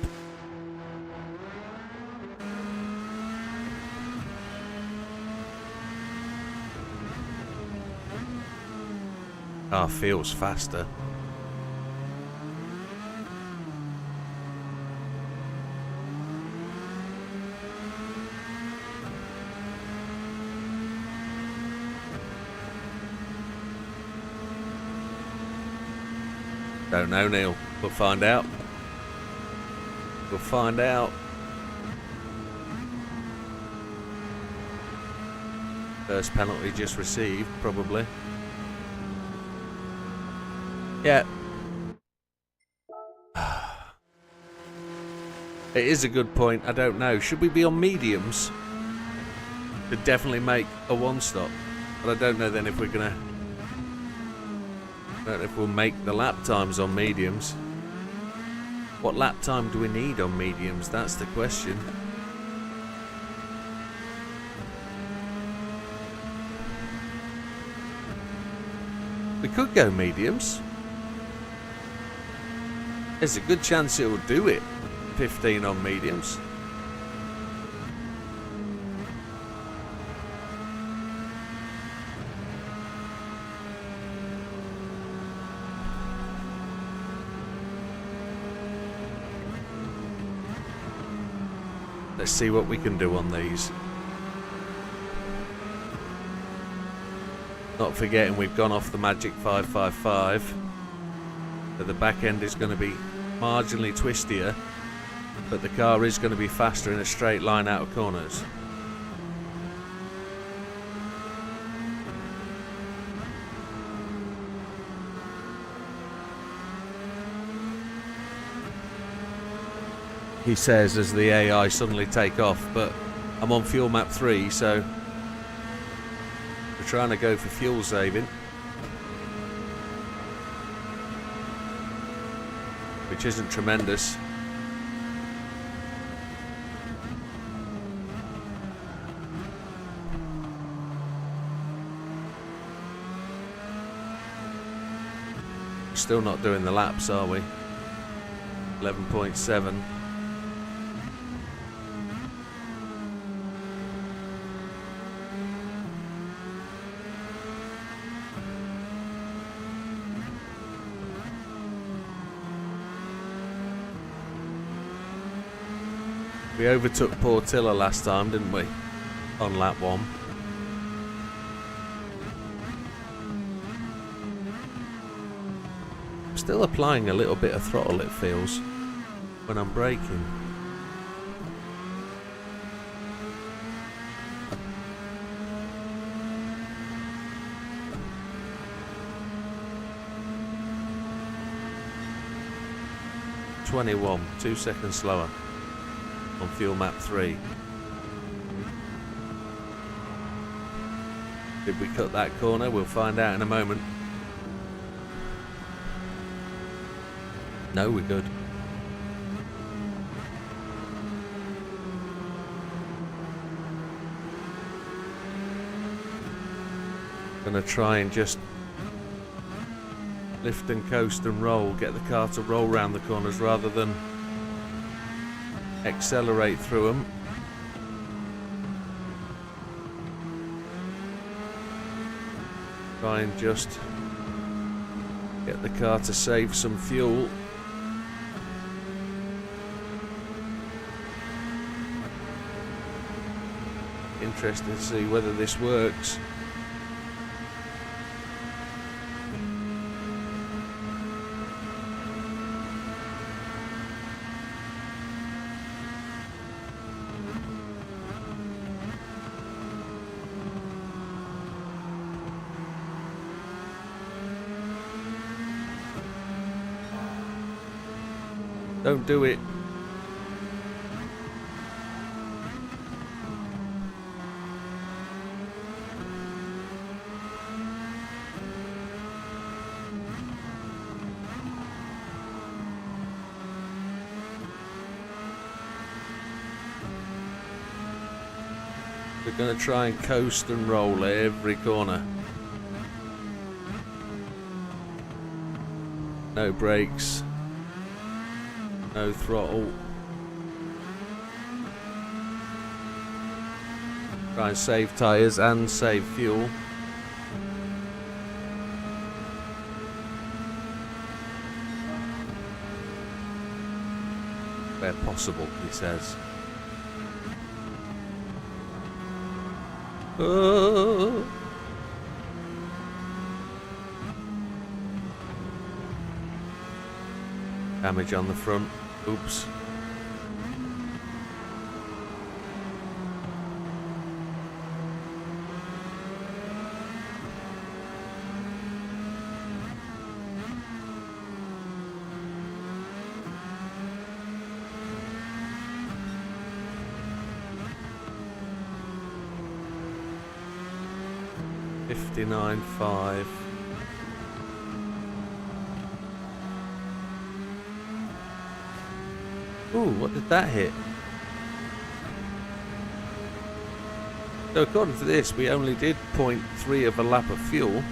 Car feels faster. Don't know, Neil. We'll find out. We'll find out. First penalty just received, probably. Yeah. It is a good point. I don't know. Should we be on mediums? Could definitely make a one stop. But I don't know then if we're going to... I don't know if we'll make the lap times on mediums. What lap time do we need on mediums? That's the question. We could go mediums. There's a good chance it will do it. 15 on mediums. Let's see what we can do on these. Not forgetting we've gone off the magic 555. So the back end is going to be marginally twistier, but the car is going to be faster in a straight line out of corners. He says as the AI suddenly take off, but I'm on fuel map 3, so we're trying to go for fuel saving, which isn't tremendous. Still not doing the laps, are we? 11.7. We overtook Portilla last time, didn't we? On lap 1. I'm still applying a little bit of throttle, it feels, when I'm braking. .21, 2 seconds slower. On fuel map 3. Did we cut that corner? We'll find out in a moment. No, we're good. Gonna try and just lift and coast and roll, get the car to roll round the corners rather than accelerate through them. Try and just get the car to save some fuel. Interesting to see whether this works. Don't do it. We're going to try and coast and roll every corner. No brakes. No throttle. Try and save tyres and save fuel. Where possible, he says. Oh. Damage on the front. Oops. $59.5. Ooh, what did that hit? So according to this, we only did 0.3 of a lap of fuel.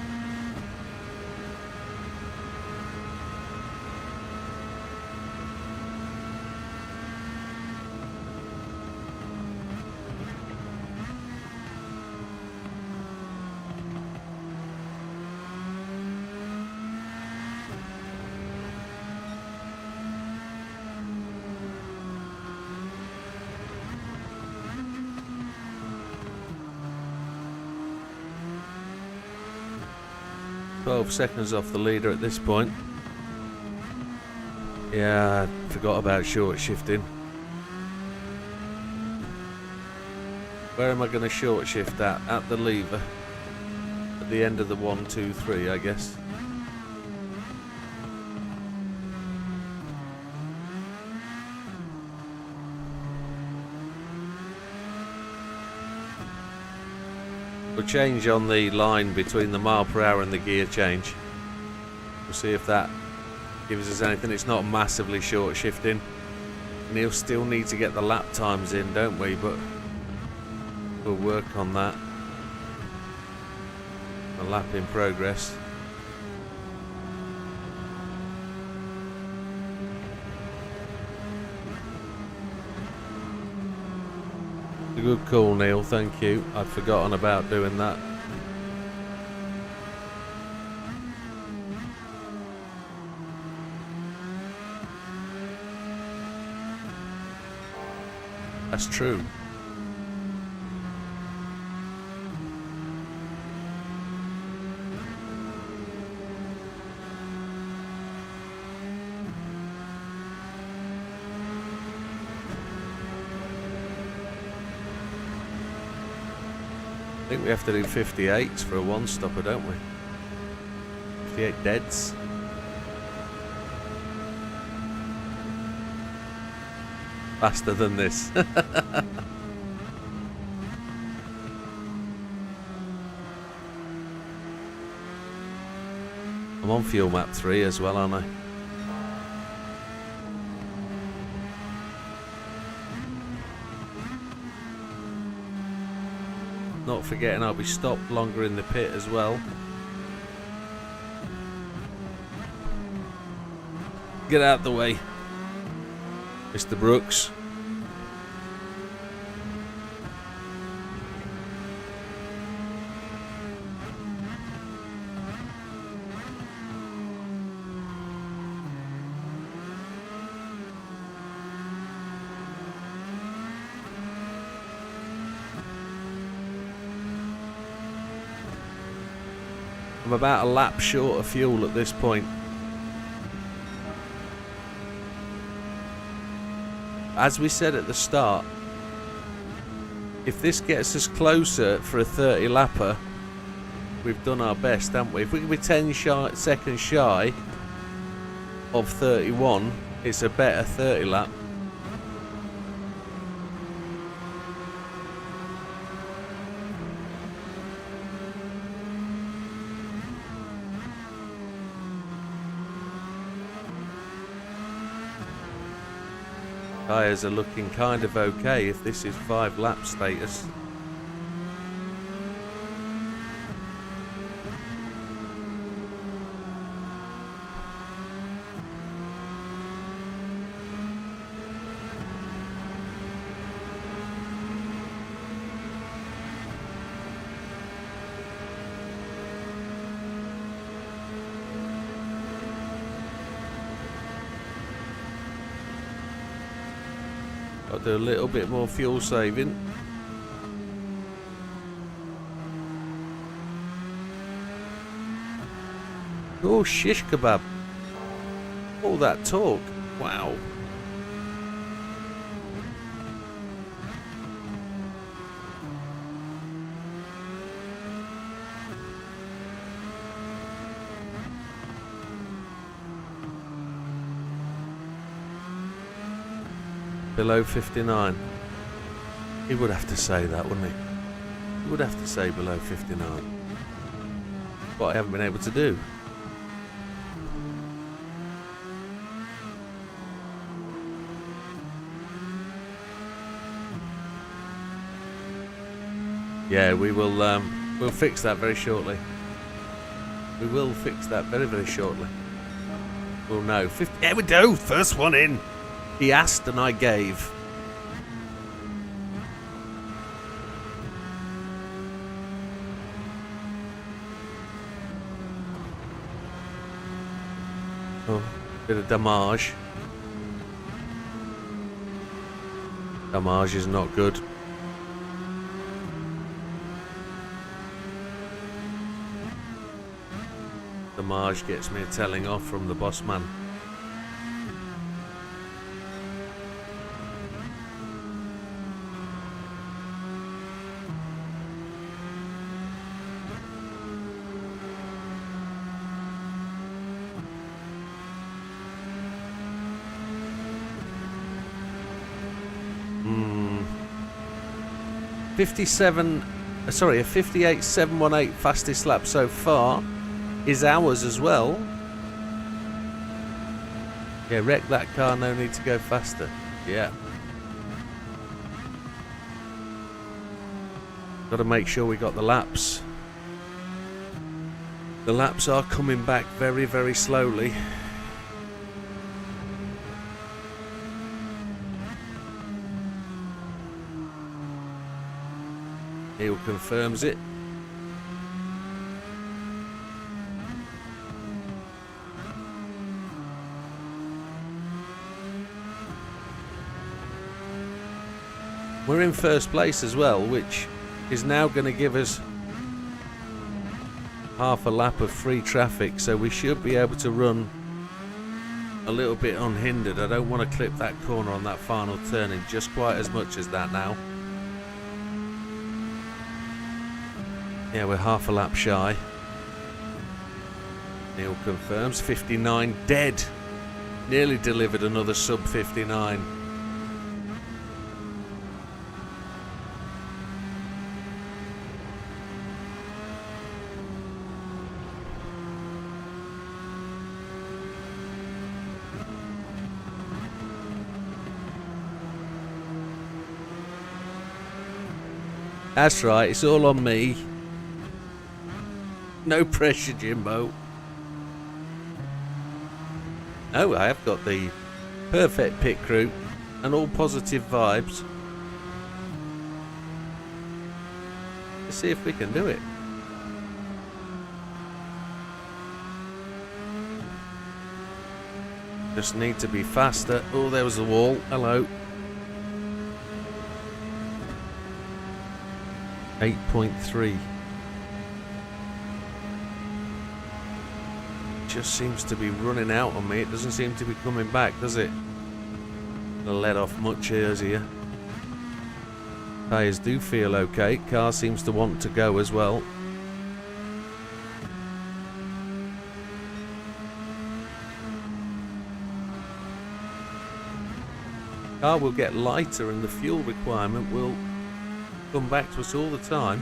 Seconds off the leader at this point. Yeah, I forgot about short shifting. Where am I going to short shift at? At the lever. At the end of the 1, 2, 3, I guess. We'll change on the line between the mile per hour and the gear change. We'll see if that gives us anything. It's not massively short shifting. And he'll still need to get the lap times in, don't we? But we'll work on that. A lap in progress. A good call, Neil, thank you. I'd forgotten about doing that. That's true. I think we have to do 58s for a one-stopper, don't we? 58 deads. Faster than this. I'm on fuel map 3 as well, aren't I? Not forgetting I'll be stopped longer in the pit as well. Get out of the way, Mr. Brooks. I'm about a lap short of fuel at this point. As we said at the start, if this gets us closer for a 30 lapper, we've done our best, haven't we? If we can be 10 seconds shy of 31 It's a better 30 lap. Tyres are looking kind of okay if this is 5 lap status. Got to do a little bit more fuel saving. Oh, shish kebab. All that torque. Wow. Below 59. He would have to say that, wouldn't he? He would have to say below 59. What I haven't been able to do. Yeah, we will. We'll fix that very shortly. We will fix that very, very shortly. We'll know. 50. Yeah, we do. First one in. He asked and I gave. Oh, bit of damage. Damage is not good. Damage gets me a telling off from the boss man. A 58.718 fastest lap so far is ours as well. Yeah, wreck that car, no need to go faster. Yeah. Got to make sure we got the laps. The laps are coming back very, very slowly. Neil confirms it. We're in first place as well, which is now going to give us half a lap of free traffic, so we should be able to run a little bit unhindered. I don't want to clip that corner on that final turning just quite as much as that now. Yeah, we're half a lap shy. Neil confirms 59 dead. Nearly delivered another sub 59. That's right, it's all on me. No pressure, Jimbo. Oh, I have got the perfect pit crew and all positive vibes. Let's see if we can do it. Just need to be faster. Oh, there was a wall. Hello. 8.3. Just seems to be running out on me. It doesn't seem to be coming back, does it? Let off much easier. Tyres do feel okay. Car seems to want to go as well. car will get lighter and the fuel requirement will come back to us all the time.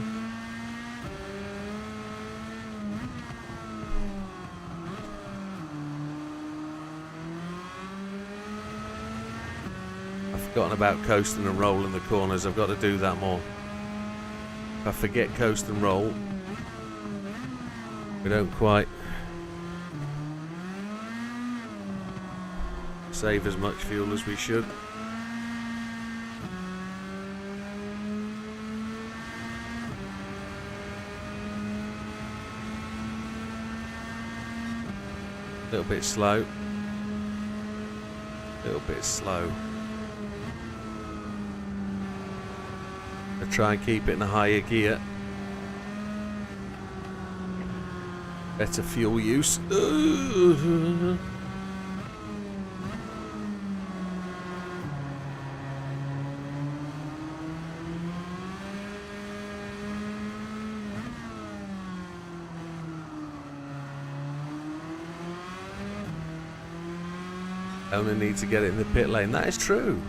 I've forgotten about coasting and roll in the corners. I've got to do that more. If I forget coast and roll, we don't quite save as much fuel as we should. A little bit slow. A little bit slow. I'll try and keep it in a higher gear. Better fuel use. Only need to get it in the pit lane. That is true.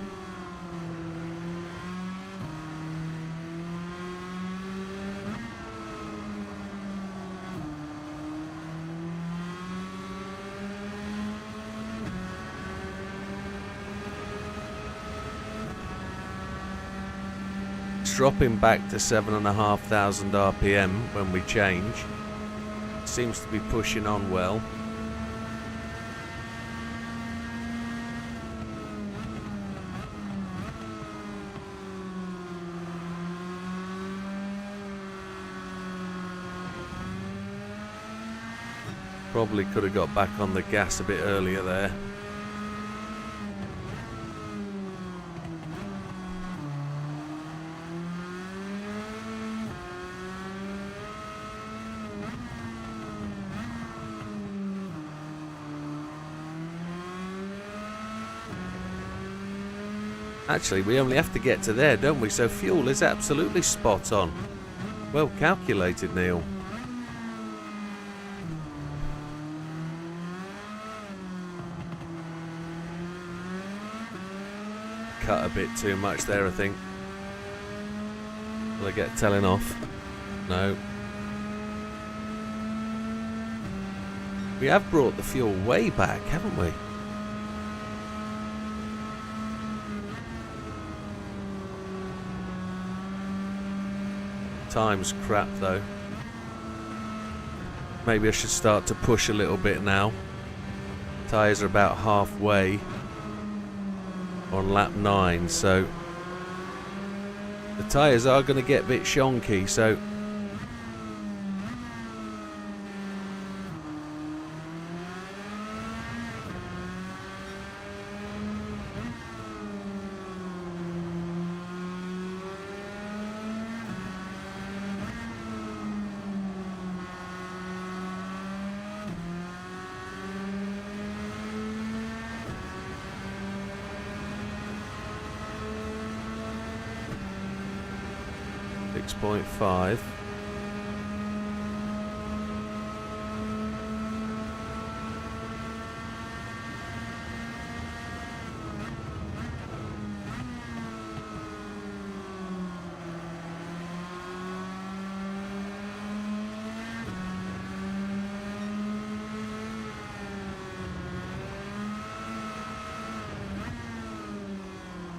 It's dropping back to 7,500 RPM when we change. Seems to be pushing on well. Probably could have got back on the gas a bit earlier there. Actually, we only have to get to there, don't we? So fuel is absolutely spot on. Well calculated, Neil. Cut a bit too much there, I think. Will I get telling off? No. We have brought the fuel way back, haven't we? Time's crap though. Maybe I should start to push a little bit now. Tyres are about halfway on lap 9, so the tyres are going to get a bit shonky, so .5.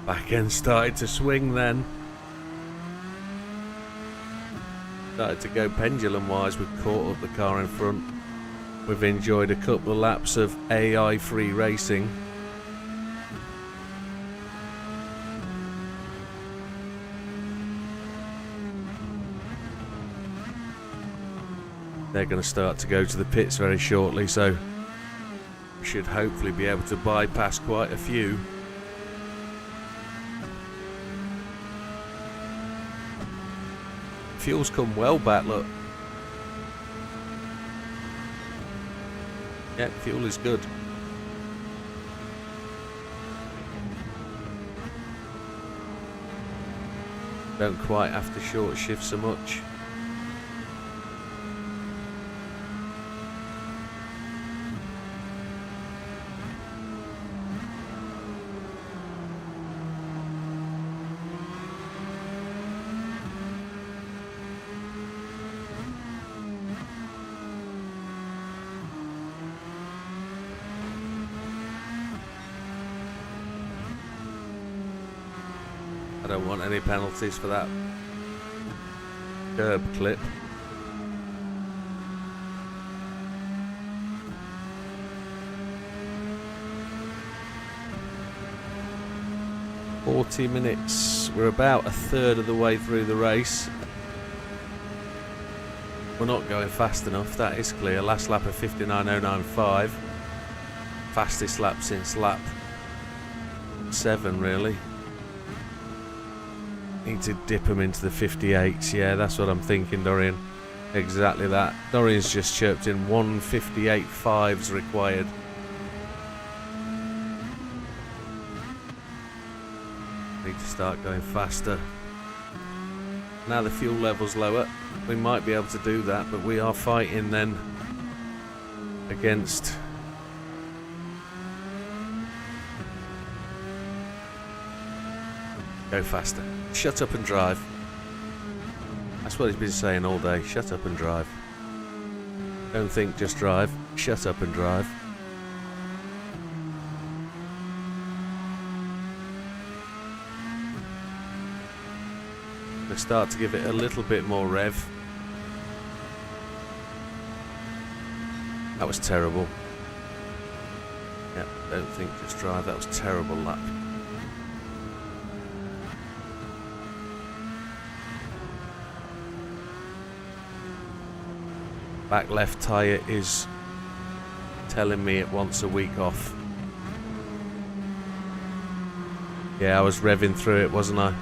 Back end started to swing then. Started to go pendulum wise. We've caught up the car in front. We've enjoyed a couple of laps of AI free racing. They're going to start to go to the pits very shortly, so we should hopefully be able to bypass quite a few. Fuel's come well back, look. Yeah, fuel is good. Don't quite have to short shift so much. I don't want any penalties for that curb clip. "40 minutes. We're about a third of the way through the race. We're not going fast enough, that is clear. Last lap of 59.095. Fastest lap since lap 7, really. Need to dip them into the 58s. Yeah, that's what I'm thinking, Dorian. Exactly that. Dorian's just chirped in 1:58.5's required. Need to start going faster. Now the fuel level's lower, we might be able to do that, but we are fighting then against go faster. Shut up and drive. That's what he's been saying all day. Shut up and drive. Don't think, just drive. Shut up and drive. They start to give it a little bit more rev. That was terrible. Yeah, don't think, just drive. That was a terrible lap. Back left tyre is telling me it wants a week off. Yeah, I was revving through it, wasn't I?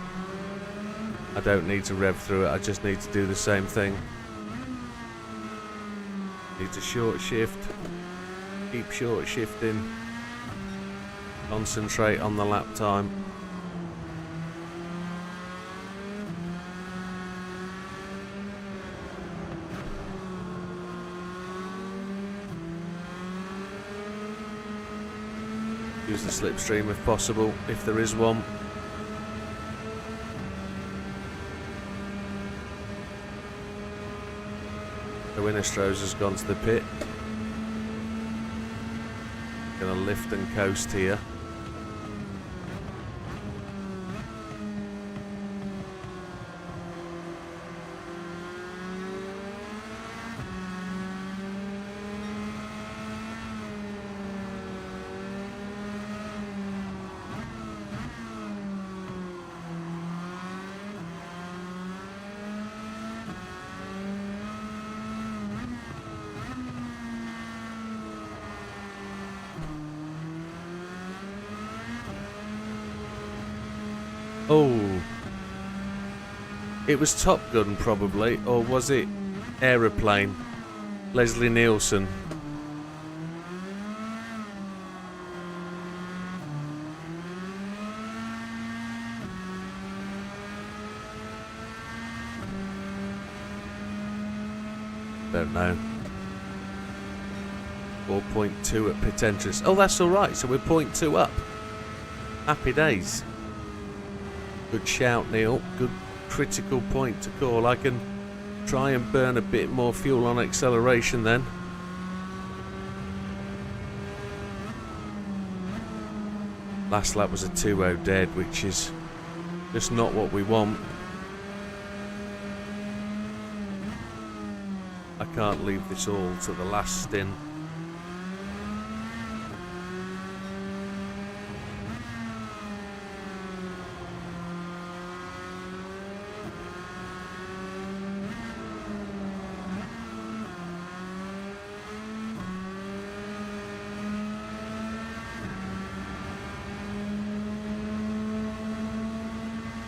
I don't need to rev through it, I just need to do the same thing. Need to short shift, keep short shifting, concentrate on the lap time. Use the slipstream if possible, if there is one. The Winistros has gone to the pit. Gonna lift and coast here. Oh, it was Top Gun probably, or was it Aeroplane? Leslie Nielsen. Don't know. 4.2 at pit entrance. Oh, that's alright, so we're 0.2 up. Happy days. Good shout, Neil. Good critical point to call. I can try and burn a bit more fuel on acceleration then. Last lap was a 2.0 dead, which is just not what we want. I can't leave this all to the last stint.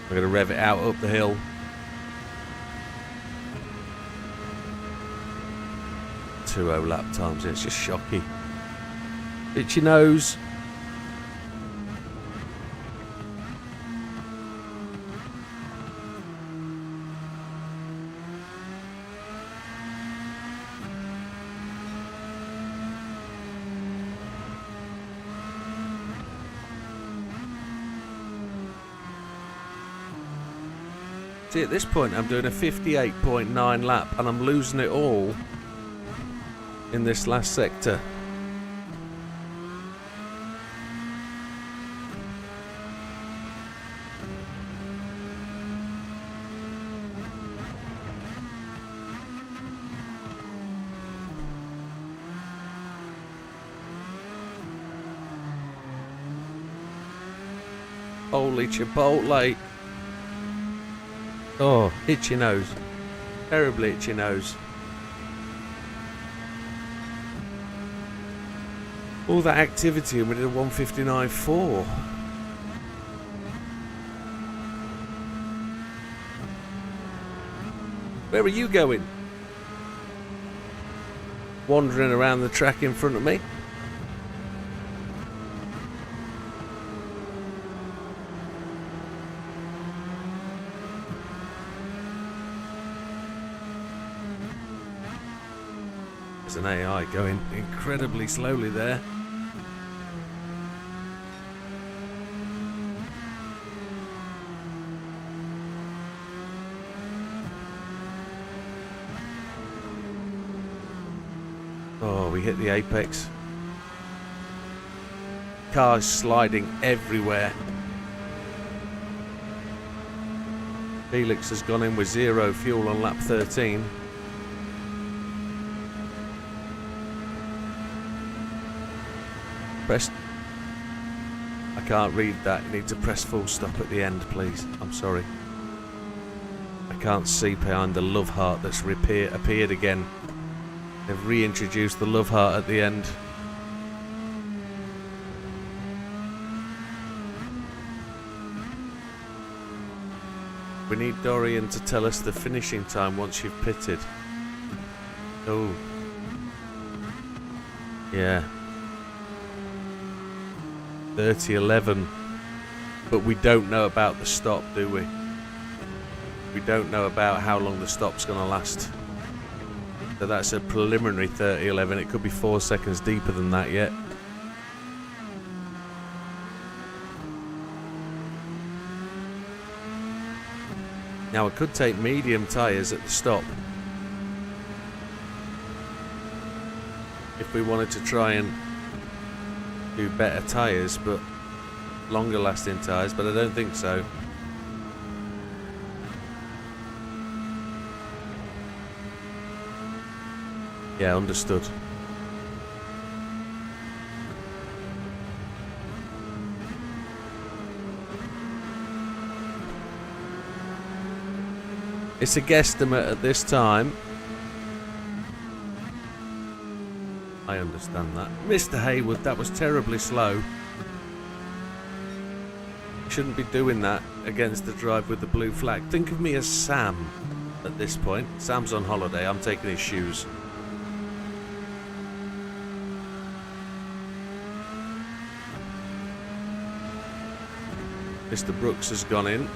I'm going to rev it out up the hill. .20 lap times, it's just shocking. Itchy nose. See, at this point I'm doing a 58.9 lap and I'm losing it all in this last sector. Holy Chipotle. Oh, itchy nose. Terribly itchy nose. All that activity and we did a 1:59.4. Where are you going? Wandering around the track in front of me. There's an AI going incredibly slowly there. Oh, we hit the apex. Cars sliding everywhere. Felix has gone in with 0 fuel on lap 13. Press. I can't read that. You need to press full stop at the end, please. I'm sorry. I can't see behind the love heart that's appeared again. They've reintroduced the love heart at the end. We need Dorian to tell us the finishing time once you've pitted. Oh. Yeah. 30:11. But we don't know about the stop, do we? We don't know about how long the stop's going to last. So that's a preliminary 30:11. It could be 4 seconds deeper than that yet. Now I could take medium tyres at the stop if we wanted to try and do better tyres, but longer lasting tyres, but I don't think so. Yeah, understood. It's a guesstimate at this time. I understand that. Mr. Haywood, that was terribly slow. Shouldn't be doing that against the drive with the blue flag. Think of me as Sam at this point. Sam's on holiday. I'm taking his shoes. Mr. Brooks has gone in.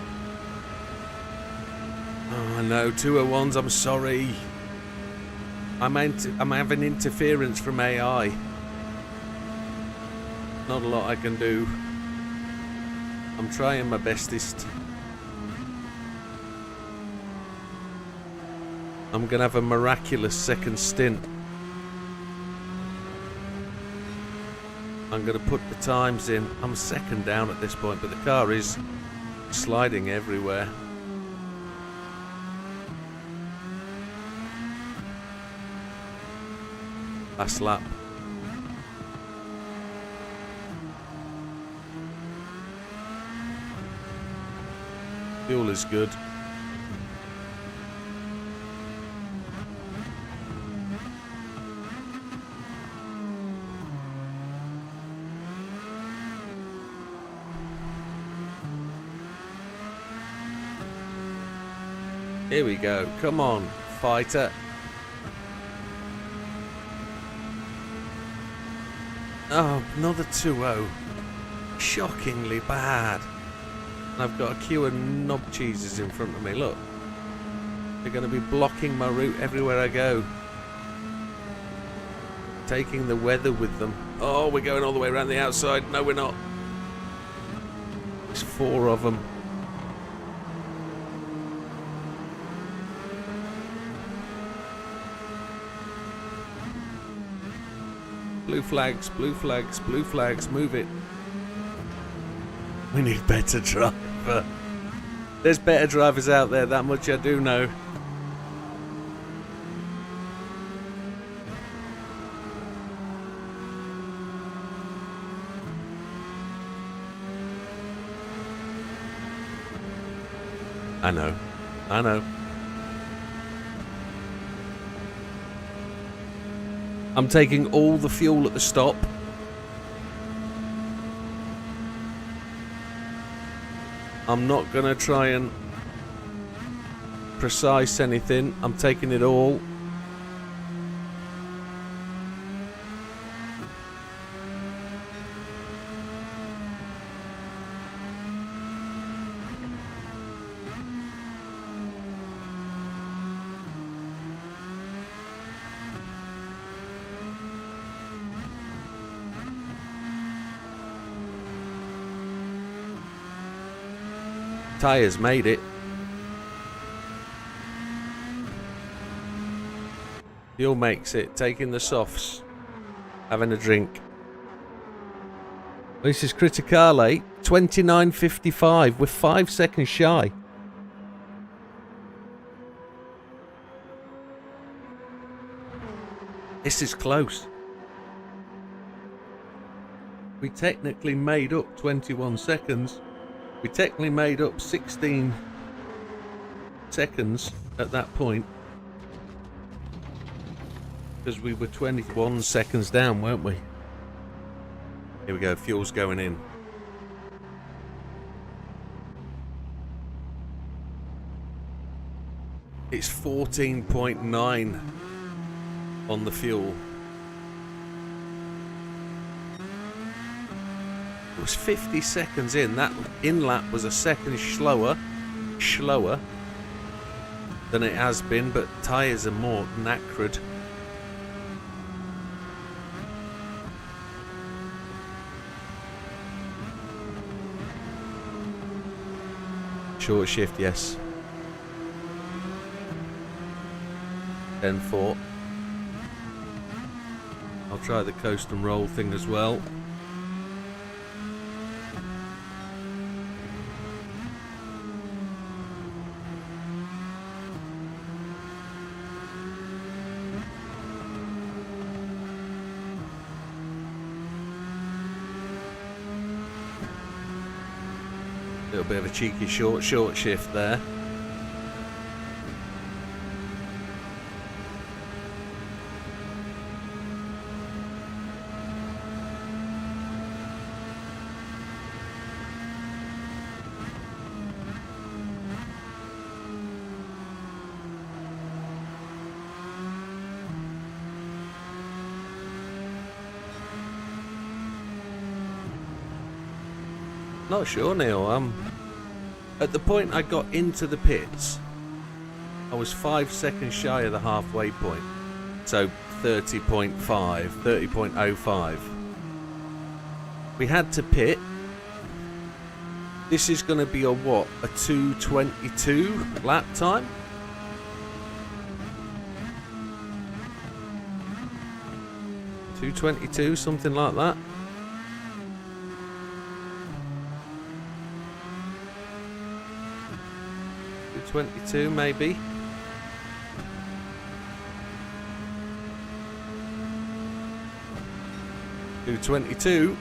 Oh, I know, 201s, I'm sorry. I'm having interference from AI. Not a lot I can do. I'm trying my bestest. I'm going to have a miraculous second stint. I'm going to put the times in. I'm second down at this point, but the car is sliding everywhere. Last lap. Fuel is good. Here we go. Come on, fighter. Oh, another 2-0. Shockingly bad. And I've got a queue of knob cheeses in front of me. Look. They're going to be blocking my route everywhere I go. Taking the weather with them. Oh, we're going all the way around the outside. No, we're not. There's 4 of them. Blue flags, blue flags, blue flags, move it. We need better driver. There's better drivers out there, that much I do know. I know. I know. I'm taking all the fuel at the stop. I'm not going to try and precise anything. I'm taking it all. Tyres made it. Fuel makes it. Taking the softs. Having a drink. This is Criticale. 29.55. We're 5 seconds shy. This is close. We technically made up 21 seconds. We technically made up 16 seconds at that point. Because we were 21 seconds down, weren't we? Here we go, fuel's going in. It's 14.9 on the fuel. It was 50 seconds in. That in-lap was a second slower than it has been, but tyres are more knackered. Short shift, yes. 10-4. I'll try the coast and roll thing as well. Little bit of a cheeky short shift there. Not sure, Neil. At the point I got into the pits, I was 5 seconds shy of the halfway point. So 30.05. We had to pit. This is going to be a what? A 2:22 lap time? $2:22, something like that. $2:22 maybe. $2:22.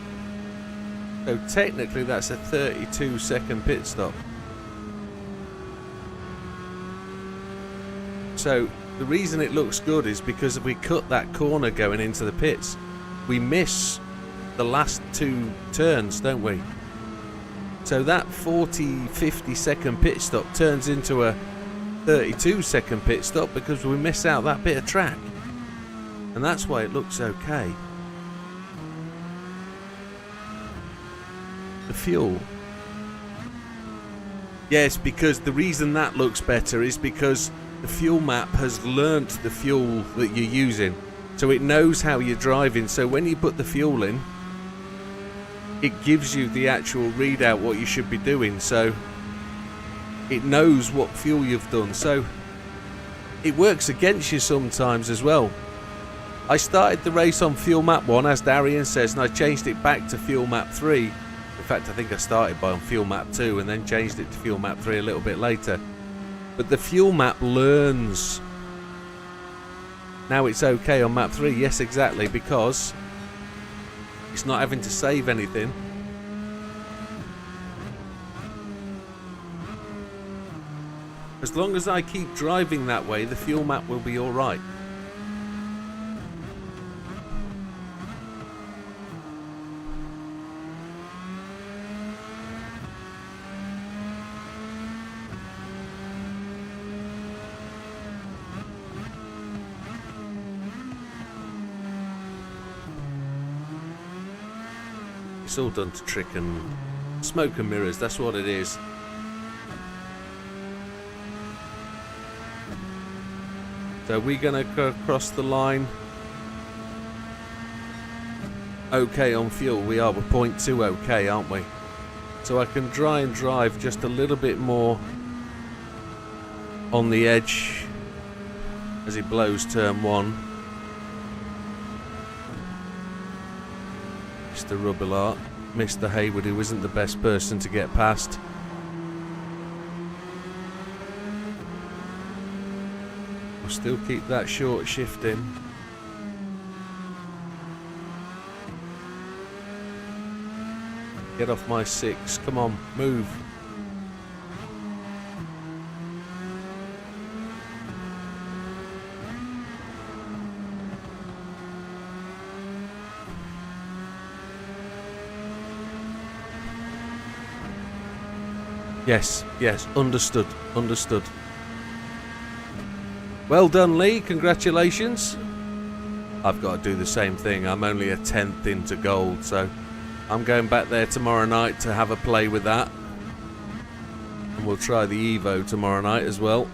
So technically that's a 32-second pit stop. So the reason it looks good is because if we cut that corner going into the pits, we miss the last two turns, don't we? So that 40-50 second pit stop turns into a 32 second pit stop because we miss out that bit of track. And that's why it looks okay. The fuel. Yes, because the reason that looks better is because the fuel map has learnt the fuel that you're using. So it knows how you're driving. So when you put the fuel in, it gives you the actual readout what you should be doing. So it knows what fuel you've done. So it works against you sometimes as well. I started the race on fuel map 1, as Darian says, and I changed it back to fuel map 3. In fact, I think I started on fuel map 2 and then changed it to fuel map 3 a little bit later. But the fuel map learns. Now it's okay on map 3. Yes, exactly, because it's not having to save anything. As long as I keep driving that way, the fuel map will be alright. It's all done to trick and smoke and mirrors, that's what it is. So we're going to go across the line. Okay on fuel, we are. We're 0.2 okay, aren't we? So I can try and drive just a little bit more on the edge as he blows turn 1. Mr. Rubbelart, Mr. Hayward, who isn't the best person to get past. We'll still keep that short shift in. Get off my 6, come on, move. Yes, yes, understood, understood. Well done, Lee, congratulations. I've got to do the same thing. I'm only a 10th into gold, so I'm going back there tomorrow night to have a play with that. And we'll try the Evo tomorrow night as well.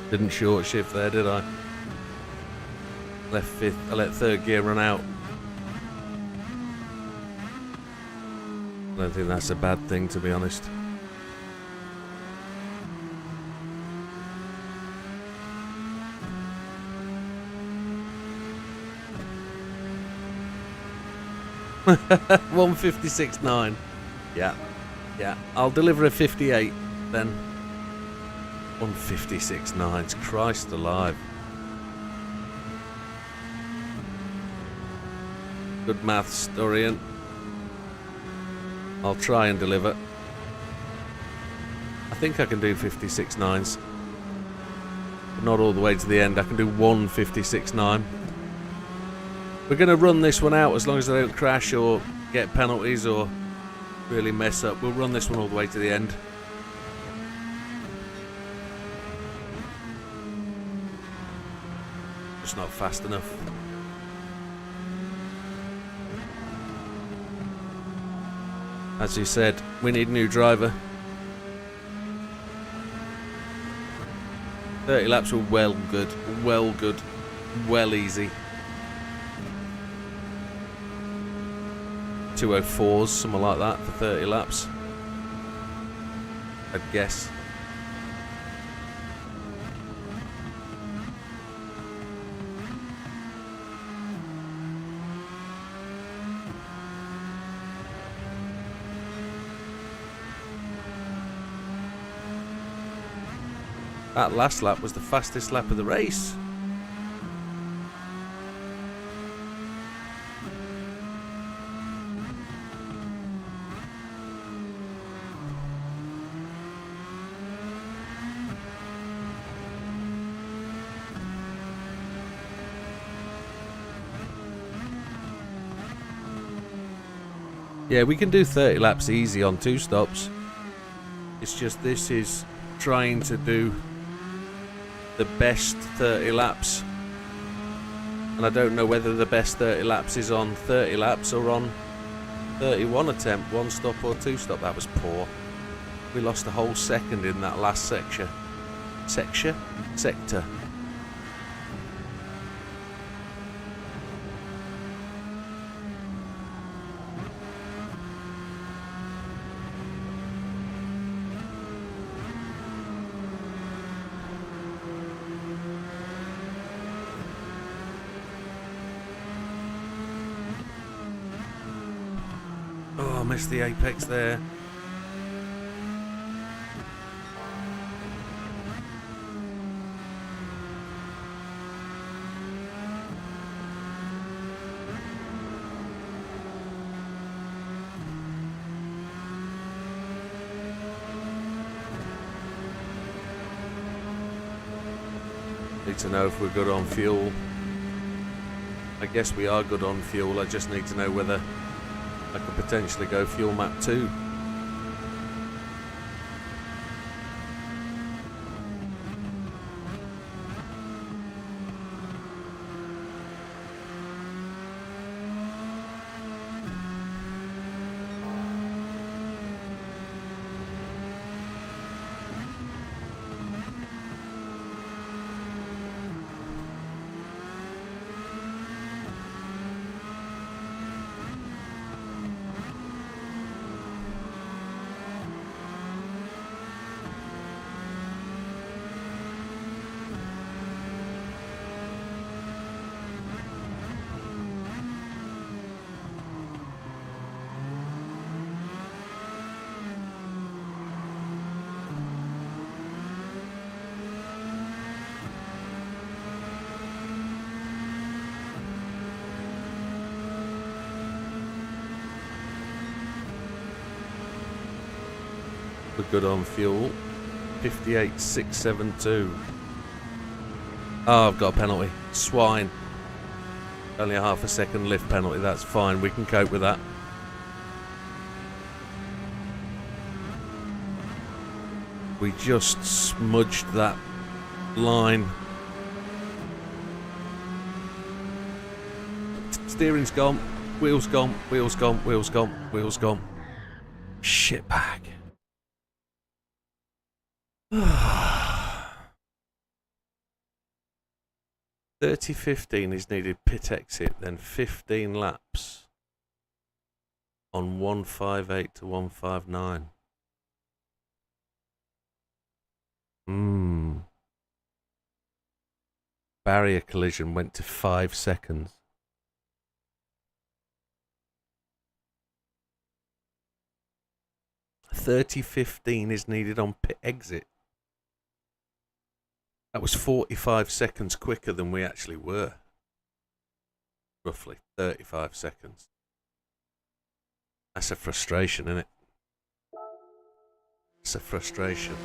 Didn't short shift there, did I? Left 5th, I let 3rd gear run out. I don't think that's a bad thing, to be honest. $156.9. Yeah, yeah. I'll deliver a 58 then. 156.9. Christ alive. Good maths, Dorian. I'll try and deliver. I think I can do 56.9s. But not all the way to the end. I can do 156.9. We're going to run this one out as long as I don't crash or get penalties or really mess up. We'll run this one all the way to the end. Just not fast enough. As you said, we need a new driver. 30 laps were well good, well easy. 204s, something like that for 30 laps, I'd guess. That last lap was the fastest lap of the race. Yeah, we can do 30 laps easy on 2 stops. It's just this is trying to do the best 30 laps, and I don't know whether the best 30 laps is on 30 laps or on 31 attempt, 1 stop or 2 stop. That was poor. We lost a whole second in that last sector. Oh, I missed the apex there. Need to know if we're good on fuel. I guess we are good on fuel. I just need to know whether I could potentially go fuel map 2. We're good on fuel. 58,672. Oh, I've got a penalty. Swine. Only a half a second lift penalty. That's fine. We can cope with that. We just smudged that line. Steering's gone. Wheels gone. Wheels gone. Wheels gone. Wheels gone. Shit bag. 30:15 is needed pit exit, then 15 laps on 158 to 159. Barrier collision went to 5 seconds. .30:15 is needed on pit exit. That was 45 seconds quicker than we actually were. Roughly 35 seconds. That's a frustration, isn't it? It's a frustration.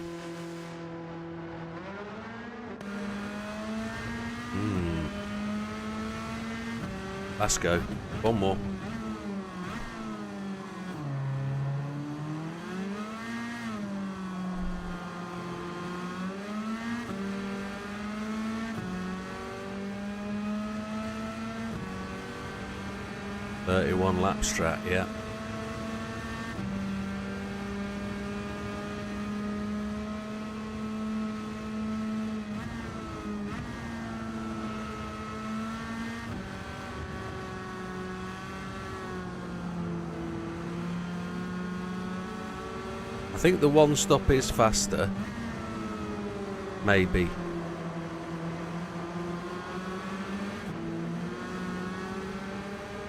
Let's go. One more. .31 lap strat, yeah. I think the one stop is faster. Maybe.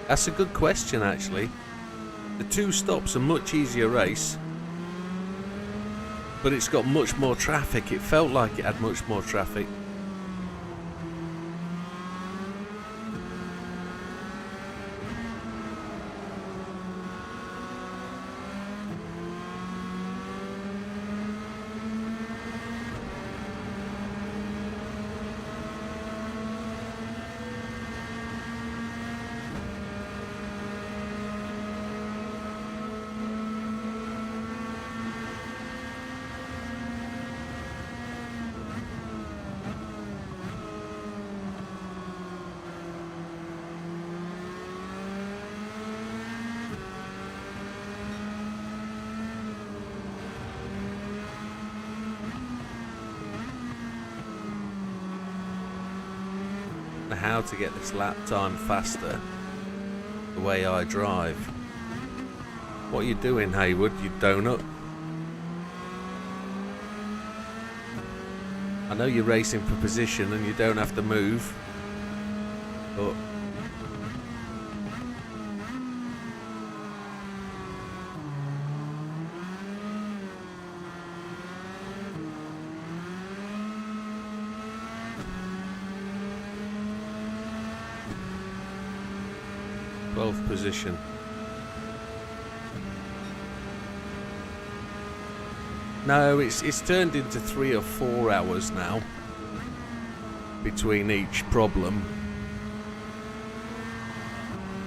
That's a good question, actually. The 2 stops are much easier race, but it's got much more traffic. It felt like it had much more traffic. How to get this lap time faster the way I drive. What are you doing, Haywood, you donut? I know you're racing for position and you don't have to move, but 12th position. No, it's turned into 3 or 4 hours now between each problem.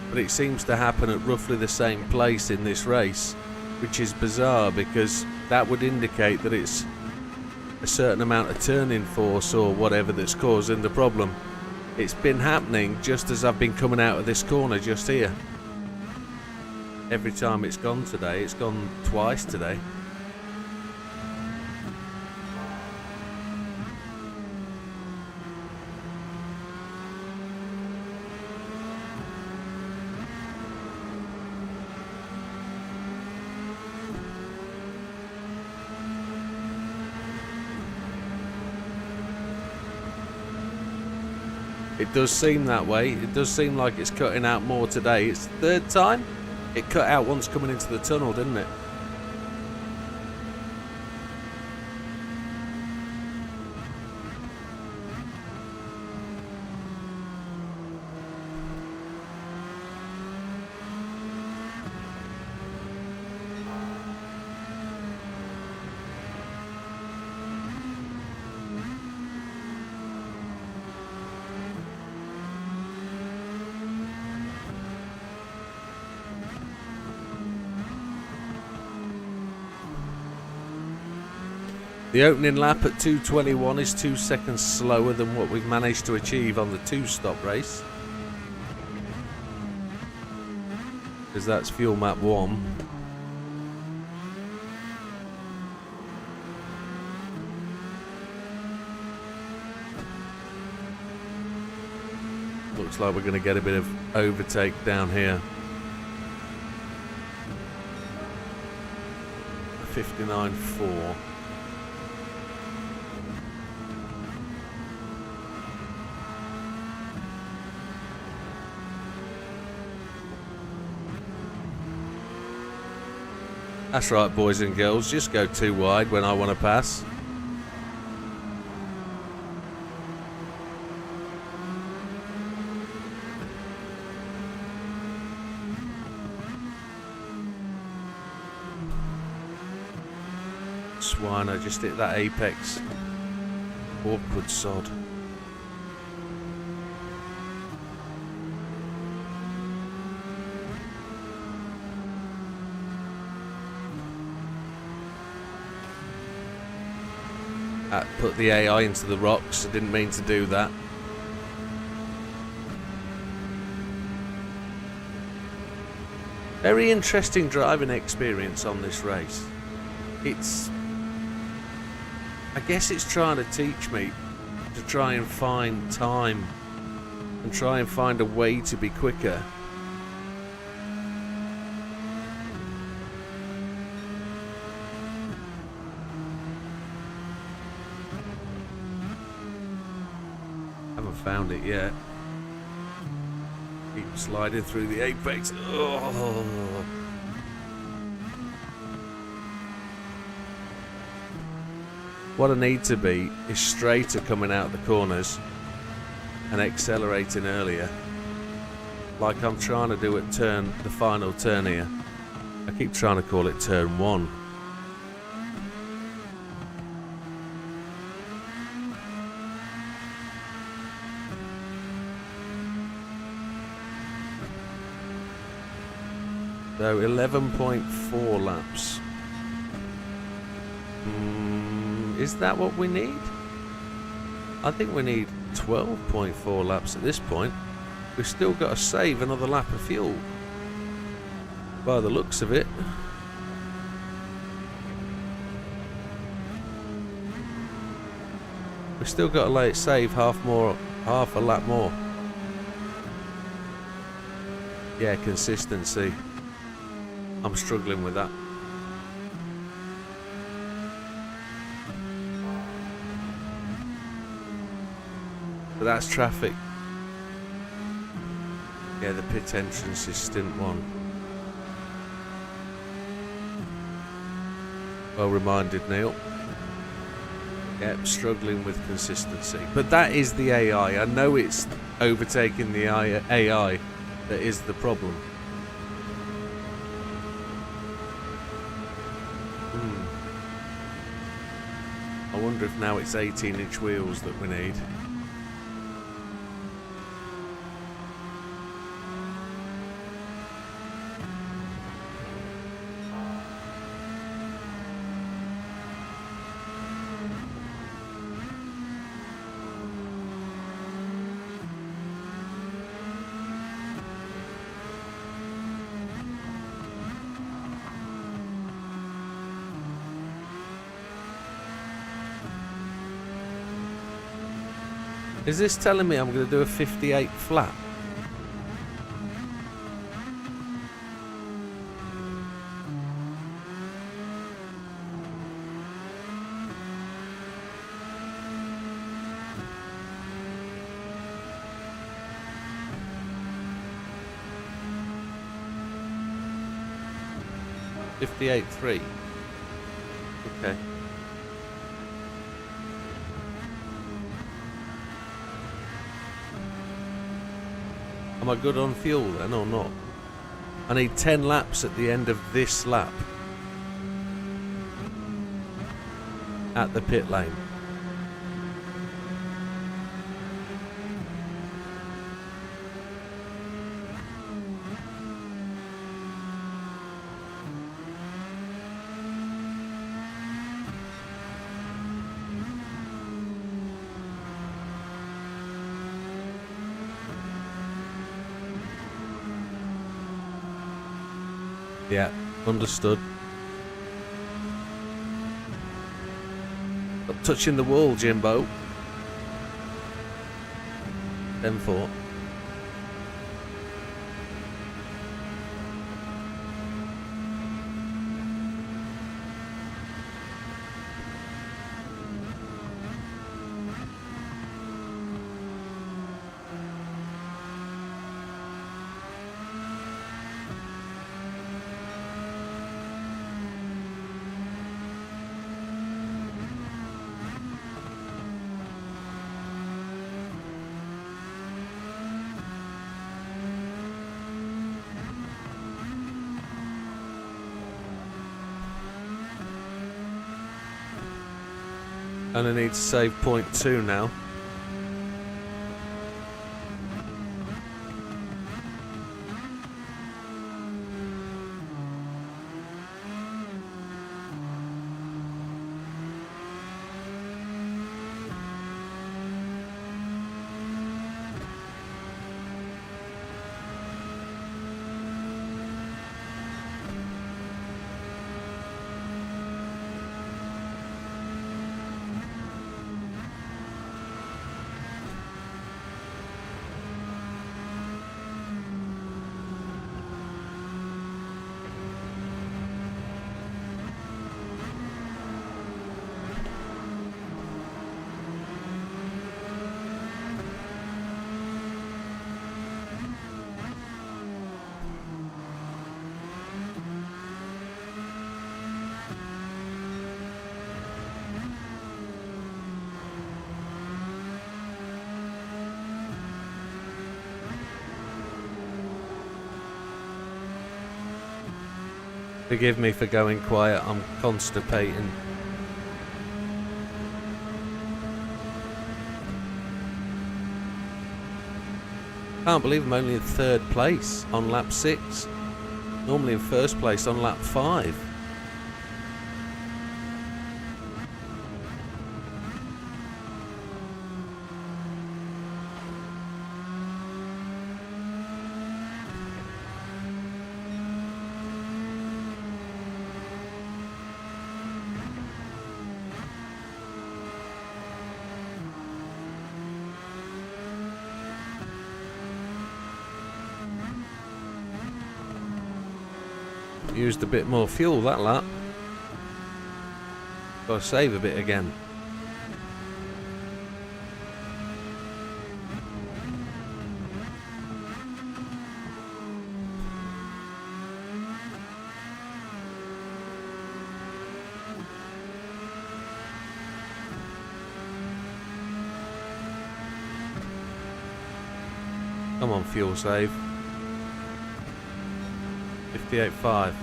But it seems to happen at roughly the same place in this race, which is bizarre because that would indicate that it's a certain amount of turning force or whatever that's causing the problem. It's been happening just as I've been coming out of this corner just here. Every time it's gone today, it's gone twice today. It does seem that way. It does seem like it's cutting out more today. It's the third time. It cut out once coming into the tunnel, didn't it? The opening lap at 2:21 is 2 seconds slower than what we've managed to achieve on the 2-stop race. Because that's fuel map 1. Looks like we're going to get a bit of overtake down here. 59.4. That's right, boys and girls, just go too wide when I want to pass. Swine, I just hit that apex. Awkward sod. Put the AI into the rocks. I didn't mean to do that. Very interesting driving experience on this race. I guess it's trying to teach me to try and find time and try and find a way to be quicker. Found it yet. Keep sliding through the apex. Oh. What I need to be is straighter coming out of the corners and accelerating earlier, like I'm trying to do at the final turn here. I keep trying to call it turn 1. So 11.4 laps. Is that what we need? I think we need 12.4 laps at this point. We've still got to save another lap of fuel, by the looks of it. We've still got to save half a lap more. Yeah, consistency. I'm struggling with that. But that's traffic. Yeah, the pit entrance is stint 1. Well reminded, Neil. Yep, struggling with consistency. But that is the AI. I know it's overtaking the AI that is the problem. I wonder if now it's 18-inch wheels that we need. Is this telling me I'm going to do a 58 flat? .58.3. Okay. Am I good on fuel then or not? I need 10 laps at the end of this lap. At the pit lane. Yeah, understood. Not touching the wall, Jimbo. 10-4. And I need to save 0.2 now. Forgive me for going quiet, I'm constipating. Can't believe I'm only in 3rd place on lap 6. Normally in 1st place on lap 5. Used a bit more fuel that lap. Gotta save a bit again. Come on, fuel save. 58.5.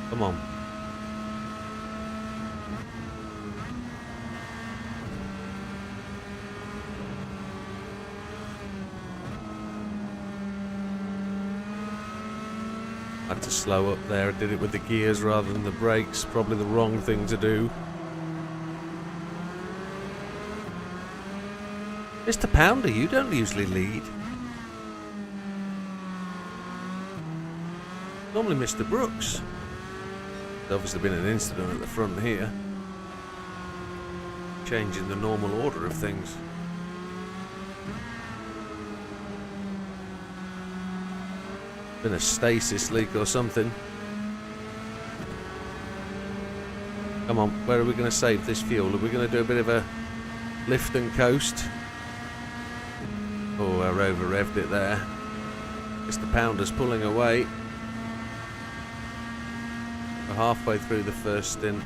Come on. I had to slow up there. I did it with the gears rather than the brakes. Probably the wrong thing to do. Mr. Pounder, you don't usually lead. Normally Mr. Brooks. There's obviously been an incident at the front here. Changing the normal order of things. Been a stasis leak or something. Come on, where are we going to save this fuel? Are we going to do a bit of a lift and coast? Oh, I over revved it there. Mr. Pounder's pulling away. We're halfway through the first stint.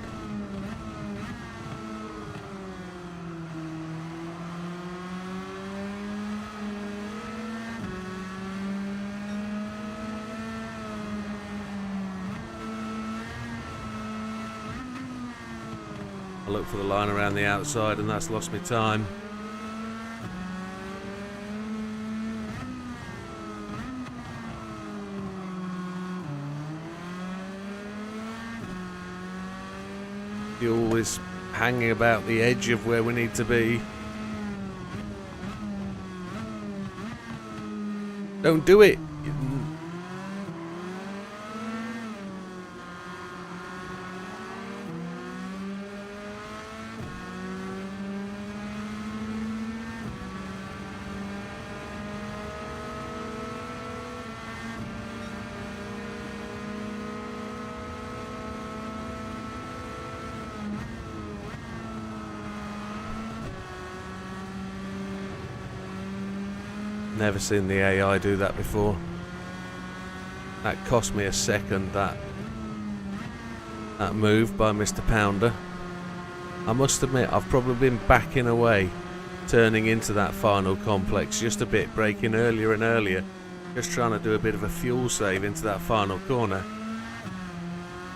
I looked for the line around the outside and that's lost me time. Fuel is hanging about the edge of where we need to be. Don't do it! Never seen the AI do that before. That cost me a second, that move by Mr. Pounder. I must admit, I've probably been backing away, turning into that final complex just a bit, braking earlier and earlier, just trying to do a bit of a fuel save into that final corner.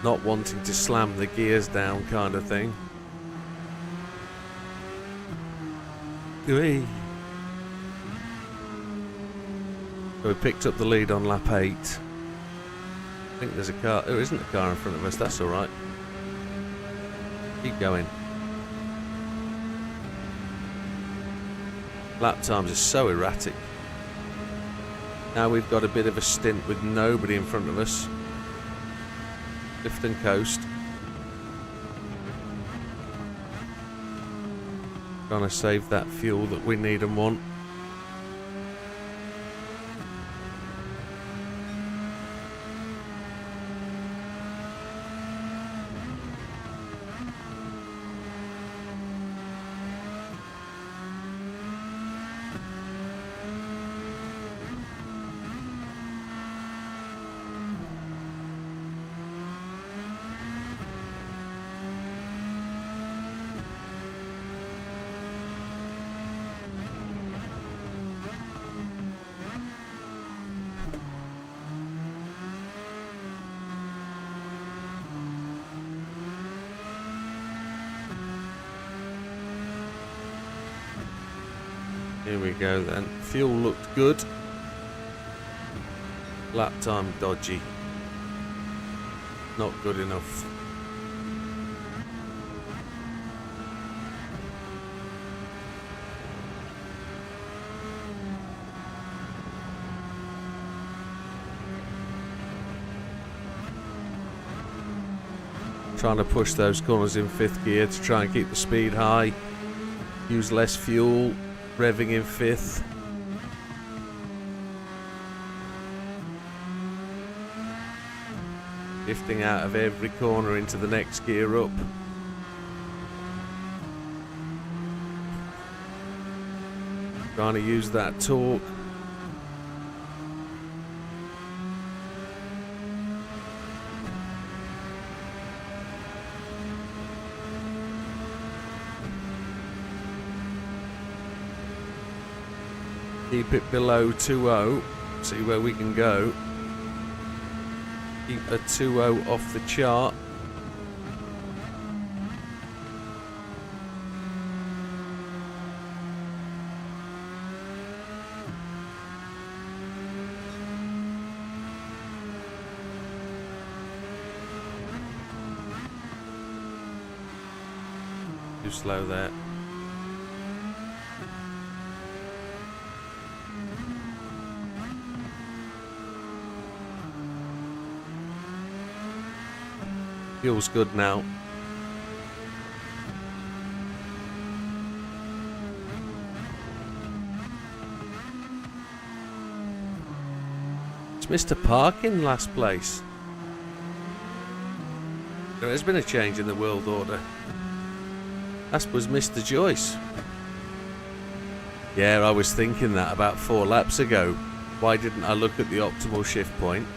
Not wanting to slam the gears down kind of thing. Whee! So we picked up the lead on lap 8. I think there's a car. There isn't a car in front of us. That's alright. Keep going. Lap times are so erratic. Now we've got a bit of a stint with nobody in front of us. Lift and coast. Trying to save that fuel that we need and want. Here we go then. Fuel looked good. Lap time dodgy. Not good enough. Trying to push those corners in 5th gear to try and keep the speed high. Use less fuel. Revving in 5th. Lifting out of every corner into the next gear up. Trying to use that torque. Keep it below 2.0, see where we can go. Keep a 2.0 off the chart. Too slow there. Fuel's good now. It's Mr. Park in last place. There has been a change in the world order. That was Mr. Joyce. Yeah, I was thinking that about 4 laps ago. Why didn't I look at the optimal shift point?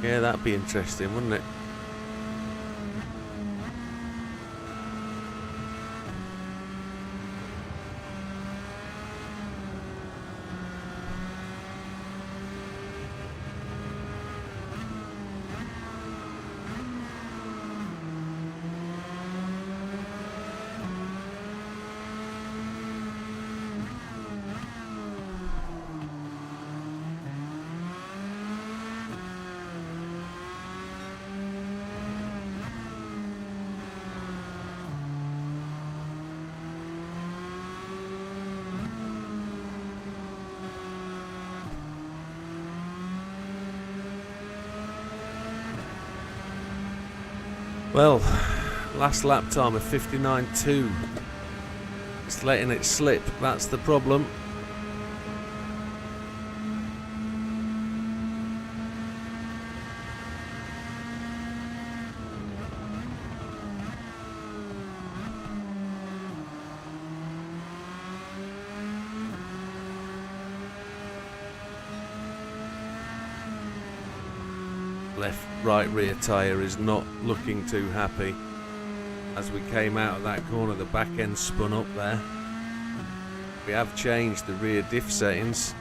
Yeah, that'd be interesting, wouldn't it? Well, last lap time of 59.2. It's letting it slip, that's the problem. Left right rear tyre is not looking too happy. As we came out of that corner, the back end spun up there. We have changed the rear diff settings,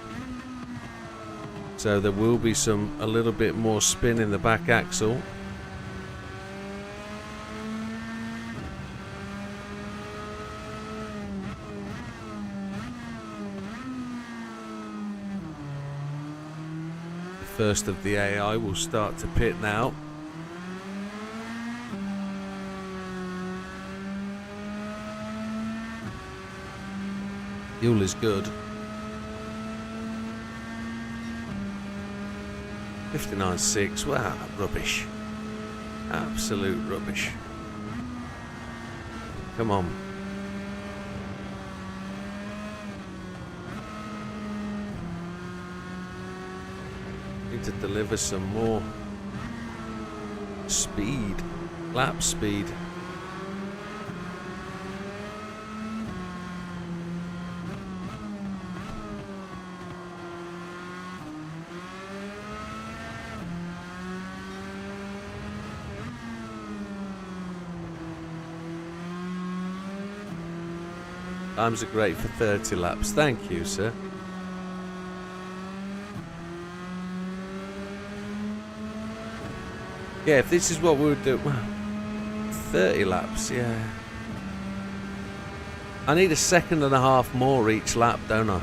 so there will be a little bit more spin in the back axle. First of the AI will start to pit now. Fuel is good. 59.6, wow, rubbish. Absolute rubbish. Come on. Need to deliver some more speed, lap speed. Times are great for 30 laps. Thank you, sir. Yeah, if this is what we would do, 30 laps, yeah. I need a second and a half more each lap, don't I?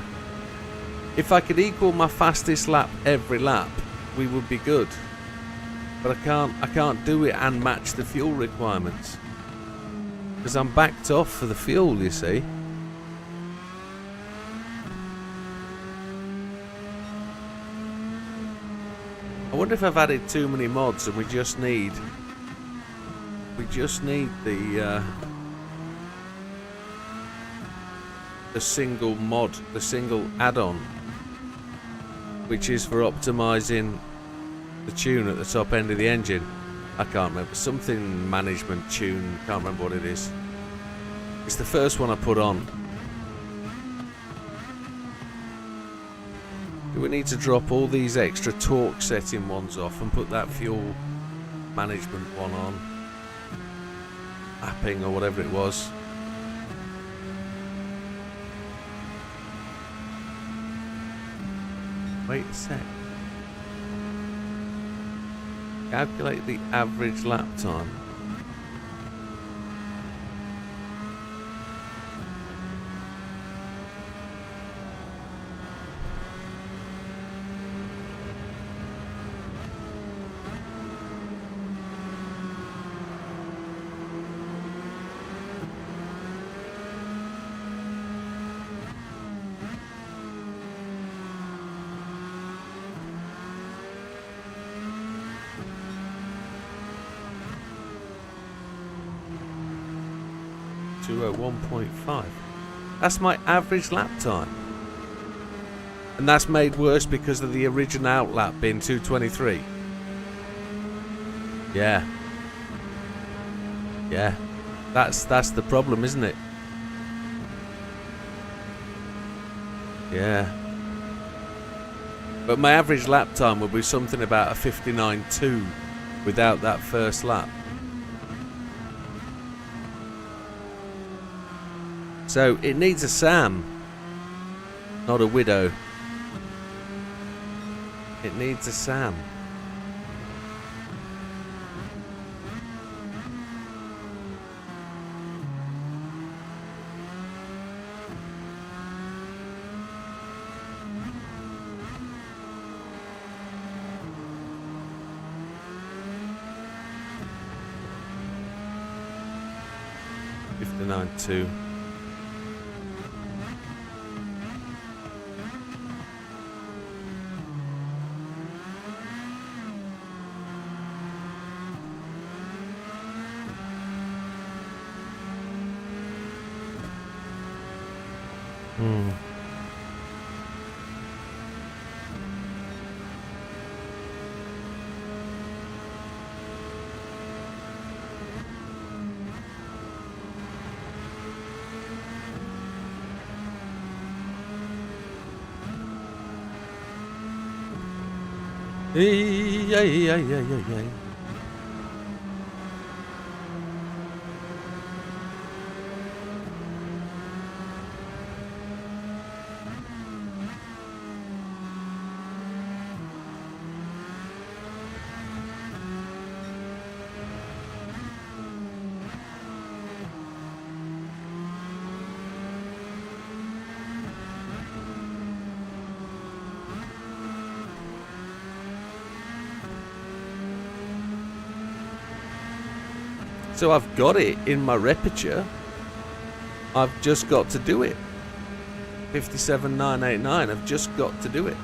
If I could equal my fastest lap every lap, we would be good. But I can't do it and match the fuel requirements. Because I'm backed off for the fuel, you see. I wonder if I've added too many mods and we just need the single mod, the single add-on, which is for optimizing the tune at the top end of the engine. I can't remember, something management tune, can't remember what it is. It's the first one I put on. Do we need to drop all these extra torque setting ones off and put that fuel management one on? Mapping or whatever it was. Wait a sec. Calculate the average lap time. Oh, 1.5. That's my average lap time. And that's made worse because of the original out lap being 2:23. Yeah. Yeah. That's the problem, isn't it? Yeah. But my average lap time would be something about a 59.2 without that first lap. So it needs a Sam, not a Widow. It needs a Sam. $59.2. Yeah. So I've got it in my repertoire. I've just got to do it. 57,989. I've just got to do it.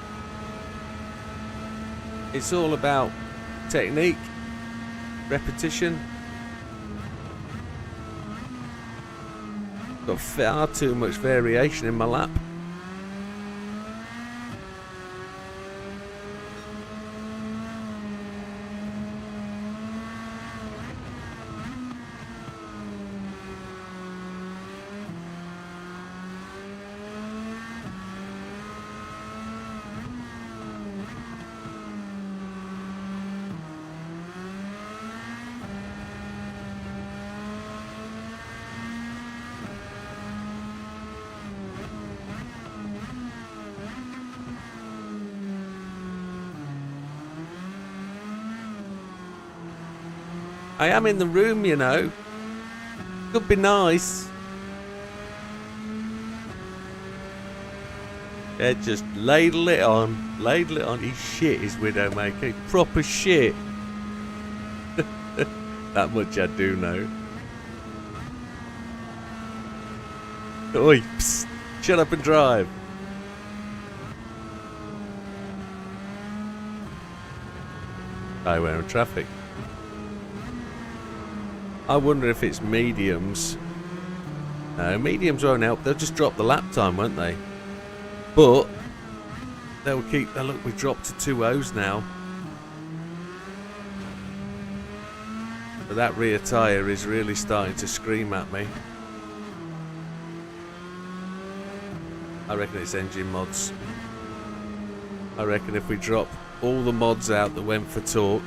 It's all about technique, repetition. Got far too much variation in my lap. I am in the room, you know. Could be nice. Yeah, just ladle it on. Ladle it on. He's shit, his Widdowmaker. He's proper shit. That much I do know. Oi, psst, shut up and drive. Highway on traffic. I wonder if it's mediums. No, mediums won't help. They'll just drop the lap time, won't they? But they'll keep. Oh, look, we dropped to 2.0s now. But that rear tyre is really starting to scream at me. I reckon it's engine mods. I reckon if we drop all the mods out that went for torque,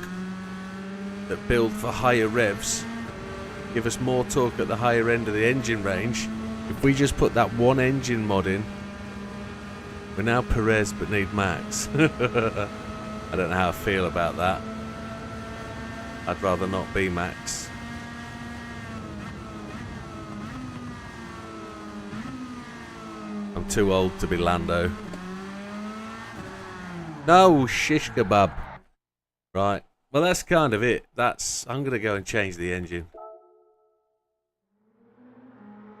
that build for higher revs, give us more torque at the higher end of the engine range. If we just put that one engine mod in, we're now Perez but need Max. I don't know how I feel about that. I'd rather not be Max. I'm too old to be Lando. No, shish kebab. Right. Well, that's kind of it. I'm going to go and change the engine.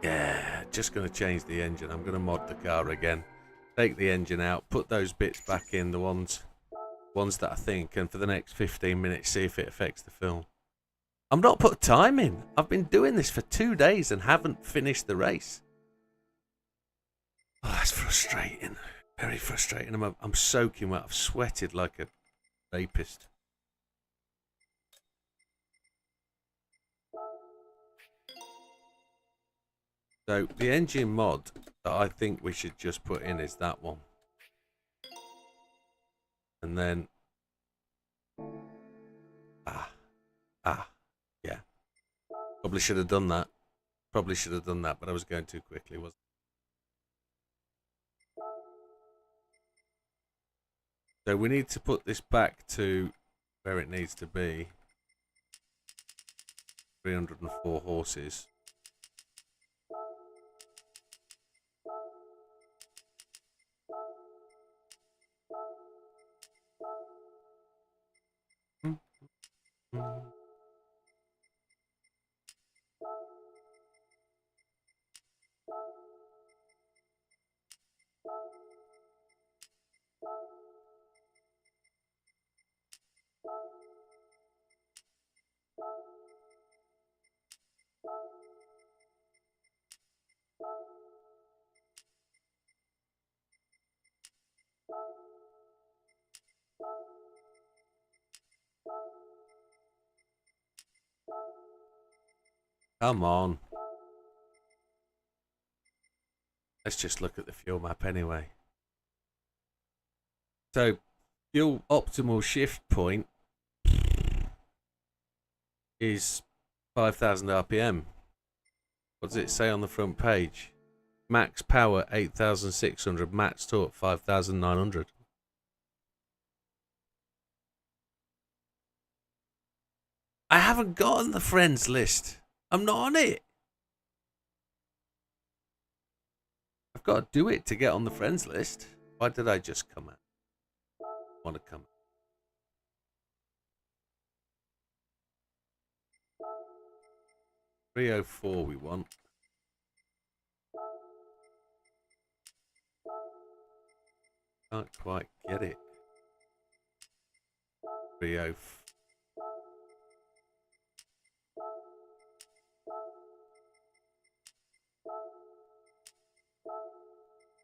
Yeah, just going to change the engine. I'm going to mod the car again. Take the engine out, put those bits back in, the ones that I think, and for the next 15 minutes see if it affects the film. I'm not put time in. I've been doing this for 2 days and haven't finished the race. Oh, that's frustrating. Very frustrating. I'm soaking wet. I've sweated like a rapist. So the engine mod that I think we should just put in is that one. And then... yeah. Probably should have done that. But I was going too quickly, wasn't I? So we need to put this back to where it needs to be. 304 horses. Come on. Let's just look at the fuel map anyway. So, fuel optimal shift point is 5,000 RPM. What does it say on the front page? Max power 8,600, max torque 5,900. I haven't gotten the friends list. I'm not on it. I've got to do it to get on the friends list. Why did I just come out? I want to come. .304 we want. Can't quite get it. 304.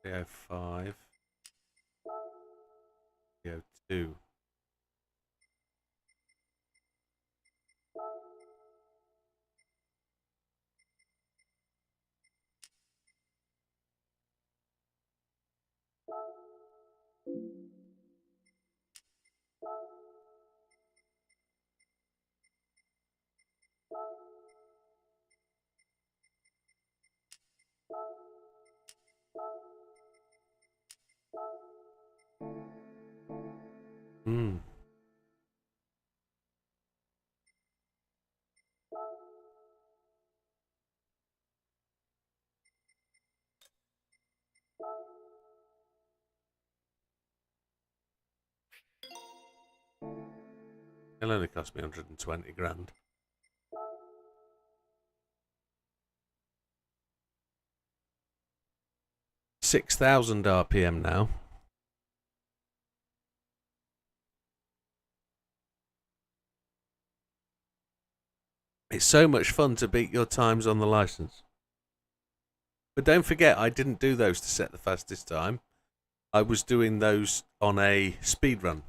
305. 302. It'll only cost me 120 grand. .6,000 RPM now. It's so much fun to beat your times on the license. But don't forget, I didn't do those to set the fastest time. I was doing those on a speed run.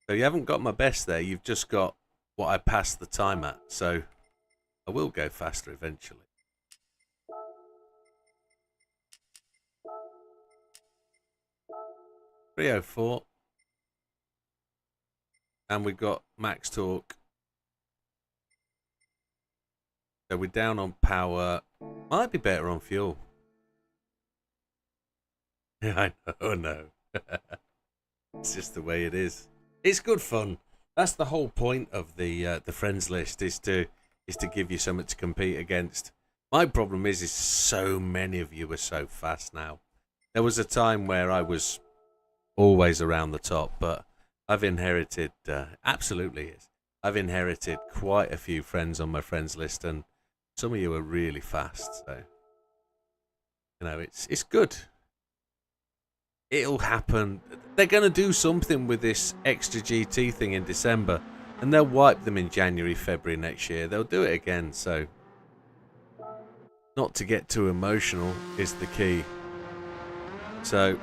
So you haven't got my best there, you've just got what I passed the time at. So I will go faster eventually. .304. And we've got max torque. So we're down on power. Might be better on fuel. Yeah, I know. It's just the way it is. It's good fun. That's the whole point of the friends list, is to give you something to compete against. My problem is so many of you are so fast now. There was a time where I was always around the top, but I've inherited absolutely is. I've inherited quite a few friends on my friends list, and some of you are really fast. So you know, it's good. It'll happen. They're going to do something with this extra GT thing in December, and they'll wipe them in January, February next year. They'll do it again, so not to get too emotional is the key. So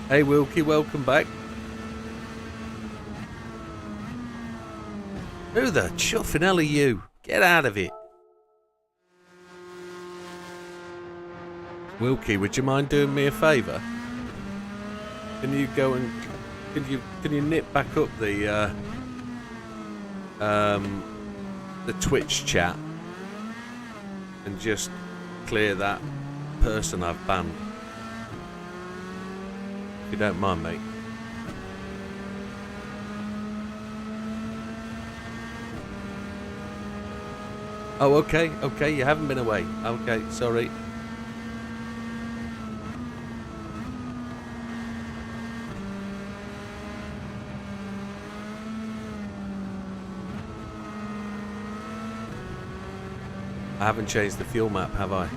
hey Wilkie, welcome back. Who the chuffing hell are you? Get out of it. Wilkie, would you mind doing me a favour? Can you go and can you nip back up the Twitch chat and just clear that person I've banned? If you don't mind, mate. Oh, okay, you haven't been away. Okay, sorry. I haven't changed the fuel map, have I?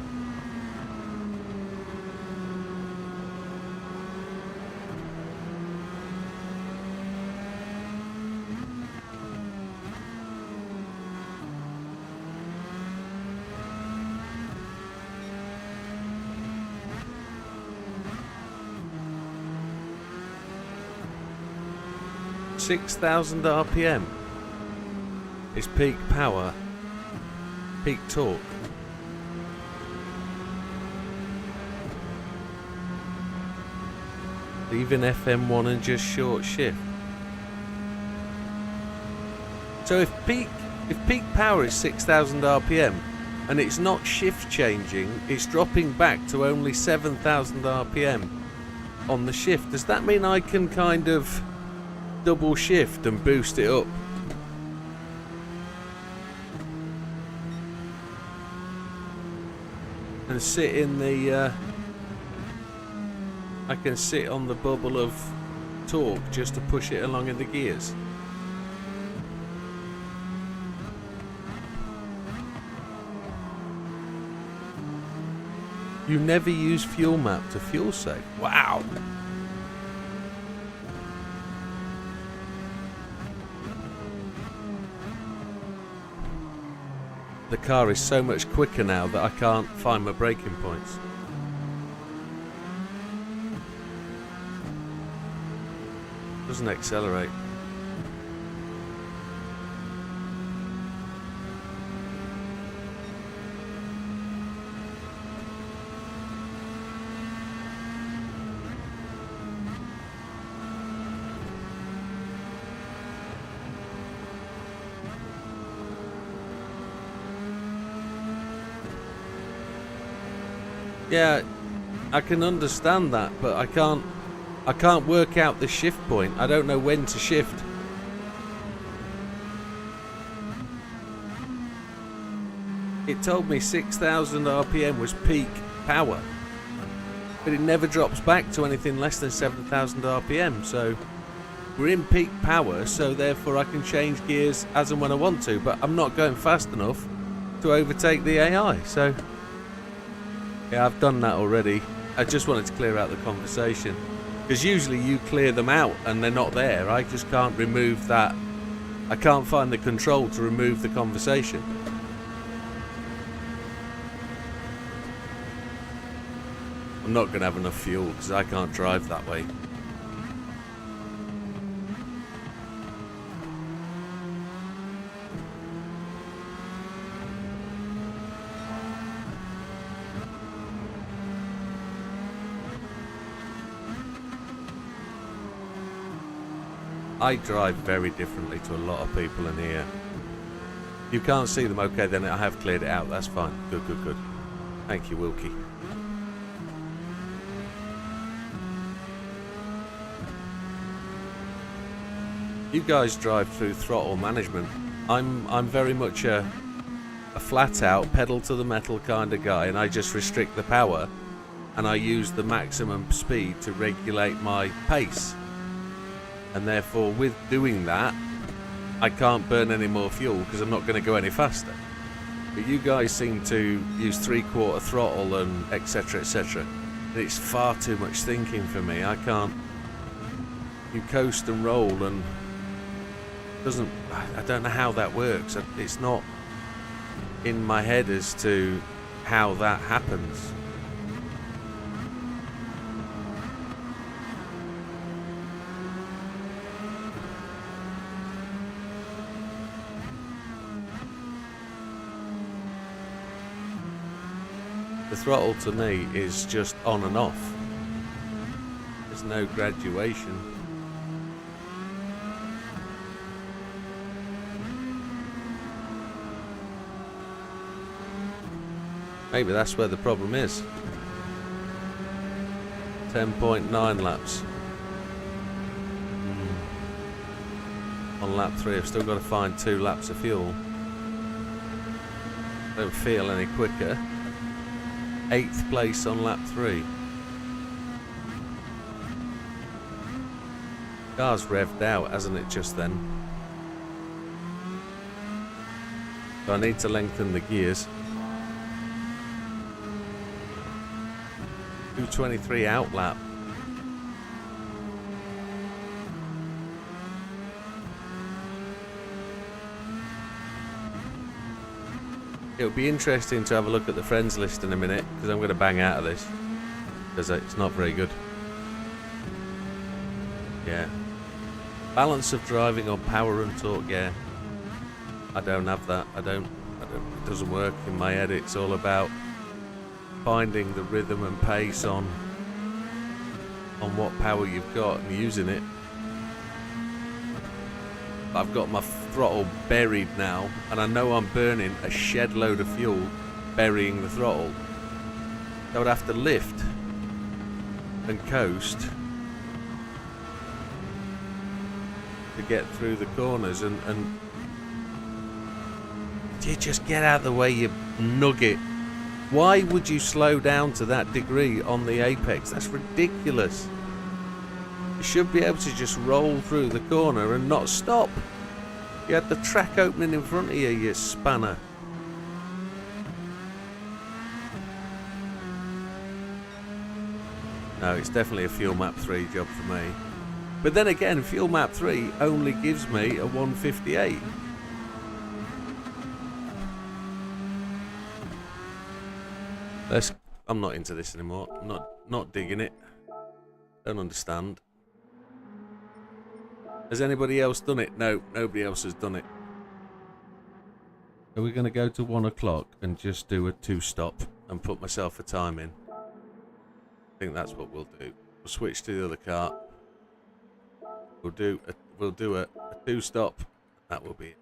$6,000 RPM is peak power, peak torque. Leaving FM1 and just short shift. So if peak power is 6,000 RPM and it's not shift changing, it's dropping back to only 7,000 RPM on the shift. Does that mean I can kind of double shift and boost it up? And sit in the I can sit on the bubble of torque just to push it along in the gears. You never use fuel map to fuel save. Wow. The car is so much quicker now that I can't find my braking points. Doesn't accelerate. Yeah, I can understand that, but I can't work out the shift point. I don't know when to shift. It told me 6,000 RPM was peak power, but it never drops back to anything less than 7,000 RPM. So we're in peak power, so therefore I can change gears as and when I want to, but I'm not going fast enough to overtake the AI. So yeah, I've done that already. I just wanted to clear out the conversation, because usually you clear them out and they're not there. I just can't remove that. I can't find the control to remove the conversation. I'm not going to have enough fuel because I can't drive that way. I drive very differently to a lot of people in here. You can't see them, okay, then I have cleared it out, that's fine. Good, good, good. Thank you, Wilkie. You guys drive through throttle management. I'm very much a flat out pedal to the metal kind of guy, and I just restrict the power and I use the maximum speed to regulate my pace, and therefore with doing that I can't burn any more fuel because I'm not going to go any faster. But you guys seem to use 3/4 throttle and etc, etc. It's far too much thinking for me. I can't. You coast and roll and I don't know how that works. It's not in my head as to how that happens. The throttle to me is just on and off. There's no graduation. Maybe that's where the problem is. 10.9 laps. On lap 3 I've still got to find 2 laps of fuel. Don't feel any quicker. 8th place on lap 3. Car's revved out, hasn't it, just then? So I need to lengthen the gears. 2:23 out lap. It would be interesting to have a look at the friends list in a minute, because I'm going to bang out of this because it's not very good. Yeah. Balance of driving on power and torque, yeah. I don't have that. I don't. It doesn't work in my head. It's all about finding the rhythm and pace on what power you've got and using it. I've got my throttle buried now, and I know I'm burning a shed load of fuel burying the throttle. I would have to lift and coast to get through the corners, and you just get out of the way, you nugget. Why would you slow down to that degree on the apex? That's ridiculous. You should be able to just roll through the corner and not stop. You had the track opening in front of you, you spanner. No, it's definitely a Fuel Map 3 job for me. But then again, Fuel Map 3 only gives me a 158. I'm not into this anymore. I'm not digging it. Don't understand. Has anybody else done it? No, nobody else has done it. Are we going to go to 1 o'clock and just do a 2-stop and put myself a time in? I think that's what we'll do. We'll switch to the other car. We'll do a 2-stop. That will be it.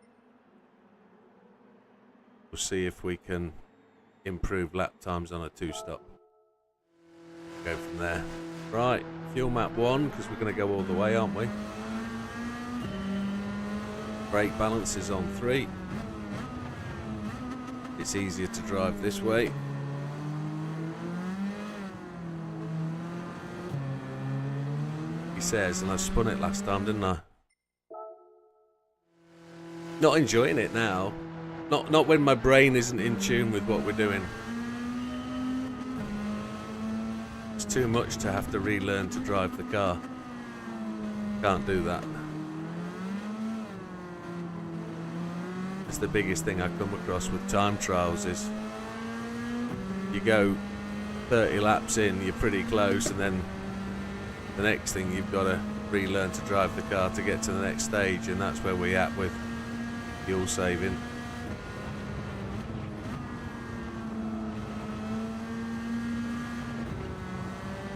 We'll see if we can improve lap times on a 2-stop. Go from there. Right, Fuel Map 1, because we're going to go all the way, aren't we? Brake balance is on 3. It's easier to drive this way. He says, and I spun it last time, didn't I? Not enjoying it now. Not when my brain isn't in tune with what we're doing. It's too much to have to relearn to drive the car. Can't do that. It's the biggest thing I come across with time trials is you go 30 laps in, you're pretty close, and then the next thing you've got to relearn to drive the car to get to the next stage, and that's where we're at with fuel saving.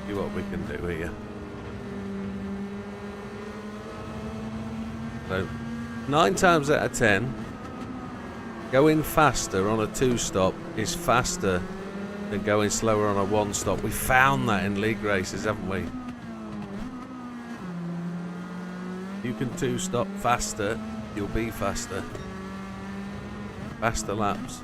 See what we can do here. So 9 times out of 10, going faster on a 2-stop is faster than going slower on a 1-stop. We found that in league races, haven't we? You can 2-stop faster, you'll be faster. Faster laps.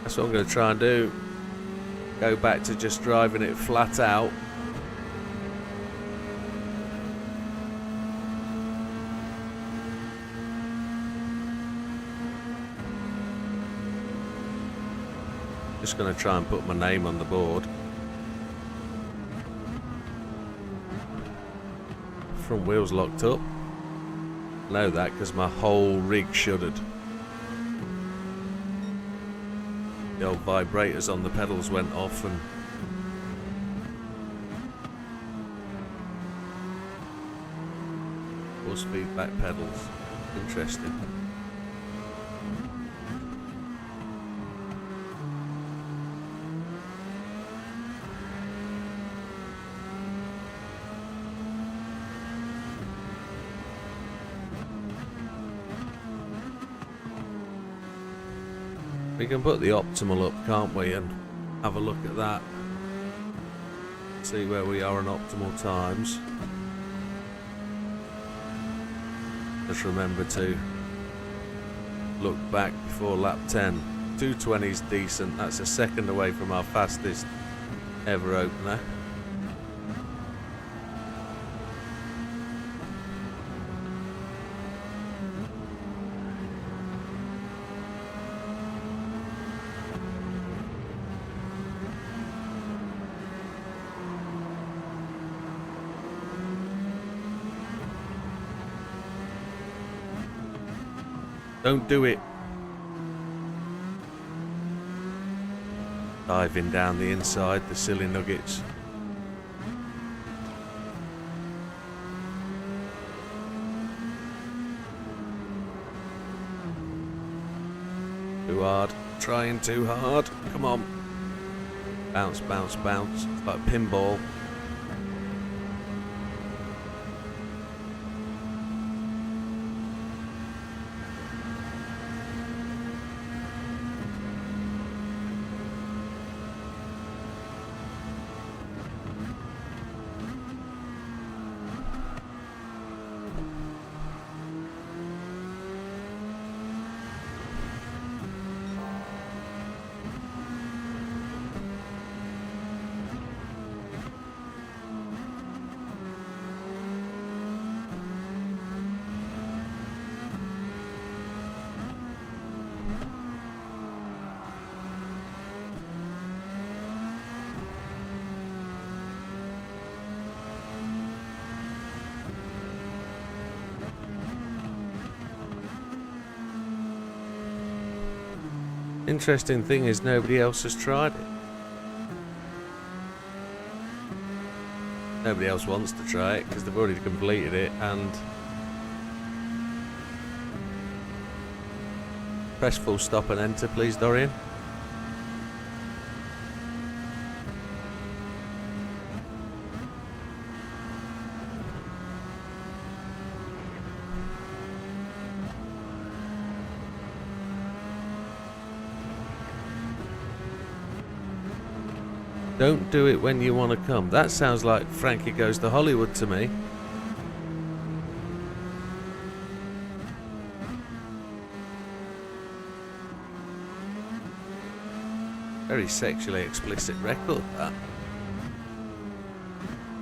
That's what I'm going to try and do. Go back to just driving it flat out. Just going to try and put my name on the board. Front wheels locked up. Know that because my whole rig shuddered. The old vibrators on the pedals went off and force feedback pedals. Interesting. We can put the optimal up, can't we, and have a look at that. See where we are on optimal times. Just remember to look back before lap 10. 220 is decent. That's a second away from our fastest ever opener. Don't do it. Diving down the inside, the silly nuggets. Too hard. Trying too hard. Come on. Bounce, bounce, bounce. It's like pinball. Interesting thing is nobody else has tried it. Nobody else wants to try it because they've already completed it and press full stop and enter, please, Dorian. Don't do it when you want to come. That sounds like Frankie Goes to Hollywood to me. Very sexually explicit record, that.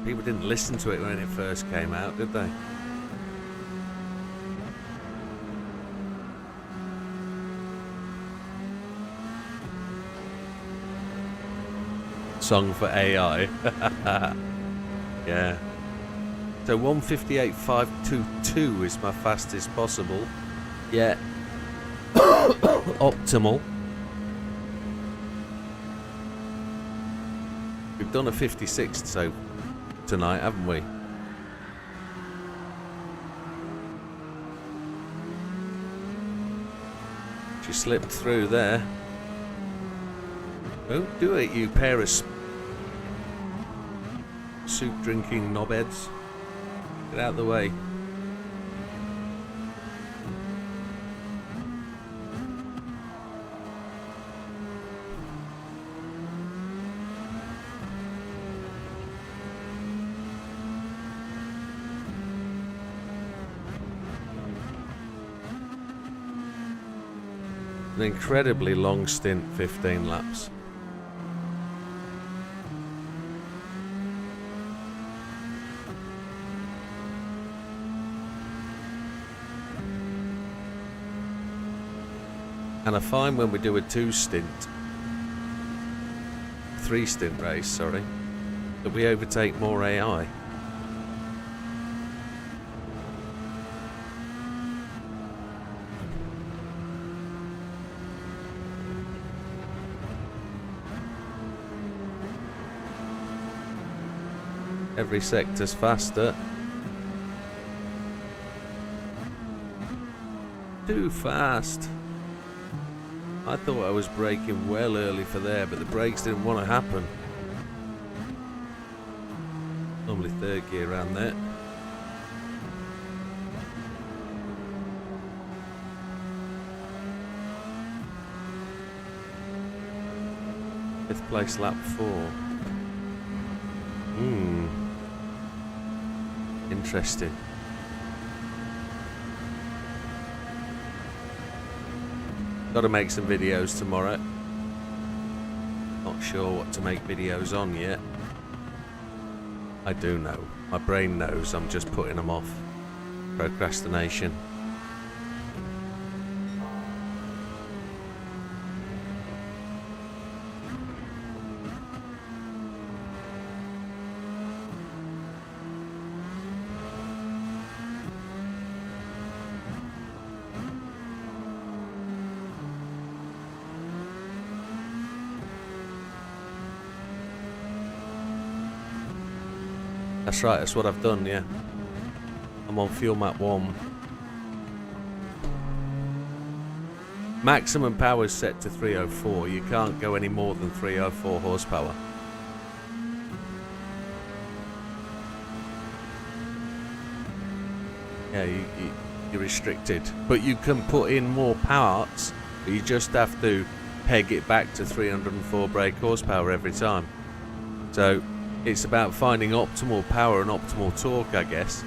People didn't listen to it when it first came out, did they? Song for AI. Yeah. So 158.522 is my fastest possible. Yeah. Optimal. We've done a 56 so tonight, haven't we? She slipped through there. Don't do it, you pair of soup drinking knobheads. Get out of the way. An incredibly long stint, 15 laps. And I find when we do a 3 stint race, sorry, that we overtake more AI. Every sector's faster. Too fast. I thought I was braking well early for there, but the brakes didn't want to happen. Normally third gear around there. Fifth place, lap 4. Interesting. Got to make some videos tomorrow. Not sure what to make videos on yet. I do know. My brain knows. I'm just putting them off. Procrastination. That's right, that's what I've done, yeah. I'm on fuel map 1. Maximum power is set to 304. You can't go any more than 304 horsepower. Yeah, you're restricted. But you can put in more parts, but you just have to peg it back to 304 brake horsepower every time. So it's about finding optimal power and optimal torque, I guess.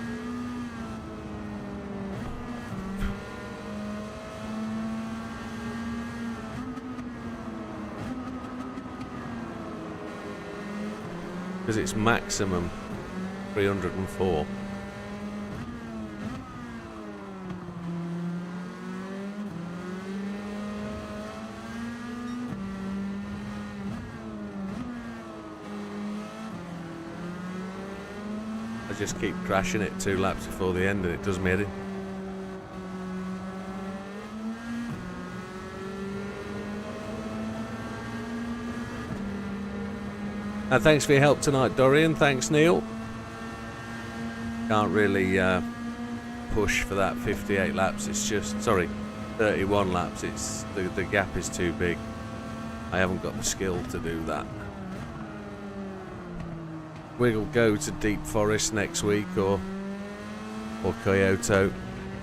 Because it's maximum 304. I just keep crashing it 2 laps before the end and it does me head in. And thanks for your help tonight, Dorian. Thanks, Neil. Can't really push for that 58 laps. It's just, sorry, 31 laps. It's the gap is too big. I haven't got the skill to do that. We'll go to Deep Forest next week or Kyoto,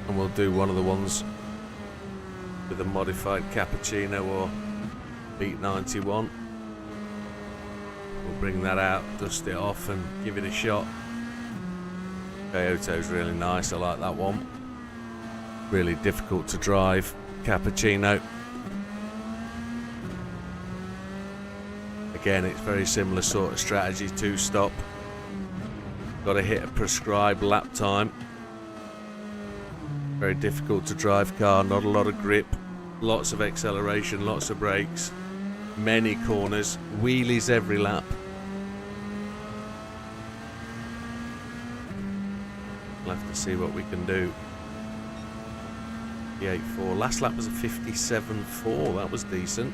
and we'll do one of the ones with a modified cappuccino or Beat 91. We'll bring that out, dust it off and give it a shot. Kyoto's really nice, I like that one. Really difficult to drive, cappuccino. Again, it's very similar sort of strategy, 2-stop. Got to hit a prescribed lap time. Very difficult to drive car, not a lot of grip, lots of acceleration, lots of brakes, many corners, wheelies every lap. We'll have to see what we can do. 58.4. Last lap was a 57.4. That was decent.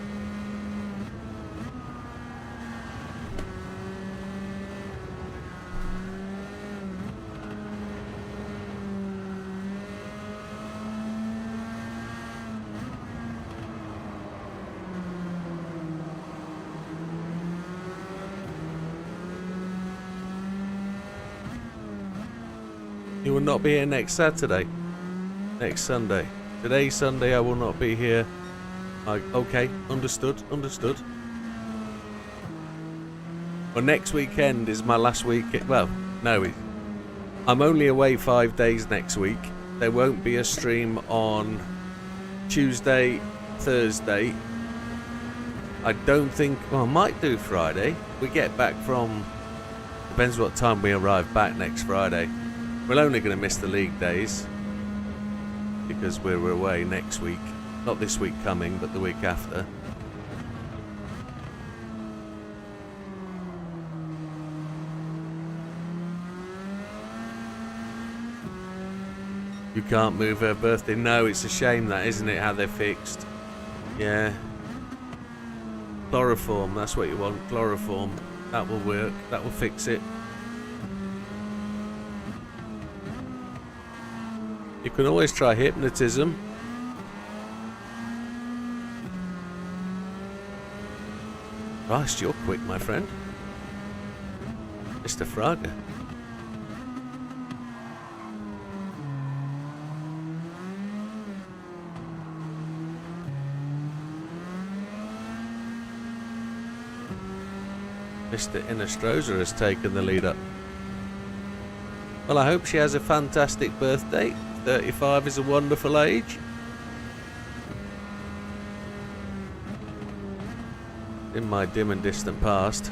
You will not be here next Saturday. Next Sunday. Today's Sunday, I will not be here. Okay, understood. Well, next weekend is my last week. Well, no, I'm only away 5 days next week. There won't be a stream on Tuesday, Thursday. I don't think. Well, I might do Friday. We get back from. Depends what time we arrive back next Friday. We're only going to miss the league days because we're away next week. Not this week coming, but the week after. You can't move her birthday. No, it's a shame that, isn't it, how they're fixed. Yeah. Chloroform, that's what you want. Chloroform. That will work. That will fix it. You can always try hypnotism. Christ, you're quick, my friend. Mr. Fraga. Mr. Inestrosa has taken the lead up. Well, I hope she has a fantastic birthday. 35 is a wonderful age. In my dim and distant past.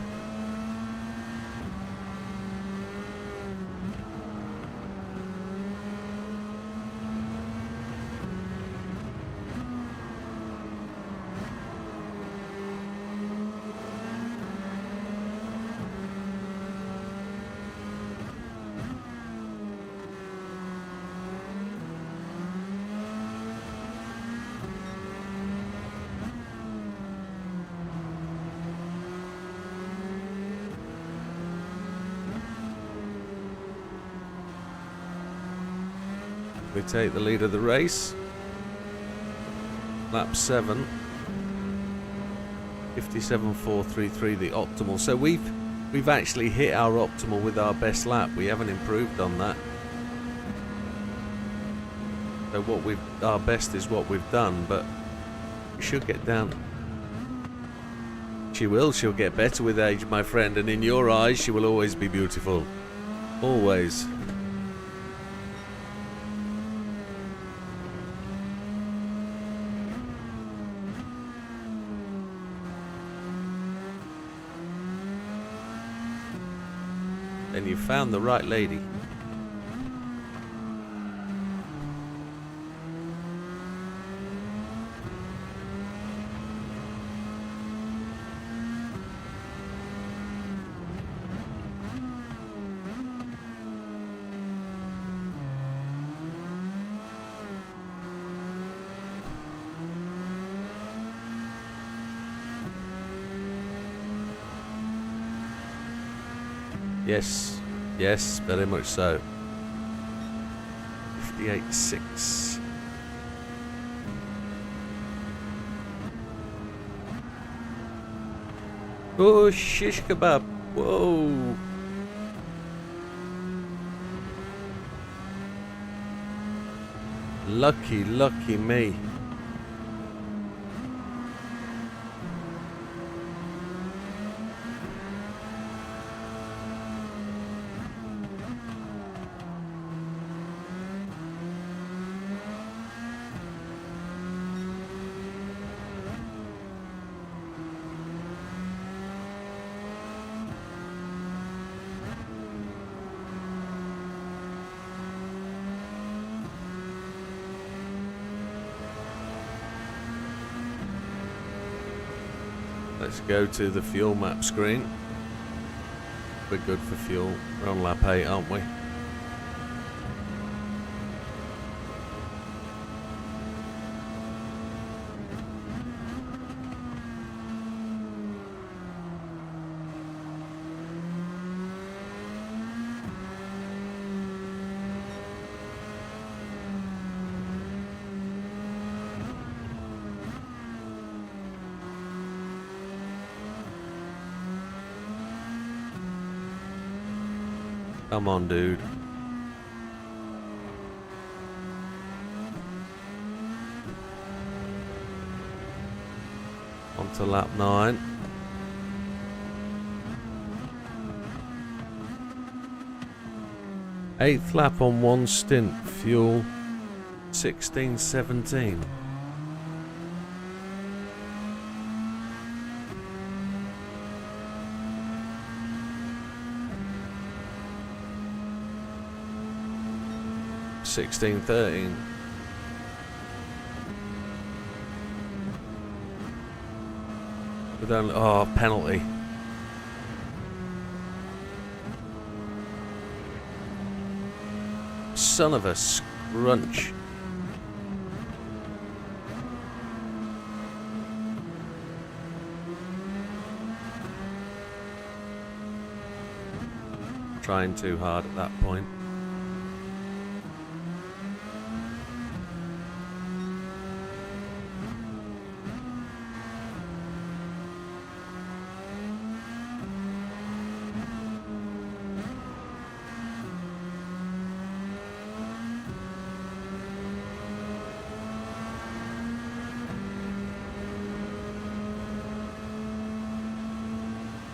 We take the lead of the race. Lap 7. 57.433, the optimal. So we've actually hit our optimal with our best lap. We haven't improved on that. So our best is what we've done, but we should get down. She'll get better with age, my friend, and in your eyes she will always be beautiful. Always. And you found the right lady. Yes, very much so. 58.6. Oh, shish kebab. Whoa. Lucky me. Let's go to the fuel map screen. We're good for fuel. We're on lap 8, aren't we? Come on, dude. to lap 9. Eighth lap on one stint, fuel 16.17. $16.13. With only, oh, penalty. Son of a scrunch. Trying too hard at that point.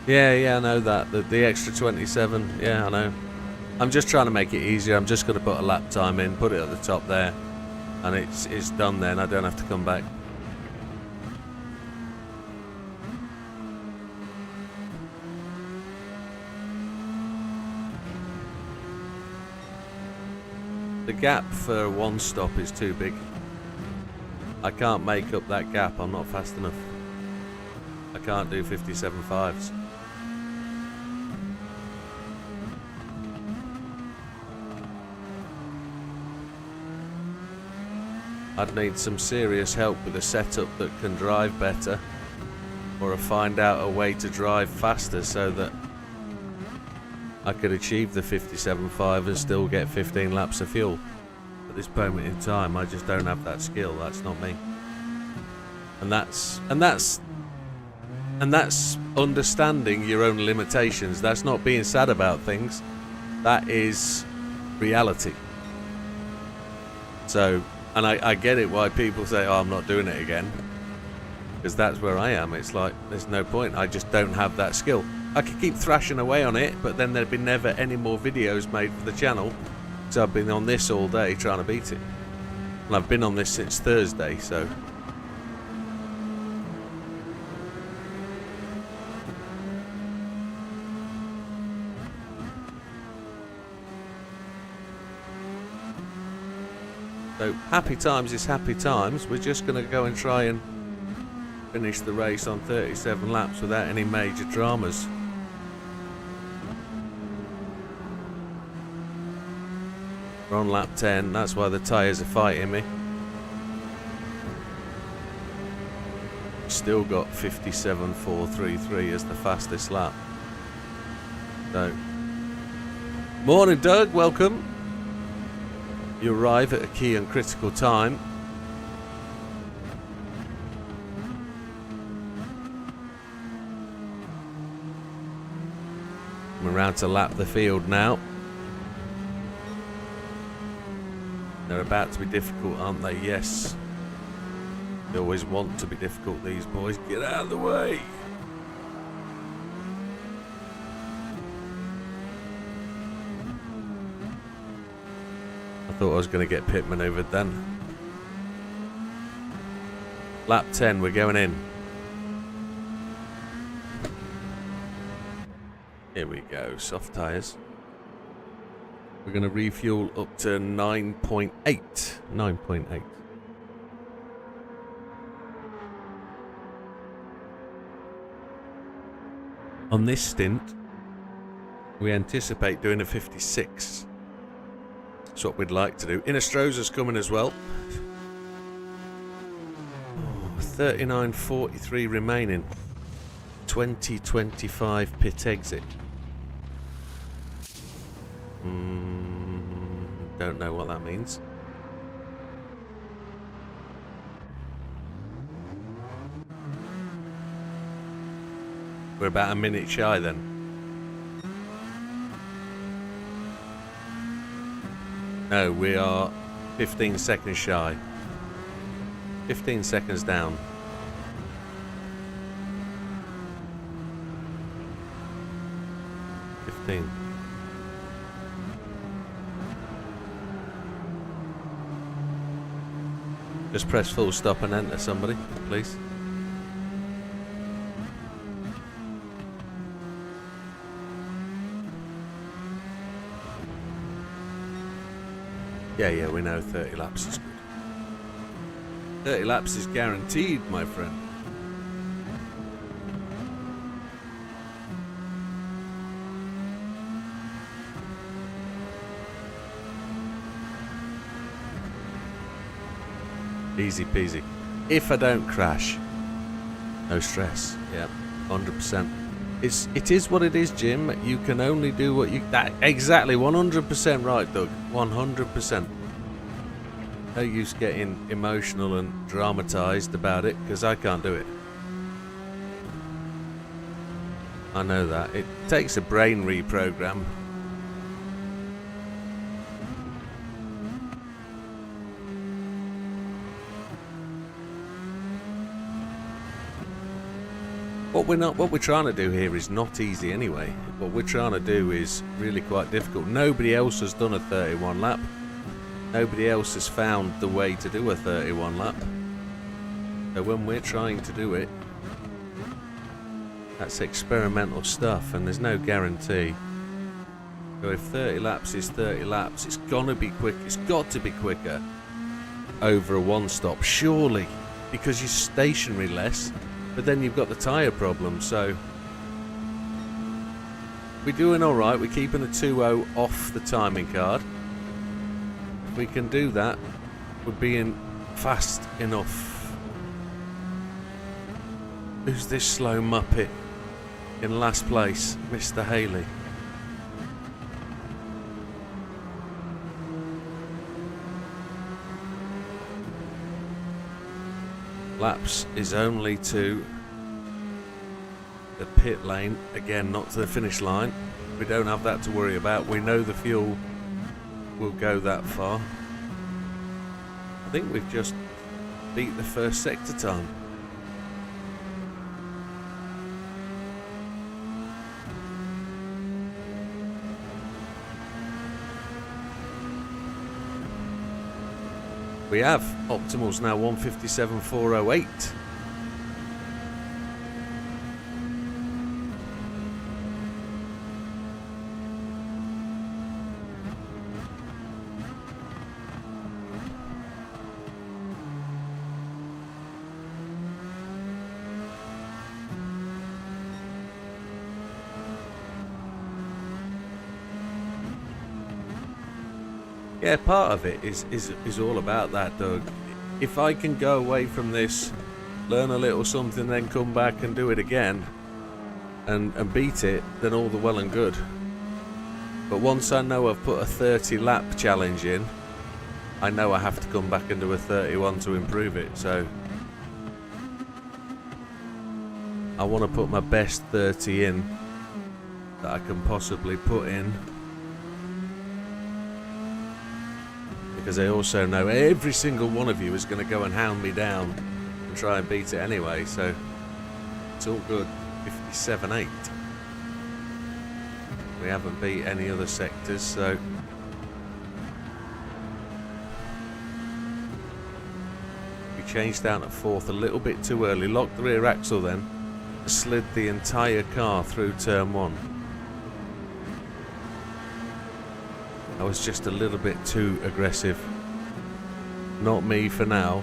Yeah, I know that. The extra 27, yeah, I know. I'm just trying to make it easier. I'm just going to put a lap time in, put it at the top there, and it's done then. I don't have to come back. The gap for one stop is too big. I can't make up that gap. I'm not fast enough. I can't do 57.5s. I'd need some serious help with a setup that can drive better, or find out a way to drive faster so that I could achieve the 57.5 and still get 15 laps of fuel. At this moment in time, I just don't have that skill. That's not me. And that's understanding your own limitations. That's not being sad about things. That is reality. So, and I get it why people say, oh, I'm not doing it again. Because that's where I am. It's like, there's no point. I just don't have that skill. I could keep thrashing away on it, but then there'd be never any more videos made for the channel. So I've been on this all day trying to beat it. And I've been on this since Thursday, so... So, happy times is happy times. We're just going to go and try and finish the race on 37 laps without any major dramas. We're on lap 10, that's why the tyres are fighting me. Still got 57.433 as the fastest lap. So, morning Doug, welcome. You arrive at a key and critical time. I'm around to lap the field now. They're about to be difficult, aren't they? Yes. They always want to be difficult, these boys. Get out of the way. I thought I was going to get pit maneuvered then. Lap 10, we're going in. Here we go, soft tyres. We're going to refuel up to 9.8. 9.8. On this stint, we anticipate doing a 56. That's what we'd like to do. Inostroza's coming as well. 39.43 remaining. 20.25 pit exit. Don't know what that means. We're about a minute shy then. No, we are 15 seconds shy. 15 seconds down. 15. Just press full stop and enter, somebody, please. Yeah, we know 30 laps is good. 30 laps is guaranteed, my friend. Easy peasy. If I don't crash, no stress. Yeah, 100%. It is what it is, Jim. You can only do what you... exactly, 100% right, Doug. 100%. No use getting emotional and dramatised about it, because I can't do it. I know that. It takes a brain reprogram. What we're trying to do here is not easy anyway. What we're trying to do is really quite difficult. Nobody else has done a 31 lap. Nobody else has found the way to do a 31 lap. So when we're trying to do it, that's experimental stuff, and there's no guarantee. So if 30 laps is 30 laps, it's gonna be quick. It's got to be quicker over a one-stop, surely, because you're stationary less. But then you've got the tyre problem, so we're doing alright. We're keeping a 2.0 off the timing card. If we can do that, we're being fast enough. Who's this slow muppet in last place? Mr. Haley. Laps is only to the pit lane, again not to the finish line. We don't have that to worry about. We know the fuel will go that far. I think we've just beat the first sector time. We have. Optimal's now 157.408. Yeah, part of it is all about that, Doug. If I can go away from this, learn a little something, then come back and do it again and beat it, then all the well and good. But once I know I've put a 30 lap challenge in, I know I have to come back and do a 31 to improve it. So I want to put my best 30 in that I can possibly put in. Because I also know every single one of you is going to go and hound me down and try and beat it anyway, so it's all good. 57.8. We haven't beat any other sectors, so we changed down at fourth a little bit too early, locked the rear axle then, slid the entire car through turn one. I was just a little bit too aggressive. Not me for now.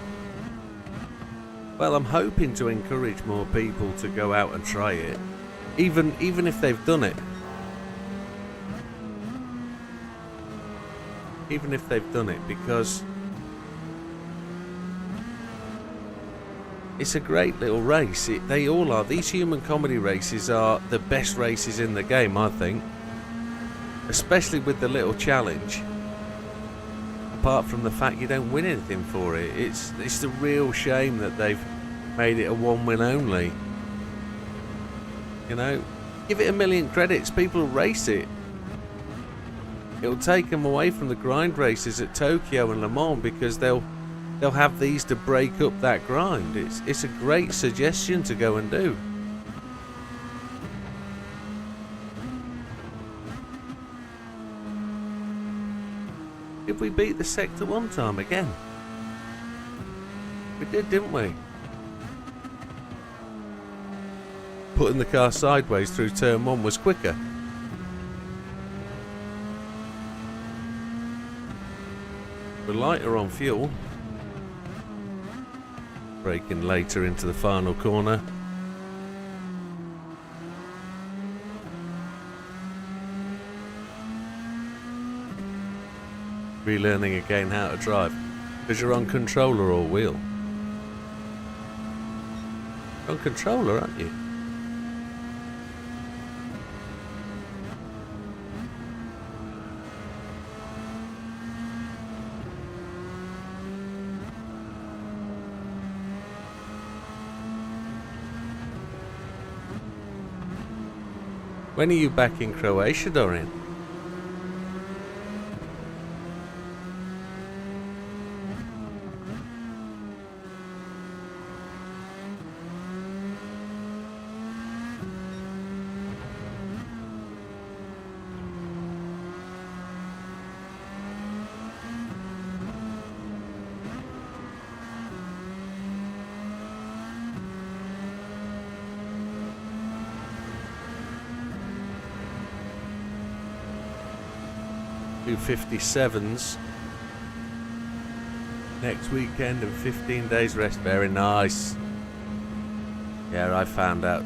Well, I'm hoping to encourage more people to go out and try it, even if they've done it. Even if they've done it, because it's a great little race. They all are. These human comedy races are the best races in the game, I think. Especially with the little challenge. Apart from the fact you don't win anything for it. It's the real shame that they've made it a one win only. You know, give it 1,000,000 credits. People will race it. It'll take them away from the grind races at Tokyo and Le Mans, because they'll have these to break up that grind. It's a great suggestion to go and do. Did we beat the sector one time again? We did, didn't we? Putting the car sideways through turn one was quicker. We're lighter on fuel. Braking later into the final corner. Relearning again how to drive. Because you're on controller or wheel. You're on controller, aren't you? When are you back in Croatia, Dorian? Do 57s next weekend and 15 days rest. Very nice. Yeah, I found out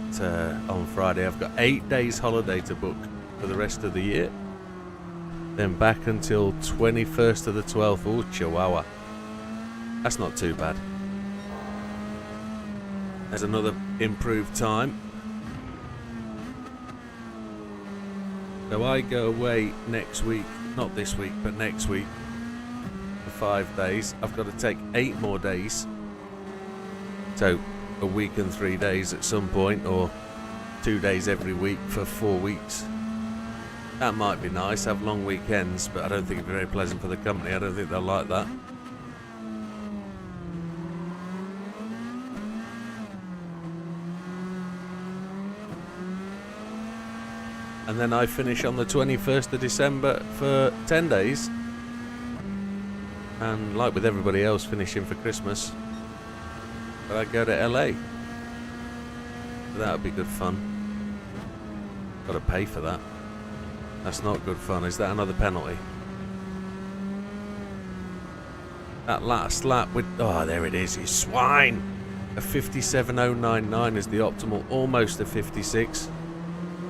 on Friday I've got 8 days holiday to book for the rest of the year. Then back until 21st of the 12th. Oh, Chihuahua. That's not too bad. There's another improved time. So I go away next week. Not this week, but next week for 5 days. I've got to take 8 more days. So a week and 3 days at some point, or 2 days every week for 4 weeks. That might be nice, have long weekends, but I don't think it'd be very pleasant for the company. I don't think they'll like that. And then I finish on the 21st of December for 10 days. And like with everybody else finishing for Christmas, but I go to LA. That would be good fun. Got to pay for that. That's not good fun. Is that another penalty? That last lap with... Oh, there it is, you swine! A 57.099 is the optimal, almost a 56.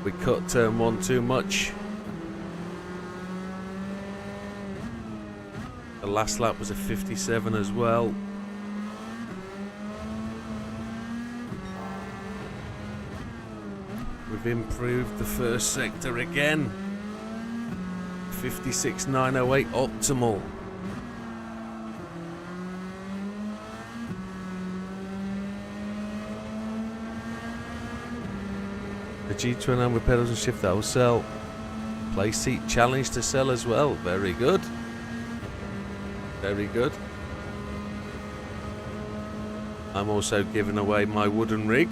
We cut turn one too much. The last lap was a 57 as well. We've improved the first sector again. 56.908 optimal. The G29 with pedals and shift, that will sell. Play seat challenge to sell as well. Very good. Very good. I'm also giving away my wooden rig.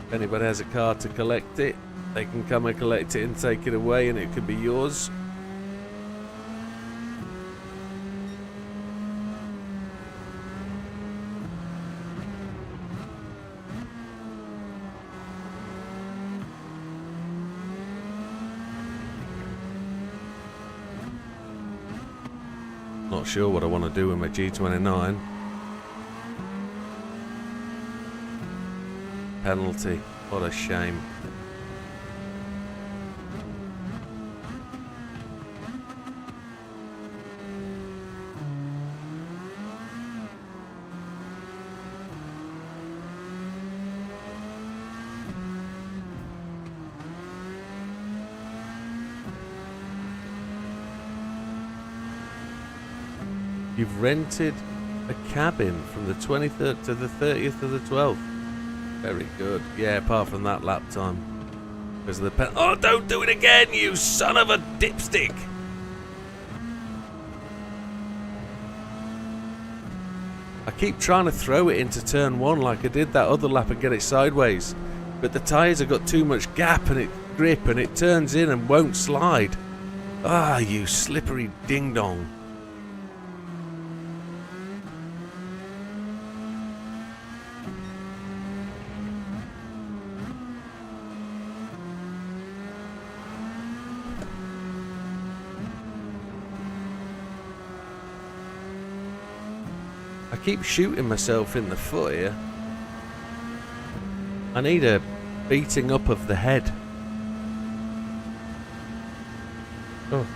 If anybody has a car to collect it, they can come and collect it and take it away, and it could be yours. Not sure what I want to do with my G29. Penalty. What a shame. You've rented a cabin from the 23rd to the 30th of the 12th. Very good. Yeah, apart from that lap time. Because of the pen. Oh, don't do it again, you son of a dipstick! I keep trying to throw it into turn one like I did that other lap and get it sideways. But the tyres have got too much gap and grip, and it turns in and won't slide. Ah, you slippery ding-dong. I keep shooting myself in the foot here. I need a beating up of the head. Oh.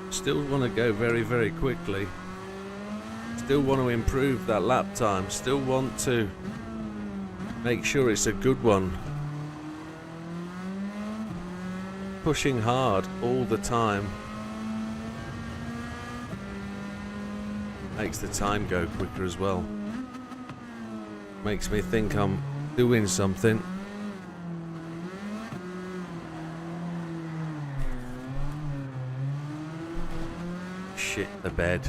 Still want to go very, very quickly. Still want to improve that lap time. Still want to make sure it's a good one. Pushing hard all the time makes the time go quicker as well. Makes me think I'm doing something. Shit the bed.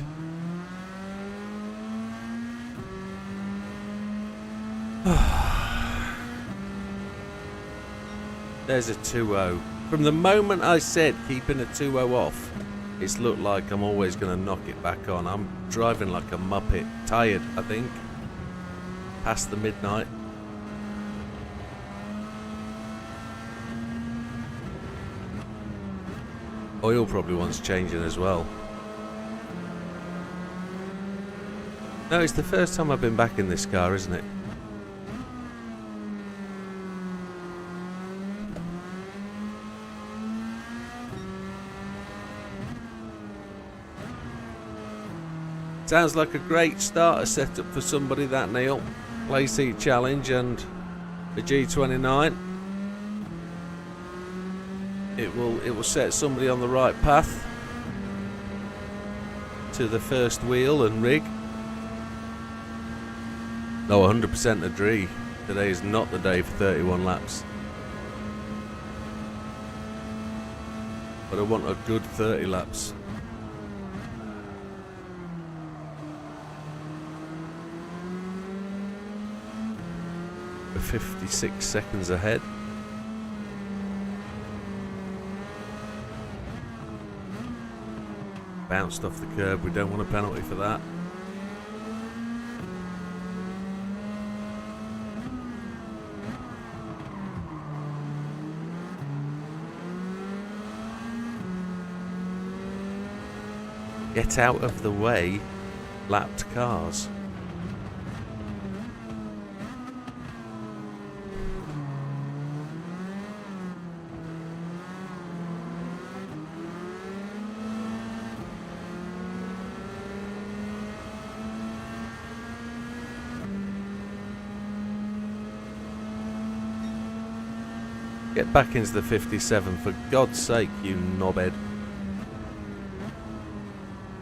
There's a 2-0. From the moment I said keeping a 2-0 off, it's looked like I'm always going to knock it back on. I'm driving like a muppet. Tired, I think. Past the midnight. Oil probably wants changing as well. No, it's the first time I've been back in this car, isn't it? Sounds like a great starter setup for somebody, that, Neil. Playseat challenge and the G29. It will set somebody on the right path to the first wheel and rig. No, 100% agree. Today is not the day for 31 laps. But I want a good 30 laps. We're 56 seconds ahead. Bounced off the curb. We don't want a penalty for that. Get out of the way, lapped cars. Get back into the 57, for God's sake, you knobhead.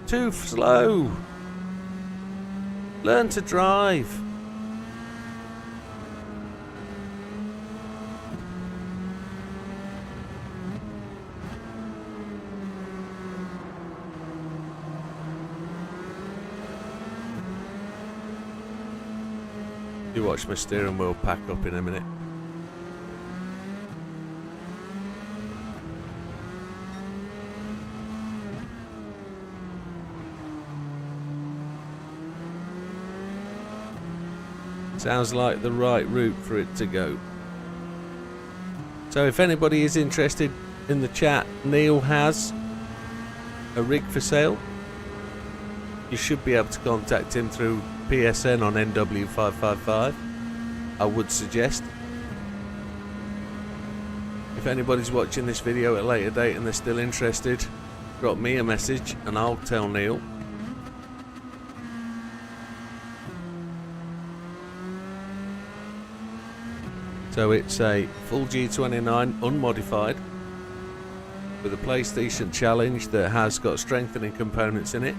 Too slow. Learn to drive. You watch my steering wheel pack up in a minute. Sounds like the right route for it to go. So if anybody is interested in the chat, Neil has a rig for sale. You should be able to contact him through PSN on NW555. I would suggest. If anybody's watching this video at a later date and they're still interested, drop me a message and I'll tell Neil. So it's a full G29 unmodified with a PlayStation challenge that has got strengthening components in it.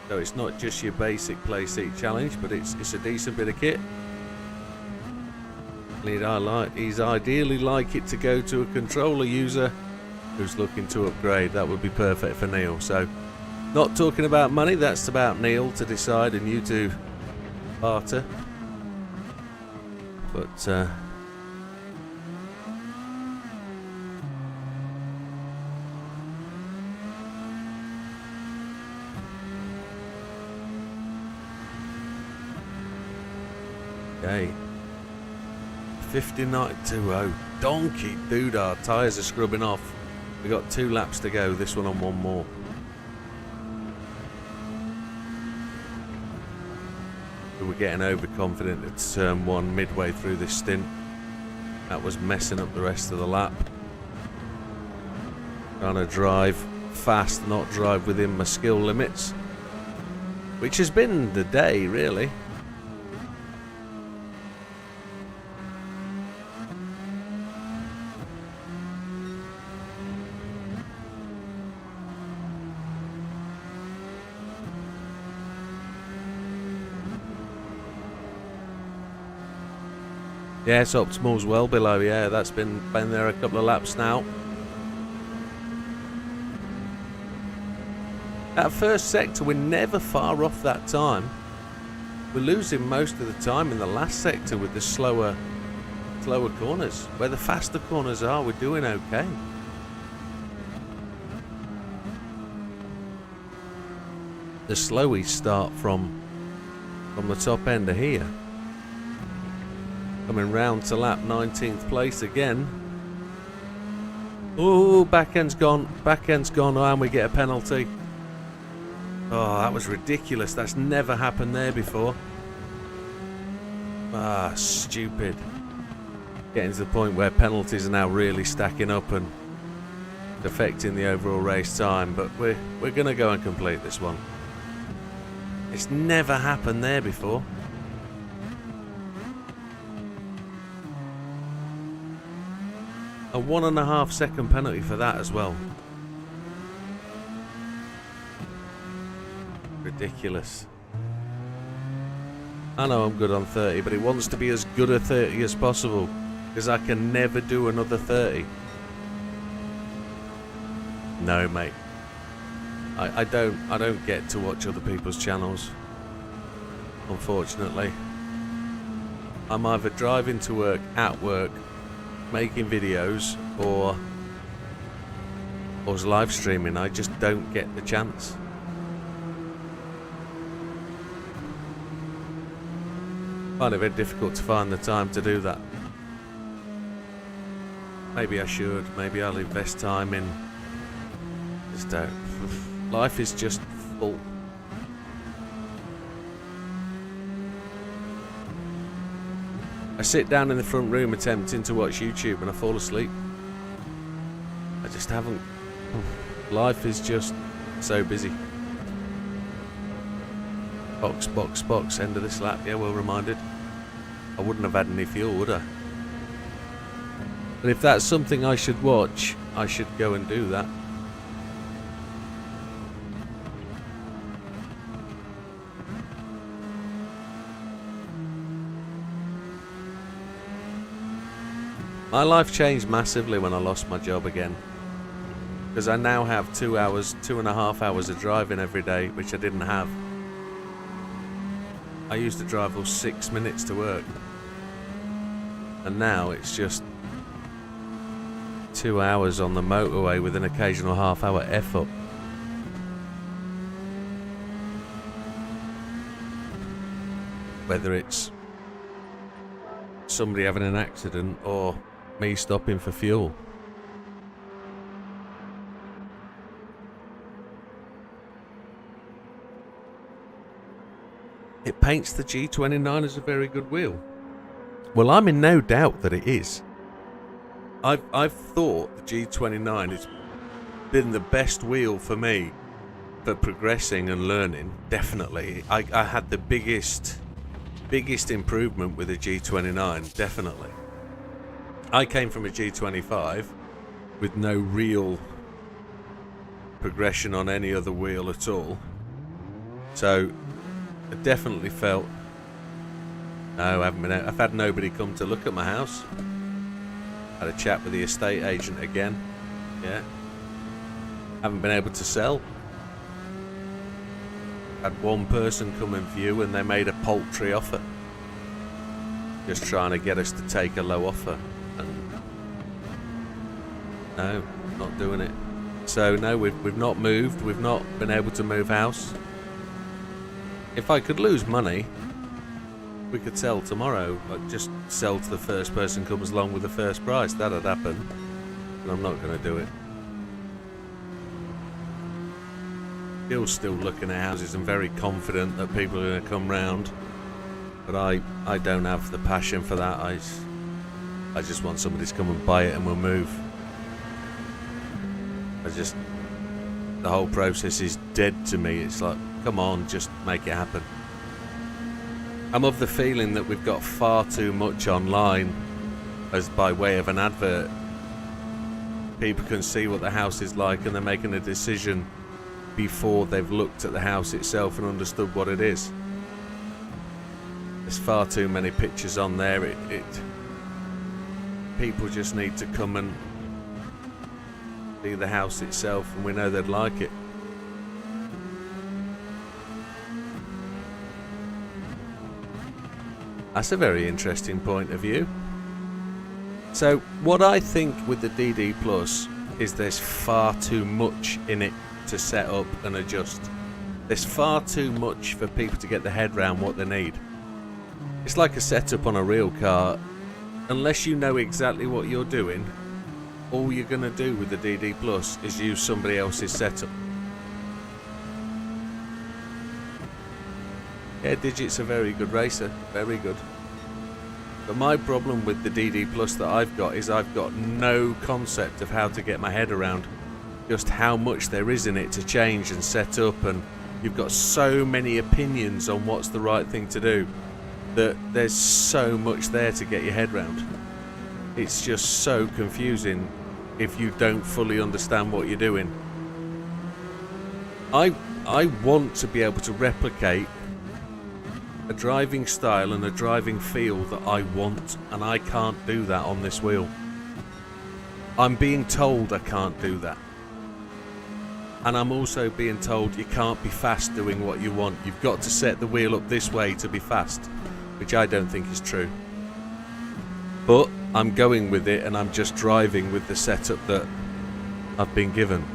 So it's not just your basic play seat challenge, but it's a decent bit of kit. He's ideally like it to go to a controller user who's looking to upgrade. That would be perfect for Neil. So, not talking about money, that's about Neil to decide and you to barter. But okay. 59.20. Donkey doodah. Tyres are scrubbing off. We got 2 laps to go. This one on 1 more. We were getting overconfident at turn 1 midway through this stint. That was messing up the rest of the lap. Trying to drive fast, not drive within my skill limits. Which has been the day, really. Yes, optimal's well below. Yeah, that's been there a couple of laps now. That first sector, we're never far off that time. We're losing most of the time in the last sector with the slower corners. Where the faster corners are, we're doing okay. The slowies start from the top end of here. Coming round to lap 19th place again. Oh, back end's gone, and we get a penalty. Oh, that was ridiculous. That's never happened there before. Ah, stupid. Getting to the point where penalties are now really stacking up and affecting the overall race time, but we're going to go and complete this one. It's never happened there before. A 1.5 second penalty for that as well. Ridiculous. I know I'm good on 30, but it wants to be as good a 30 as possible, because I can never do another 30. No, mate. I don't get to watch other people's channels, unfortunately. I'm either driving to work, at work, making videos, or live streaming. I just don't get the chance. Find it very difficult to find the time to do that. Maybe I should. Maybe I'll invest time in. Just don't. Life is just full. I sit down in the front room attempting to watch YouTube and I fall asleep. I just haven't. Life is just so busy. Box, end of this lap. Yeah, well reminded. I wouldn't have had any fuel, would I? But if that's something I should watch, I should go and do that. My life changed massively when I lost my job again, because I now have 2.5 hours of driving every day, which I didn't have. I used to drive all 6 minutes to work, and now it's just 2 hours on the motorway with an occasional half-hour F-up. Whether it's somebody having an accident or me stopping for fuel. It paints the G29 as a very good wheel. Well, I'm in no doubt that it is. I've thought the G29 has been the best wheel for me for progressing and learning. Definitely. I had the biggest improvement with the G29, definitely. I came from a G25 with no real progression on any other wheel at all. So I definitely felt, no, I haven't been out. I've had nobody come to look at my house. Had a chat with the estate agent again. Yeah. Haven't been able to sell. Had one person come and view and they made a paltry offer. Just trying to get us to take a low offer. And no, not doing it. So no, we've not moved. We've not been able to move house. If I could lose money, we could sell tomorrow. Like just sell to the first person comes along with the first price. That'd happen. And I'm not going to do it. Still looking at houses and very confident that people are going to come round. But I don't have the passion for that. I just want somebody to come and buy it and we'll move. The whole process is dead to me. It's like, come on, just make it happen. I'm of the feeling that we've got far too much online as by way of an advert. People can see what the house is like and they're making a decision before they've looked at the house itself and understood what it is. There's far too many pictures on there. People just need to come and see the house itself and we know they'd like it. That's a very interesting point of view. So what I think with the DD Plus is there's far too much in it to set up and adjust. There's far too much for people to get their head around what they need. It's like a setup on a real car. Unless you know exactly what you're doing, all you're going to do with the DD Plus is use somebody else's setup. Yeah, Digit's a very good racer, very good. But my problem with the DD Plus that I've got is I've got no concept of how to get my head around just how much there is in it to change and set up, and you've got so many opinions on what's the right thing to do that there's so much there to get your head around. It's just so confusing if you don't fully understand what you're doing. I want to be able to replicate a driving style and a driving feel that I want, and I can't do that on this wheel. I'm being told I can't do that. And I'm also being told you can't be fast doing what you want. You've got to set the wheel up this way to be fast, which I don't think is true. But I'm going with it and I'm just driving with the setup that I've been given.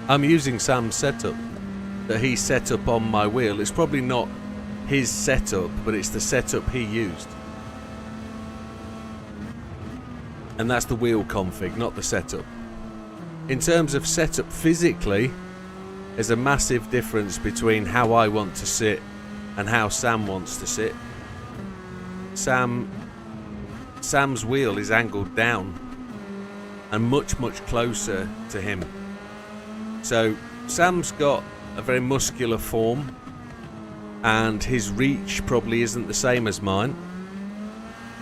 I'm using Sam's setup that he set up on my wheel. It's probably not his setup, but it's the setup he used. And that's the wheel config, not the setup. In terms of setup physically, there's a massive difference between how I want to sit and how Sam wants to sit. Sam's wheel is angled down and much closer to him. So Sam's got a very muscular form and his reach probably isn't the same as mine.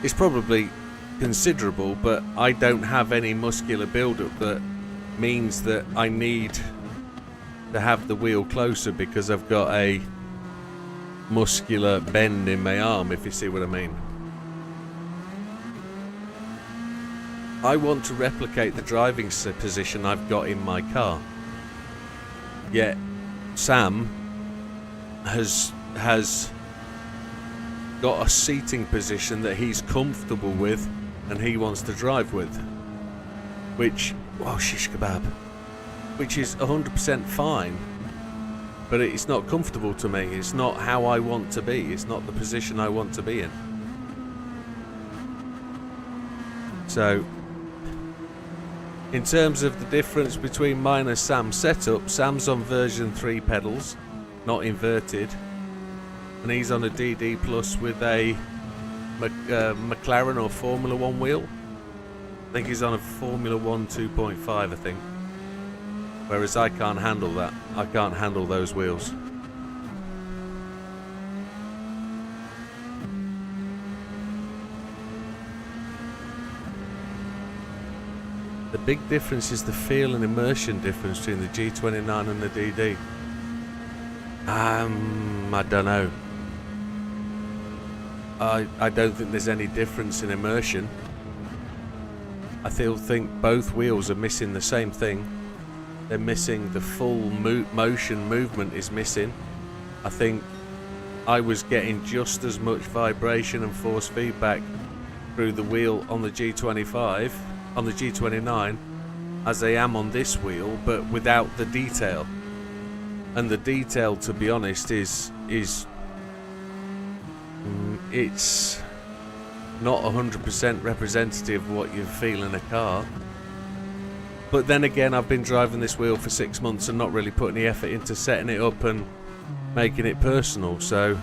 It's probably considerable, but I don't have any muscular build-up that means that I need to have the wheel closer because I've got a muscular bend in my arm, if you see what I mean. I want to replicate the driving position I've got in my car. Yet Sam has got a seating position that he's comfortable with and he wants to drive with, which, oh shish kebab, which is 100% fine, but it's not comfortable to me. It's not how I want to be. It's not the position I want to be in. So in terms of the difference between mine and Sam's setup, Sam's on version 3 pedals, not inverted, and he's on a DD Plus with a McLaren or Formula 1 wheel. I think he's on a Formula 1 2.5, I think. Whereas I can't handle that. I can't handle those wheels. The The big difference is the feel and immersion difference between the G29 and the DD. I don't know. I don't think there's any difference in immersion. I think both wheels are missing the same thing. They're missing the full motion movement is missing. I think I was getting just as much vibration and force feedback through the wheel on the G25, on the G29, as I am on this wheel, but without the detail. And the detail, to be honest, is it's not 100% representative of what you feel in a car. But then again, I've been driving this wheel for 6 months and not really putting the effort into setting it up and making it personal, so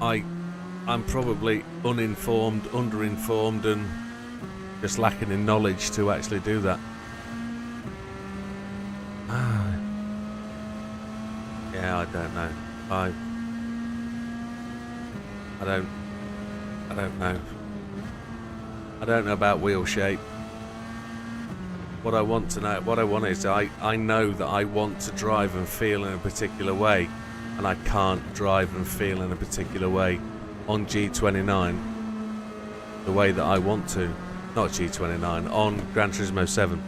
I'm probably uninformed, underinformed, and just lacking in knowledge to actually do that. Yeah, I don't know. I don't know. I don't know about wheel shape. What I want to know, what I want is, I know that I want to drive and feel in a particular way, and I can't drive and feel in a particular way on G29 the way that I want to. Not G29, on Gran Turismo 7.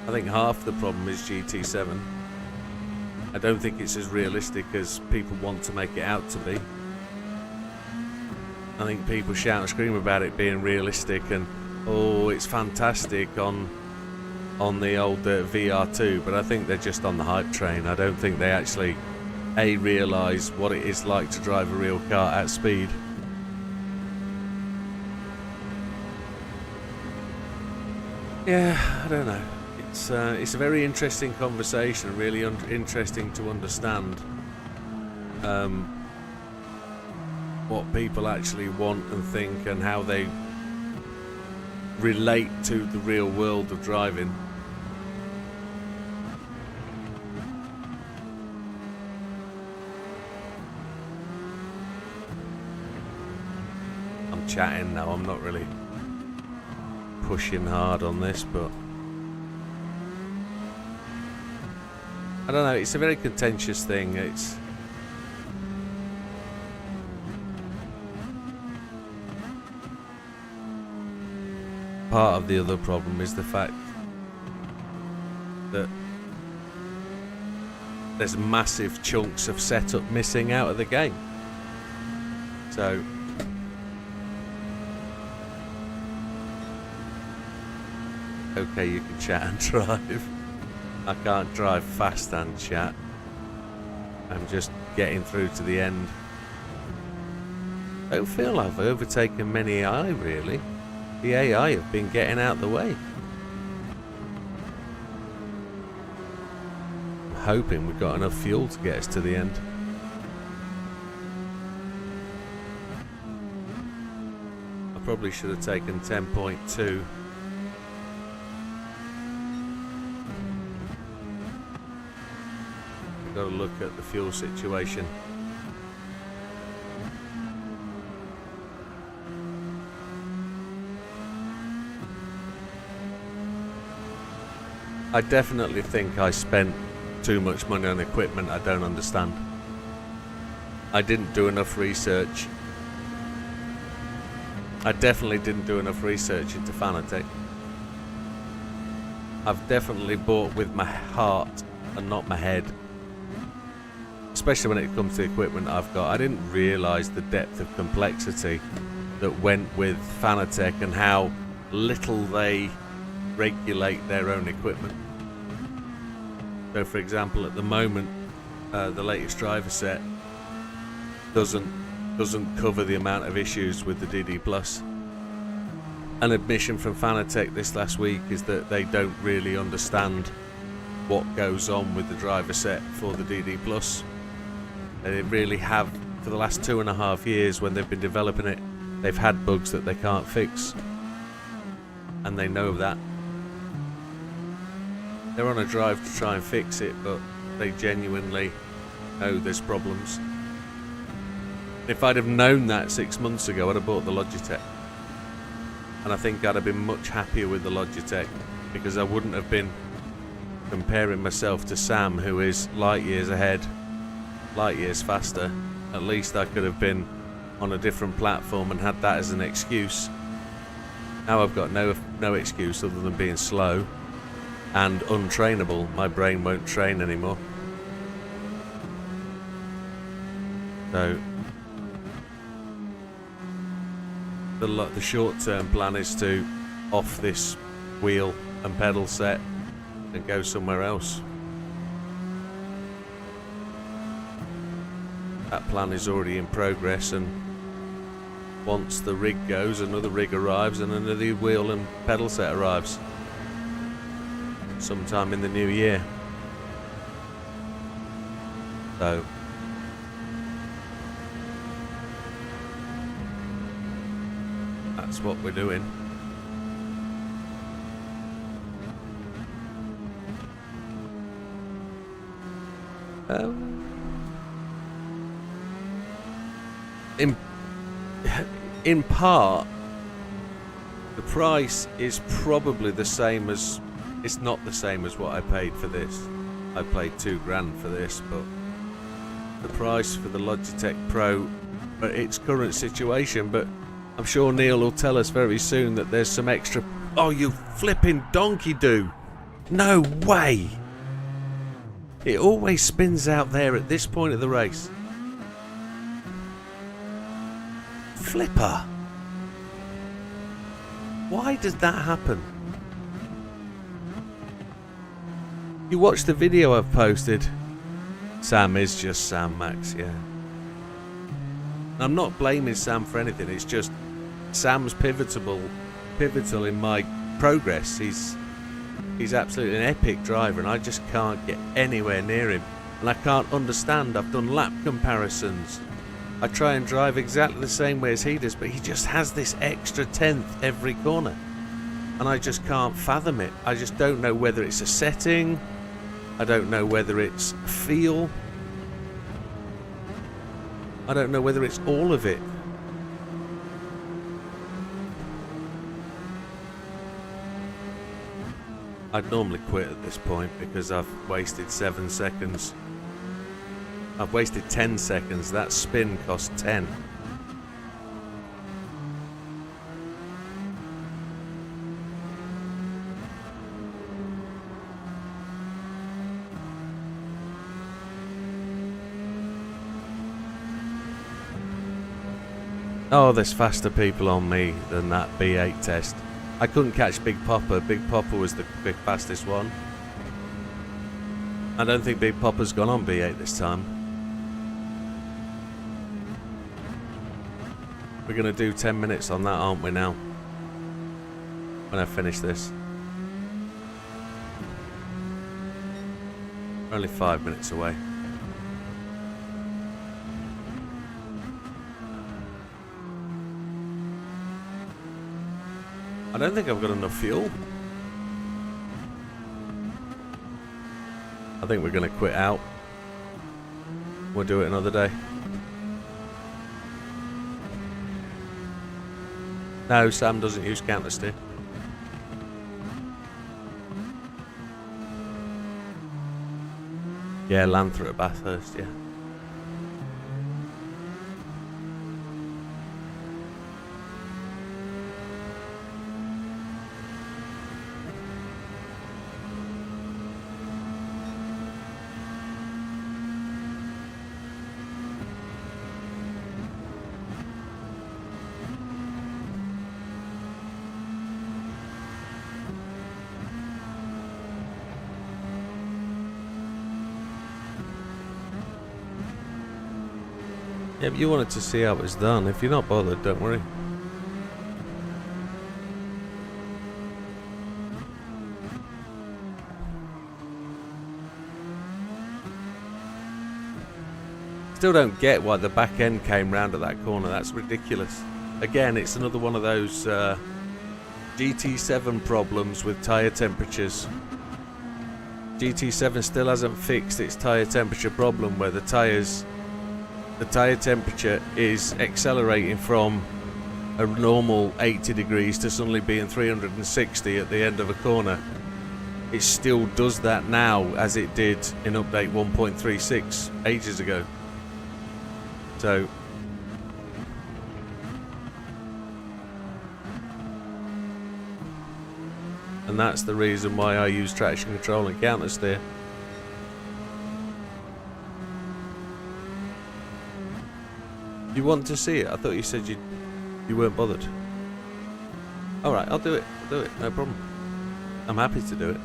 I think half the problem is GT7. I don't think it's as realistic as people want to make it out to be. I think people shout and scream about it being realistic and, oh, it's fantastic on the old VR2, but I think they're just on the hype train. I don't think they actually realise what it is like to drive a real car at speed. Yeah, I don't know. It's a very interesting conversation, really interesting to understand what people actually want and think and how they relate to the real world of driving. I'm chatting now, I'm not really pushing hard on this, but I don't know, it's a very contentious thing. It's part of the other problem is the fact that there's massive chunks of setup missing out of the game. So okay, you can chat and drive. I can't drive fast and chat. I'm just getting through to the end. I don't feel I've overtaken many AI, really. The AI have been getting out the way. I'm hoping we've got enough fuel to get us to the end. I probably should have taken 10.2. Got to look at the fuel situation. I definitely think I spent too much money on equipment I don't understand. I didn't do enough research. I definitely didn't do enough research into Fanatec. I've definitely bought with my heart and not my head. Especially when it comes to the equipment I've got. I didn't realise the depth of complexity that went with Fanatec and how little they regulate their own equipment. So for example, at the moment, the latest driver set doesn't cover the amount of issues with the DD Plus. An admission from Fanatec this last week is that they don't really understand what goes on with the driver set for the DD Plus. They really have, for the last 2.5 years when they've been developing it, they've had bugs that they can't fix. And they know that. They're on a drive to try and fix it, but they genuinely know there's problems. If I'd have known that 6 months ago, I'd have bought the Logitech. And I think I'd have been much happier with the Logitech, because I wouldn't have been comparing myself to Sam, who is light years ahead, light years faster. At least I could have been on a different platform and had that as an excuse. Now I've got no excuse other than being slow and untrainable. My brain won't train anymore. So the short-term plan is to off this wheel and pedal set and go somewhere else. That plan is already in progress, and once the rig goes, another rig arrives and another wheel and pedal set arrives sometime in the new year. So that's what we're doing. In part, the price is probably the same as, it's not the same as what I paid for this. I paid $2,000 for this, but the price for the Logitech Pro at its current situation, but I'm sure Neil will tell us very soon that there's some extra. Oh, you flipping donkey do! No way! It always spins out there at this point of the race. Flipper! Why does that happen? You watch the video I've posted. Sam is just Sam, Max, yeah. I'm not blaming Sam for anything, it's just Sam's pivotal in my progress. He's absolutely an epic driver, and I just can't get anywhere near him. And I can't understand. I've done lap comparisons. I try and drive exactly the same way as he does, but he just has this extra tenth every corner. And I just can't fathom it. I just don't know whether it's a setting. I don't know whether it's a feel. I don't know whether it's all of it. I'd normally quit at this point because I've wasted 7 seconds. I've wasted 10 seconds. That spin cost 10. Oh, there's faster people on me than that B8 test. I couldn't catch Big Popper. Big Popper was the fastest one. I don't think Big Popper's gone on B8 this time. We're going to do 10 minutes on that, aren't we now? When I finish this. We're only 5 minutes away. I don't think I've got enough fuel. I think we're going to quit out. We'll do it another day. No, Sam doesn't use counter steer. Yeah, land through at Bathurst, yeah. Yeah, but you wanted to see how it was done. If you're not bothered, don't worry. Still don't get why the back end came round at that corner. That's ridiculous. Again, it's another one of those GT7 problems with tyre temperatures. GT7 still hasn't fixed its tyre temperature problem where the tyres the tyre temperature is accelerating from a normal 80 degrees to suddenly being 360 at the end of a corner. It still does that now as it did in update 1.36 ages ago. So and that's the reason why I use traction control and counter steer. You want to see it? I thought you said you weren't bothered. Alright, I'll do it. No problem. I'm happy to do it.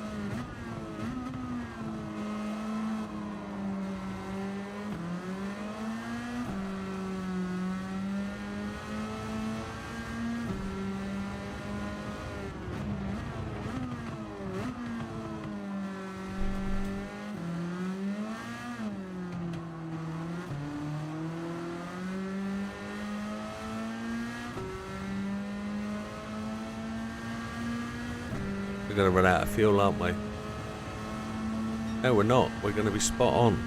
We're going to run out of fuel, aren't we? No, we're not. We're going to be spot on.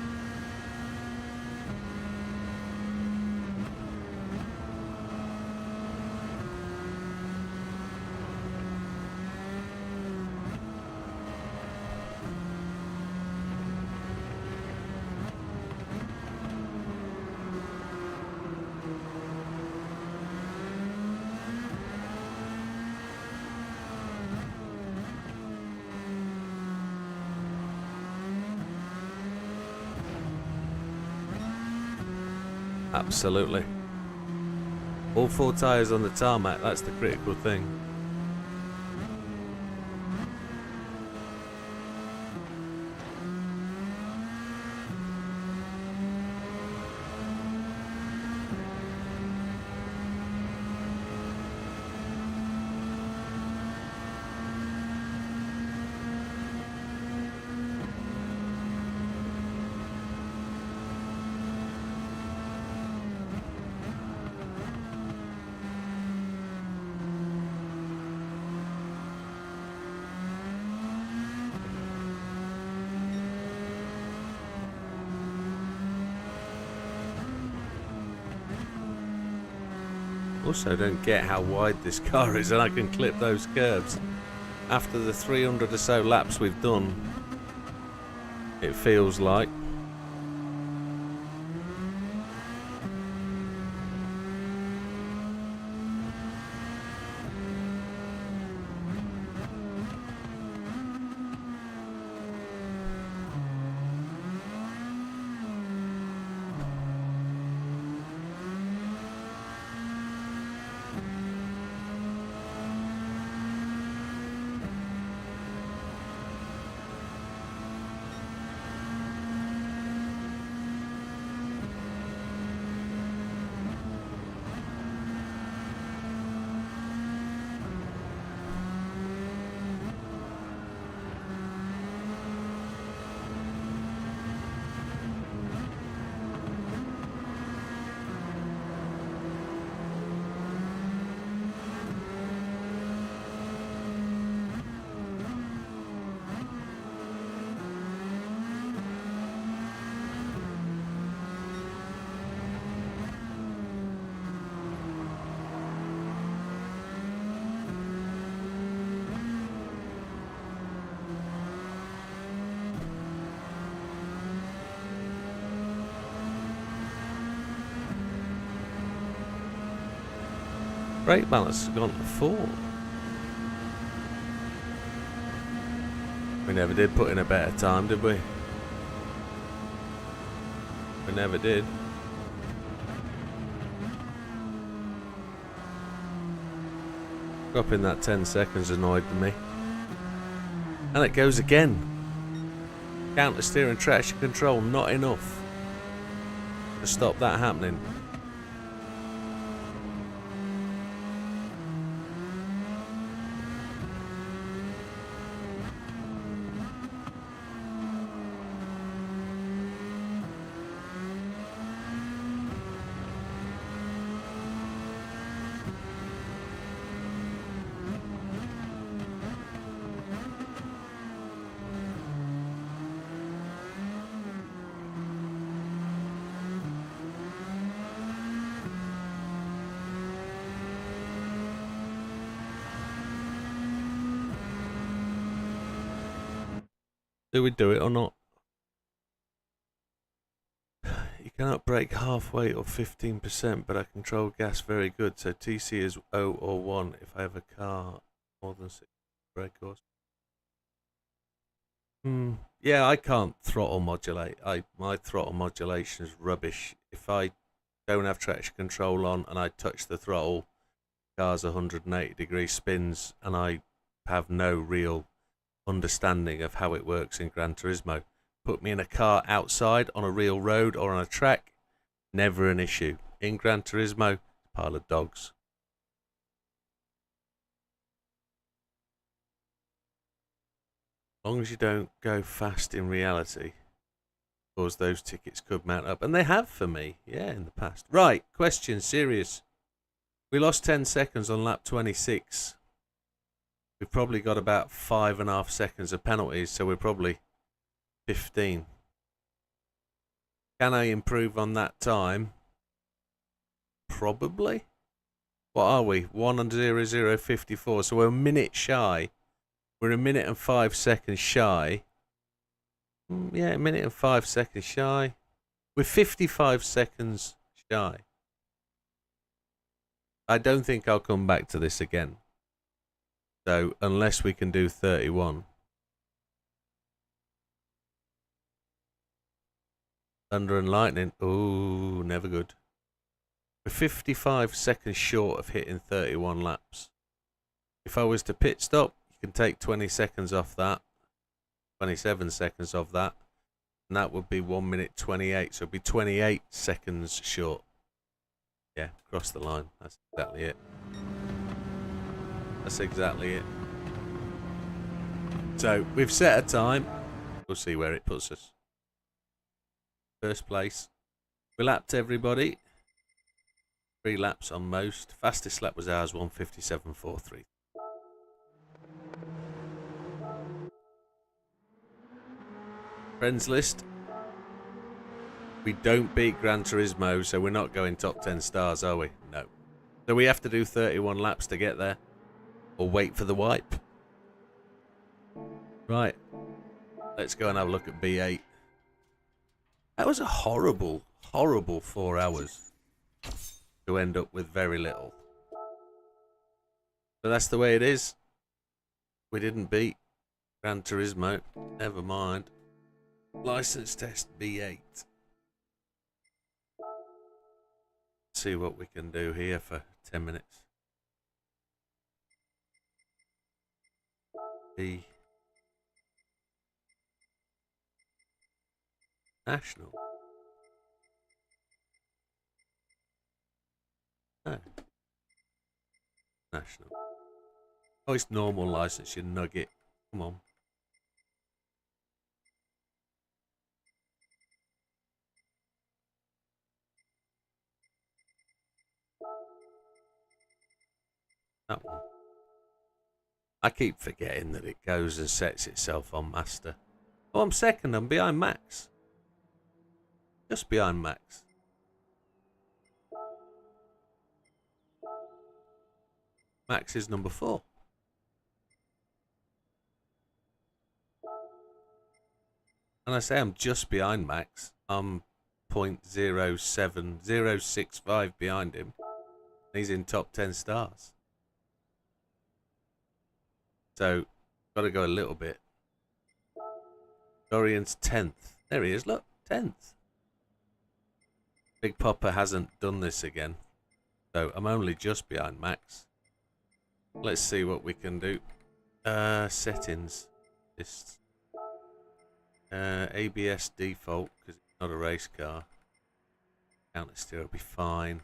Absolutely. All 4 tyres on the tarmac, that's the critical thing. Also don't get how wide this car is, and I can clip those curves. After the 300 or so laps we've done, it feels like. Brake balance has gone to 4. We never did put in a better time, did we? We never did. Dropping that 10 seconds annoyed me. And it goes again. Counter steer and traction control, not enough to stop that happening. Do we do it or not? You cannot brake halfway or 15%, but I control gas very good. So TC is 0 or 1 if I have a car more than 6 brake horse. Yeah, I can't throttle modulate. My throttle modulation is rubbish. If I don't have traction control on and I touch the throttle, car's 180-degree spins, and I have no real understanding of how it works in Gran Turismo. Put me in a car outside on a real road or on a track, never an issue. In Gran Turismo, pile of dogs. As long as you don't go fast in reality, because those tickets could mount up. And they have for me, yeah, in the past. Right, question, serious. We lost 10 seconds on lap 26. We've probably got about 5.5 seconds of penalties, so we're probably 15. Can I improve on that time? Probably. What are we? 1:00:54. So we're a minute shy. We're a minute and 5 seconds shy. Yeah, a minute and 5 seconds shy. We're 55 seconds shy. I don't think I'll come back to this again. So, unless we can do 31. Thunder and lightning. Ooh, never good. We're 55 seconds short of hitting 31 laps. If I was to pit stop, you can take 20 seconds off that. 27 seconds off that. And that would be 1:28. So it'd be 28 seconds short. Yeah, cross the line. That's exactly it. That's exactly it. So we've set a time. We'll see where it puts us. First place. We lapped everybody. 3 laps on most. Fastest lap was ours, 1:57.43. Friends list. We don't beat Gran Turismo, so we're not going top 10 stars, are we? No. So we have to do 31 laps to get there. Or wait for the wipe. Right. Let's go and have a look at B8. That was a horrible, horrible 4 hours to end up with very little. But that's the way it is. We didn't beat Gran Turismo. Never mind. License test B8. See what we can do here for 10 minutes. B. National. No. National. Oh, it's normal license, you nugget. Come on. That one. I keep forgetting that it goes and sets itself on master. Oh, I'm second. I'm behind Max. Just behind Max. Max is number 4. And I say I'm just behind Max. I'm 0.07065 behind him. He's in top 10 stars. So, got to go a little bit. Dorian's 10th. There he is, look. 10th. Big Popper hasn't done this again. So, I'm only just behind Max. Let's see what we can do. Settings. Just ABS default, because it's not a race car. Counter steer will be fine.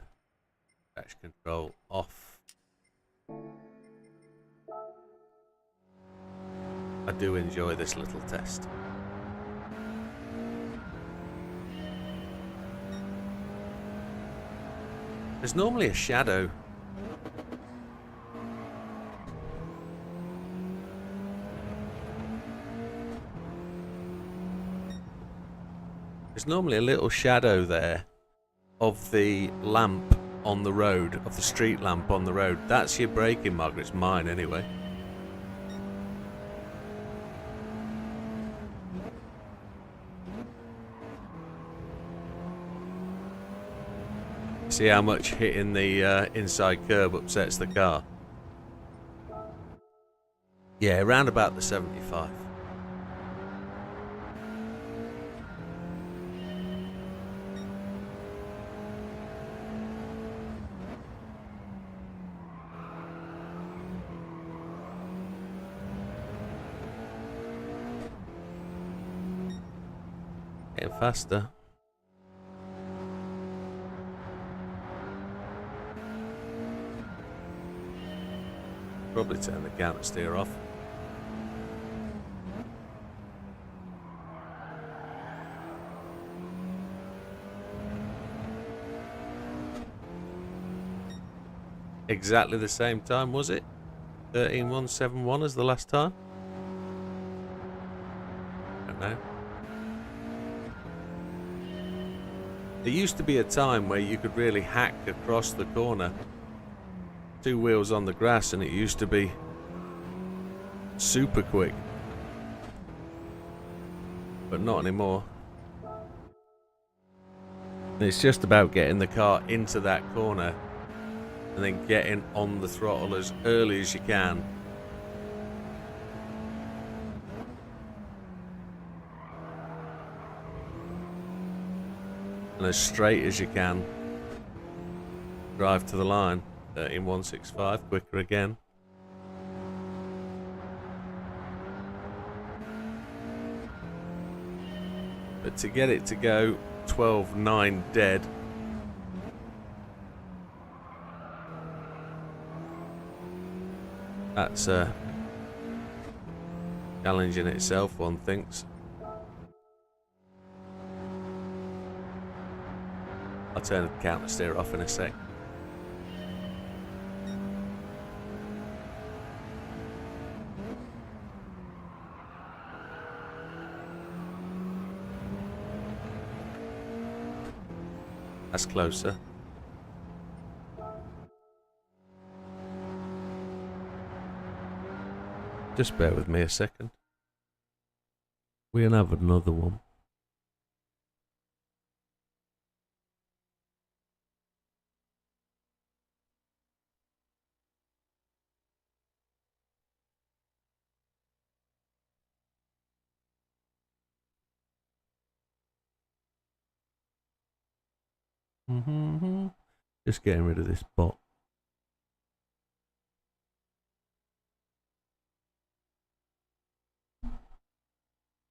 Traction control off. I do enjoy this little test. There's normally a shadow. There's normally a little shadow there of the lamp on the road, of the street lamp on the road. That's your braking marker. It's mine anyway. See how much hitting the inside curb upsets the car? Yeah, around about the 75. Getting faster. Probably turn the counter steer off. Exactly the same time, was it? 13.171 as the last time? I don't know. There used to be a time where you could really hack across the corner. 2 wheels on the grass, and it used to be super quick. But not anymore. It's just about getting the car into that corner and then getting on the throttle as early as you can. And as straight as you can. Drive to the line. 13.165, quicker again. But to get it to go 12.9 dead, that's a challenge in itself, one thinks. I'll turn the counter steer off in a sec. That's closer. Just bear with me a second. We'll have another one. Just getting rid of this bot.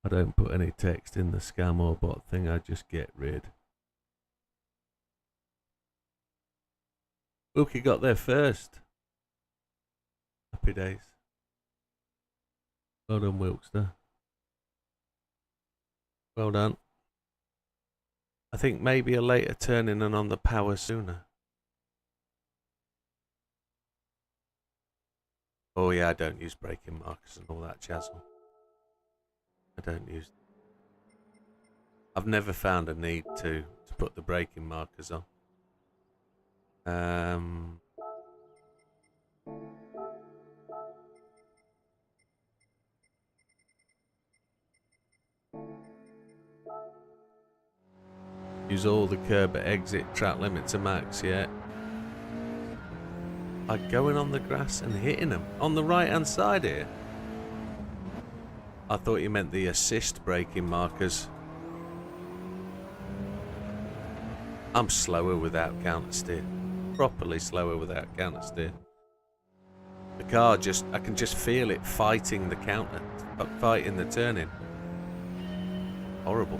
I don't put any text in the scam or bot thing, I just get rid. Wilkie got there first. Happy days. Well done, Wilkster. Well done. I think maybe a later turn in and on the power sooner. Oh yeah, I don't use braking markers and all that chazzle. I don't use. I've never found a need to put the braking markers on. Use all the curb at exit, track limit to max, yeah. I'm going on the grass and hitting them on the right hand side here. I thought you meant the assist braking markers. I'm slower without counter steer. Properly slower without counter steer. The car just, I can just feel it fighting the counter, fighting the turning. Horrible.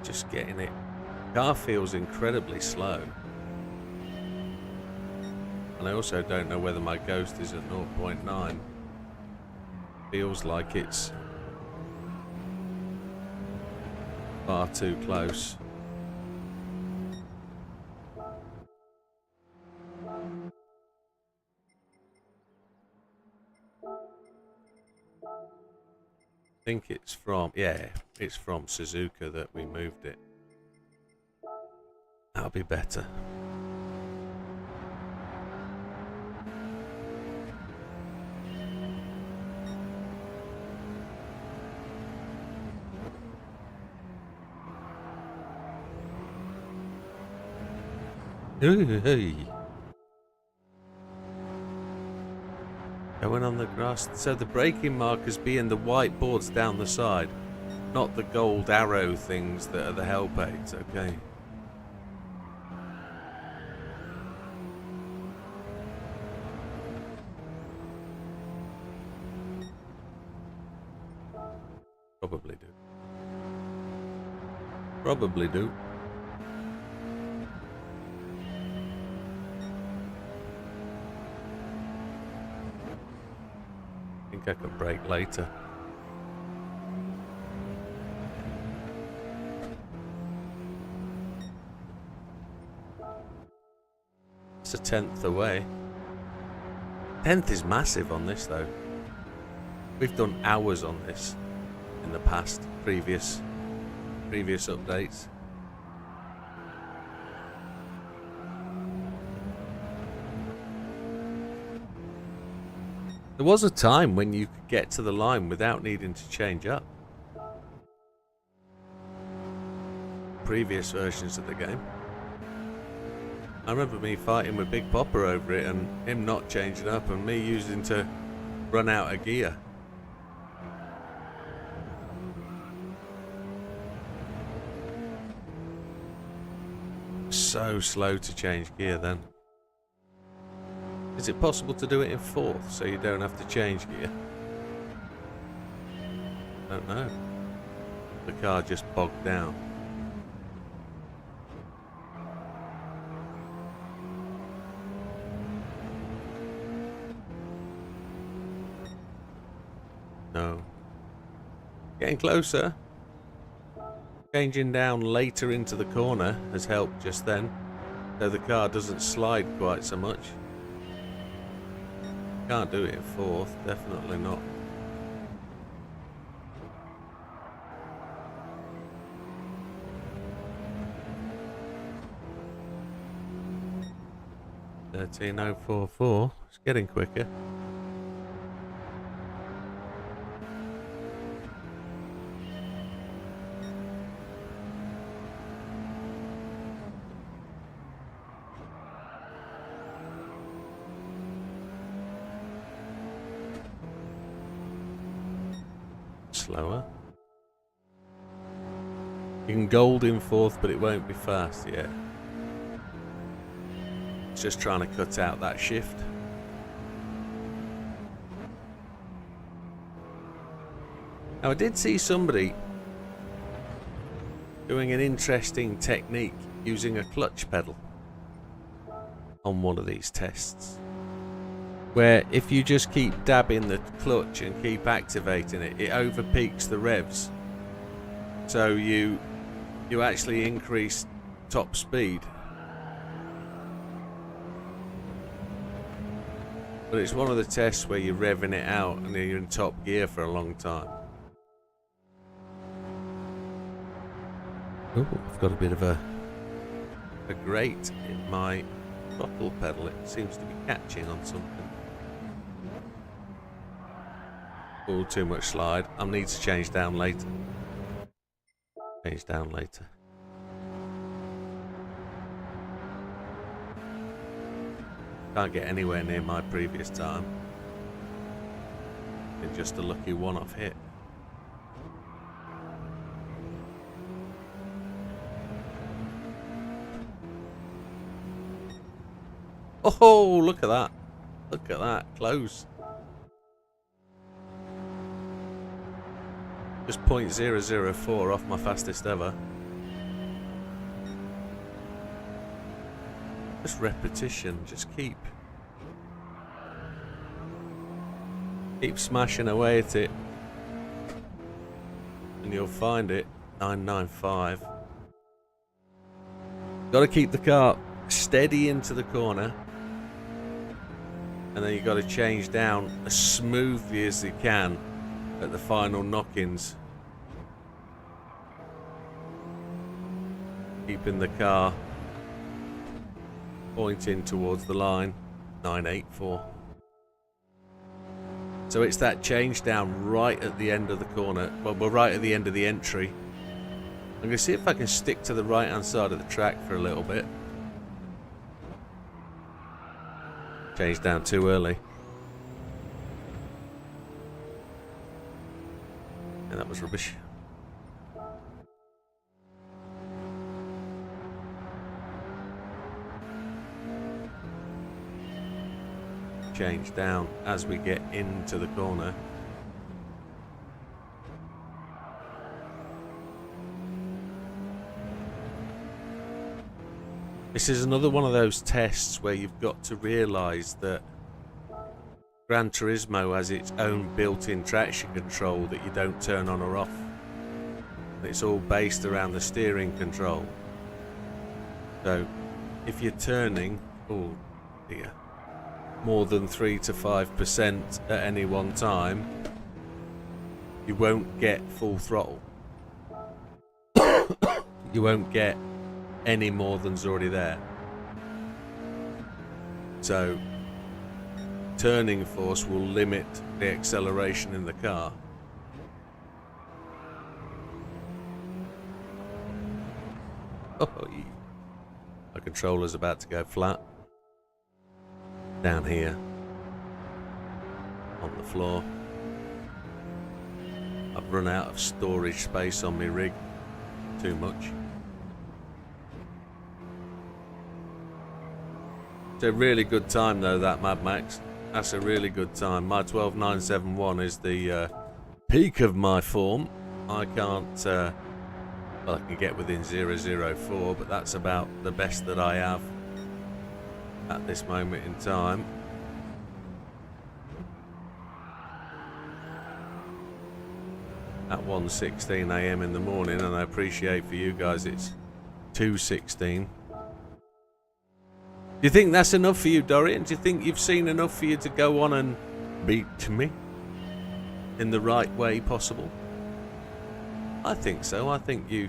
Just getting it. Car feels incredibly slow. And I also don't know whether my ghost is at 0.9. Feels like it's far too close. I think it's from, yeah, it's from Suzuka that we moved it. That'll be better. Hey. Going on the grass. So the braking markers being the white boards down the side, not the gold arrow things that are the help aids, okay? Probably do. Probably do. I think I can brake later. It's a 10th away. 10th is massive on this though. We've done hours on this in the past, previous updates. There was a time when you could get to the line without needing to change up. Previous versions of the game. I remember me fighting with Big Popper over it and him not changing up and me using to run out of gear. So slow to change gear then. Is it possible to do it in 4th so you don't have to change gear? Don't know. The car just bogged down. No. Getting closer. Changing down later into the corner has helped just then, though the car doesn't slide quite so much. Can't do it in 4th, definitely not. $13,044. It's getting quicker. Slower. You can gold in 4th, but it won't be fast yet. It's just trying to cut out that shift. Now I did see somebody doing an interesting technique using a clutch pedal on one of these tests, where if you just keep dabbing the clutch and keep activating it, it overpeaks the revs. So you actually increase top speed. But it's one of the tests where you're revving it out and you're in top gear for a long time. Oh, I've got a bit of a grate in my throttle pedal. It seems to be catching on something. Oh, too much slide. I need to change down later. Change down later. Can't get anywhere near my previous time. It's just a lucky one-off hit. Oh, look at that. Look at that. Close. Just 0.004 off my fastest ever. Just repetition. Just keep smashing away at it. And you'll find it. 995. Got to keep the car steady into the corner. And then you've got to change down as smoothly as you can at the final knock-ins. Keeping the car pointing towards the line. 984. So it's that change down right at the end of the corner. Well, we're right at the end of the entry. I'm going to see if I can stick to the right hand side of the track for a little bit. Change down too early. Yeah, that was rubbish. Change down as we get into the corner. This is another one of those tests where you've got to realise that Gran Turismo has its own built-in traction control that you don't turn on or off. It's all based around the steering control. So if you're turning, oh dear, more than 3 to 5% at any one time, you won't get full throttle. You won't get any more than's already there. So turning force will limit the acceleration in the car. Oh, my controller's about to go flat. Down here on the floor. I've run out of storage space on my rig. Too much. It's a really good time though, that Mad Max. That's a really good time. My 12971 is the peak of my form. I can't, well, I can get within 004, but that's about the best that I have at this moment in time. At 1:16 AM in the morning, and I appreciate for you guys it's 2:16. Do you think that's enough for you, Dorian? Do you think you've seen enough for you to go on and beat me in the right way possible? I think so. I think you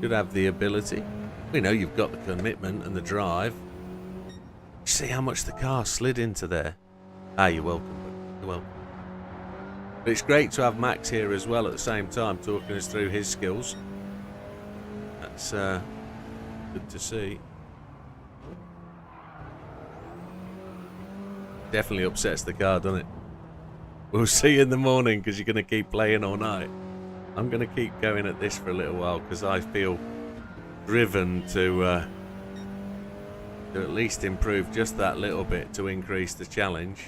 should have the ability. We know you've got the commitment and the drive. See how much the car slid into there. Ah, you're welcome. You're welcome. But it's great to have Max here as well at the same time, talking us through his skills. That's good to see. Definitely upsets the car, doesn't it? We'll see you in the morning because you're going to keep playing all night. I'm going to keep going at this for a little while because I feel driven to at least improve just that little bit to increase the challenge.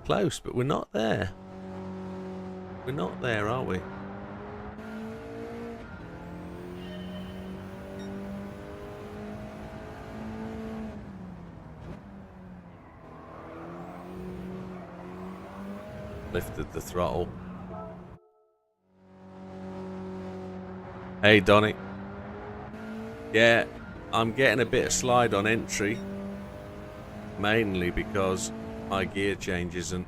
Close, but we're not there. We're not there, are we? Lifted the throttle. Hey, Donny. Yeah, I'm getting a bit of slide on entry. Mainly because my gear change isn't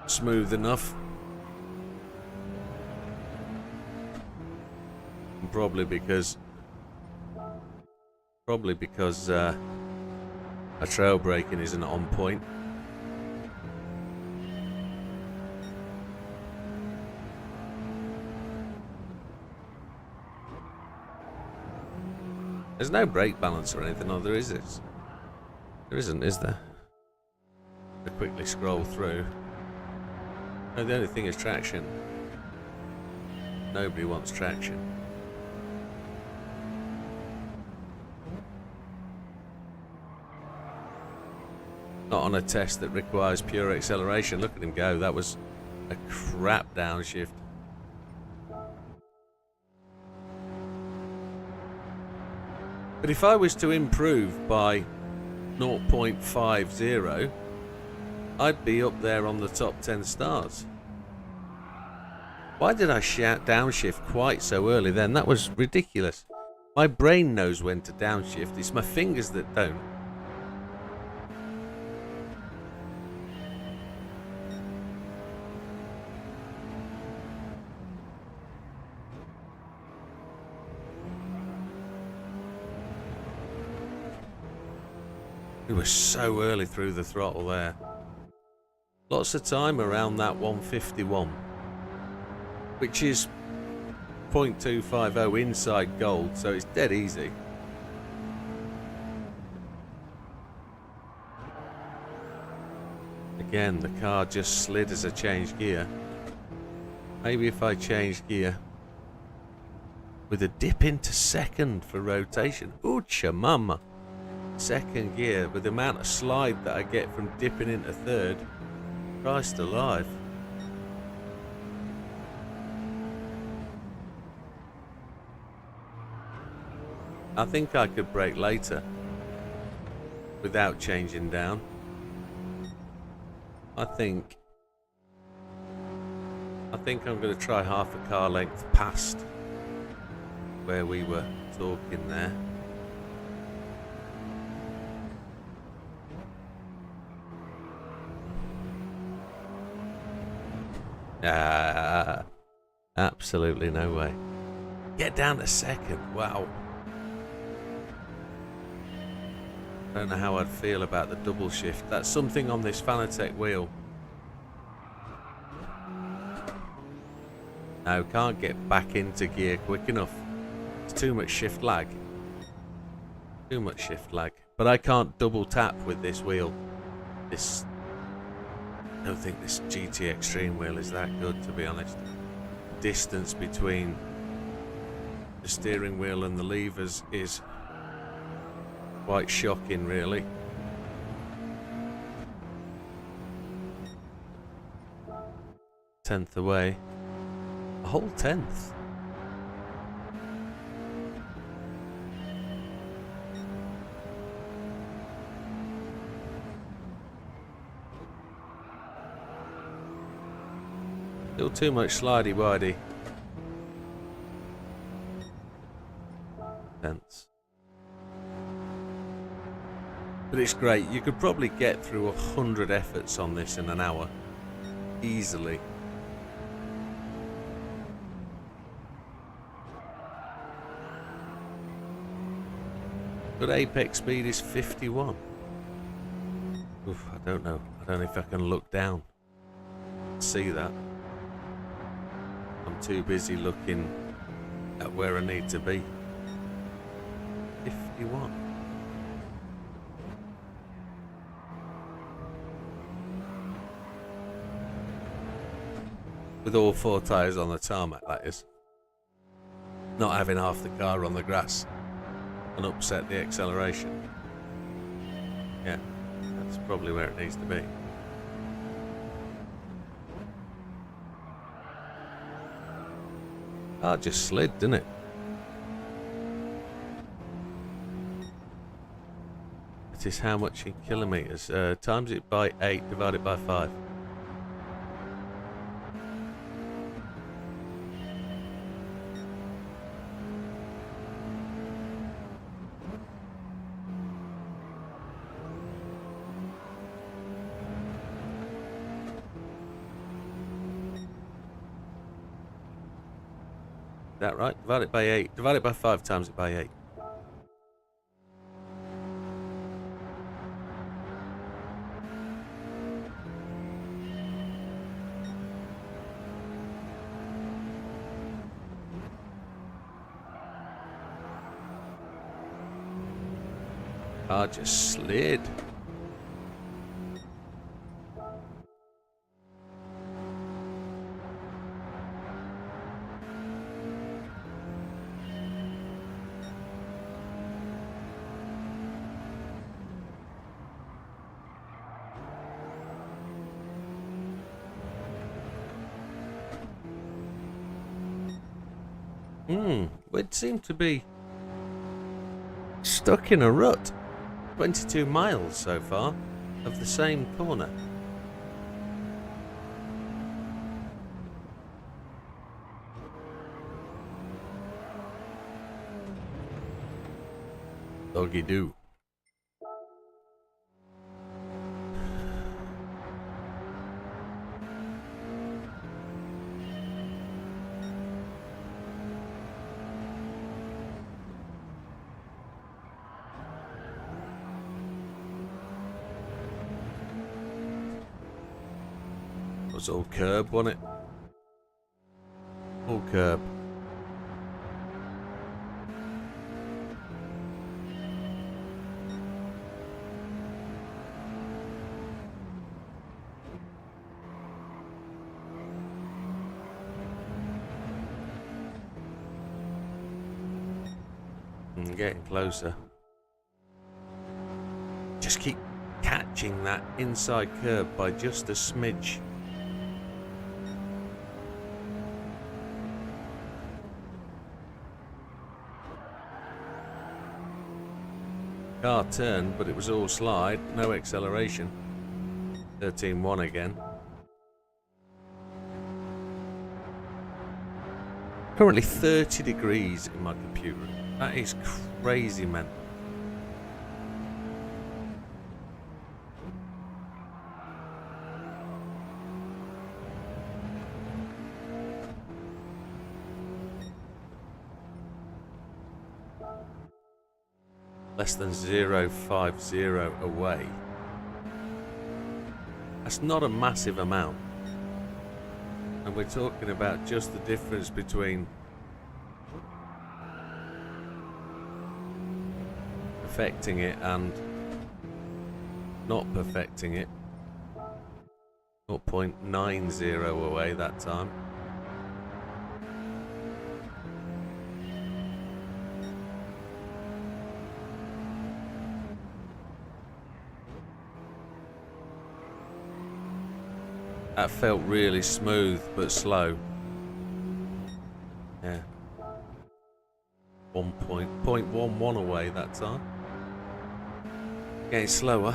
smooth enough. And probably because our trail braking isn't on point. There's no brake balance or anything, or there is this? There isn't, is there? To quickly scroll through. No, the only thing is traction. Nobody wants traction. Not on a test that requires pure acceleration. Look at him go. That was a crap downshift. But if I was to improve by 0.50, I'd be up there on the top 10 stars. Why did I shout downshift quite so early then? That was ridiculous. My brain knows when to downshift. It's my fingers that don't. We were so early through the throttle there. Lots of time around that 151, which is 0.250 inside gold, so it's dead easy. Again, the car just slid as I changed gear. Maybe if I changed gear with a dip into second for rotation. Oocha mama. Second gear with the amount of slide that I get from dipping into third. Christ alive. I think I could brake later without changing down. I think I'm going to try half a car length past where we were talking there. Absolutely no way. Get down to second. Wow. I don't know how I'd feel about the double shift. That's something on this Fanatec wheel. No, can't get back into gear quick enough. It's too much shift lag. Too much shift lag. But I can't double tap with this wheel. I don't think this GT Extreme wheel is that good, to be honest. Distance between the steering wheel and the levers is quite shocking, really. Tenth away. A whole tenth. Still too much slidey-widey. Tenths. But it's great. You could probably get through 100 efforts on this in an hour. Easily. But apex speed is 51. Oof, I don't know. I don't know if I can look down. See that. I'm too busy looking at where I need to be. 51. With all four tyres on the tarmac, that is. Not having half the car on the grass and upset the acceleration. Yeah, that's probably where it needs to be. Car just slid, didn't it? It is how much in kilometres? Times it by 8, divide it by 5. That right? Divide it by 8. Divide it by 5 times it by 8. Car just slid. It seemed to be stuck in a rut. 22 miles so far of the same corner. Doggy do. was all curb, wasn't it? All curb. Getting closer. Just keep catching that inside curb by just a smidge. Car turned, but it was all slide, no acceleration. 13.1 again. Currently 30 degrees in my computer. That is crazy, man. Less than 0.50 away. That's not a massive amount. And we're talking about just the difference between perfecting it and not perfecting it. 0.90 away that time. That felt really smooth but slow. Yeah. 1.11 away that time. Getting slower.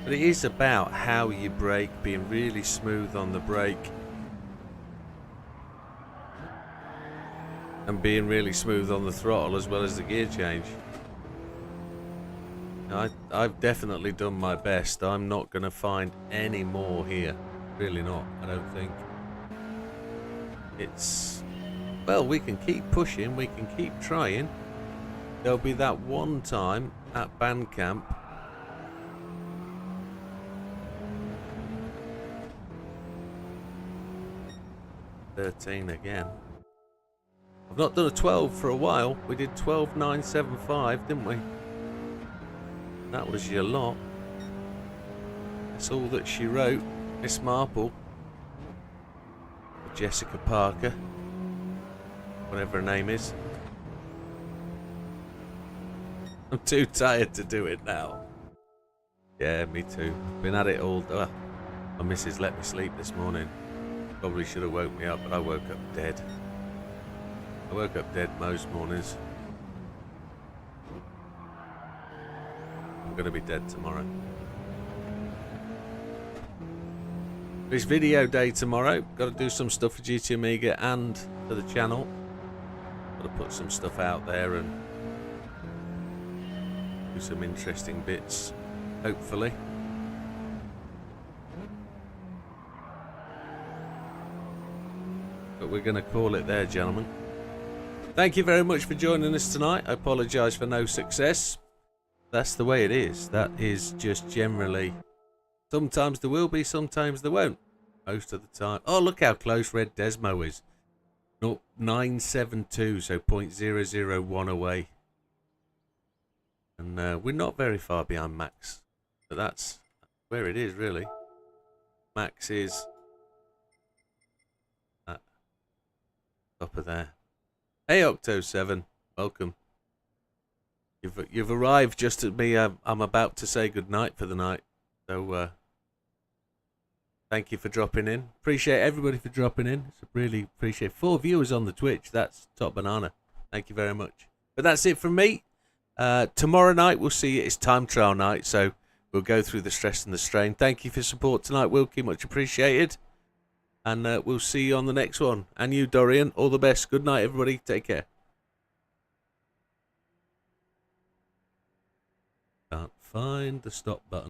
But it is about how you brake, being really smooth on the brake. And being really smooth on the throttle as well as the gear change. I've definitely done my best. I'm not going to find any more here. Really not, I don't think. It's... well, we can keep pushing, we can keep trying. There'll be that one time at band camp. $13 again. I've not done a 12 for a while. We did 12.975, didn't we? That was your lot. That's all that she wrote. Miss Marple, Jessica Parker, whatever her name is. I'm too tired to do it now. Yeah, me too. Been at it all day. My missus let me sleep this morning. Probably should have woke me up, but I woke up dead. I woke up dead most mornings. I'm going to be dead tomorrow. It's video day tomorrow. Got to do some stuff for GT Amiga and for the channel. Got to put some stuff out there and do some interesting bits, hopefully. But we're going to call it there, gentlemen. Thank you very much for joining us tonight. I apologise for no success. That's the way it is. That is just generally... sometimes there will be, sometimes there won't. Most of the time. Oh, look how close Red Desmo is. 0.972, so 0.001 away. And we're not very far behind Max. But that's where it is, really. Max is at top of there. Hey, Octo7. Welcome. You've arrived just at me. I'm about to say goodnight for the night. So, thank you for dropping in. Appreciate everybody for dropping in. Really appreciate 4 viewers on the Twitch. That's top banana. Thank you very much. But that's it from me. Tomorrow night we'll see. It's time trial night, so we'll go through the stress and the strain. Thank you for support tonight, Wilkie. Much appreciated. And we'll see you on the next one. And you, Dorian. All the best. Good night, everybody. Take care. Can't find the stop button.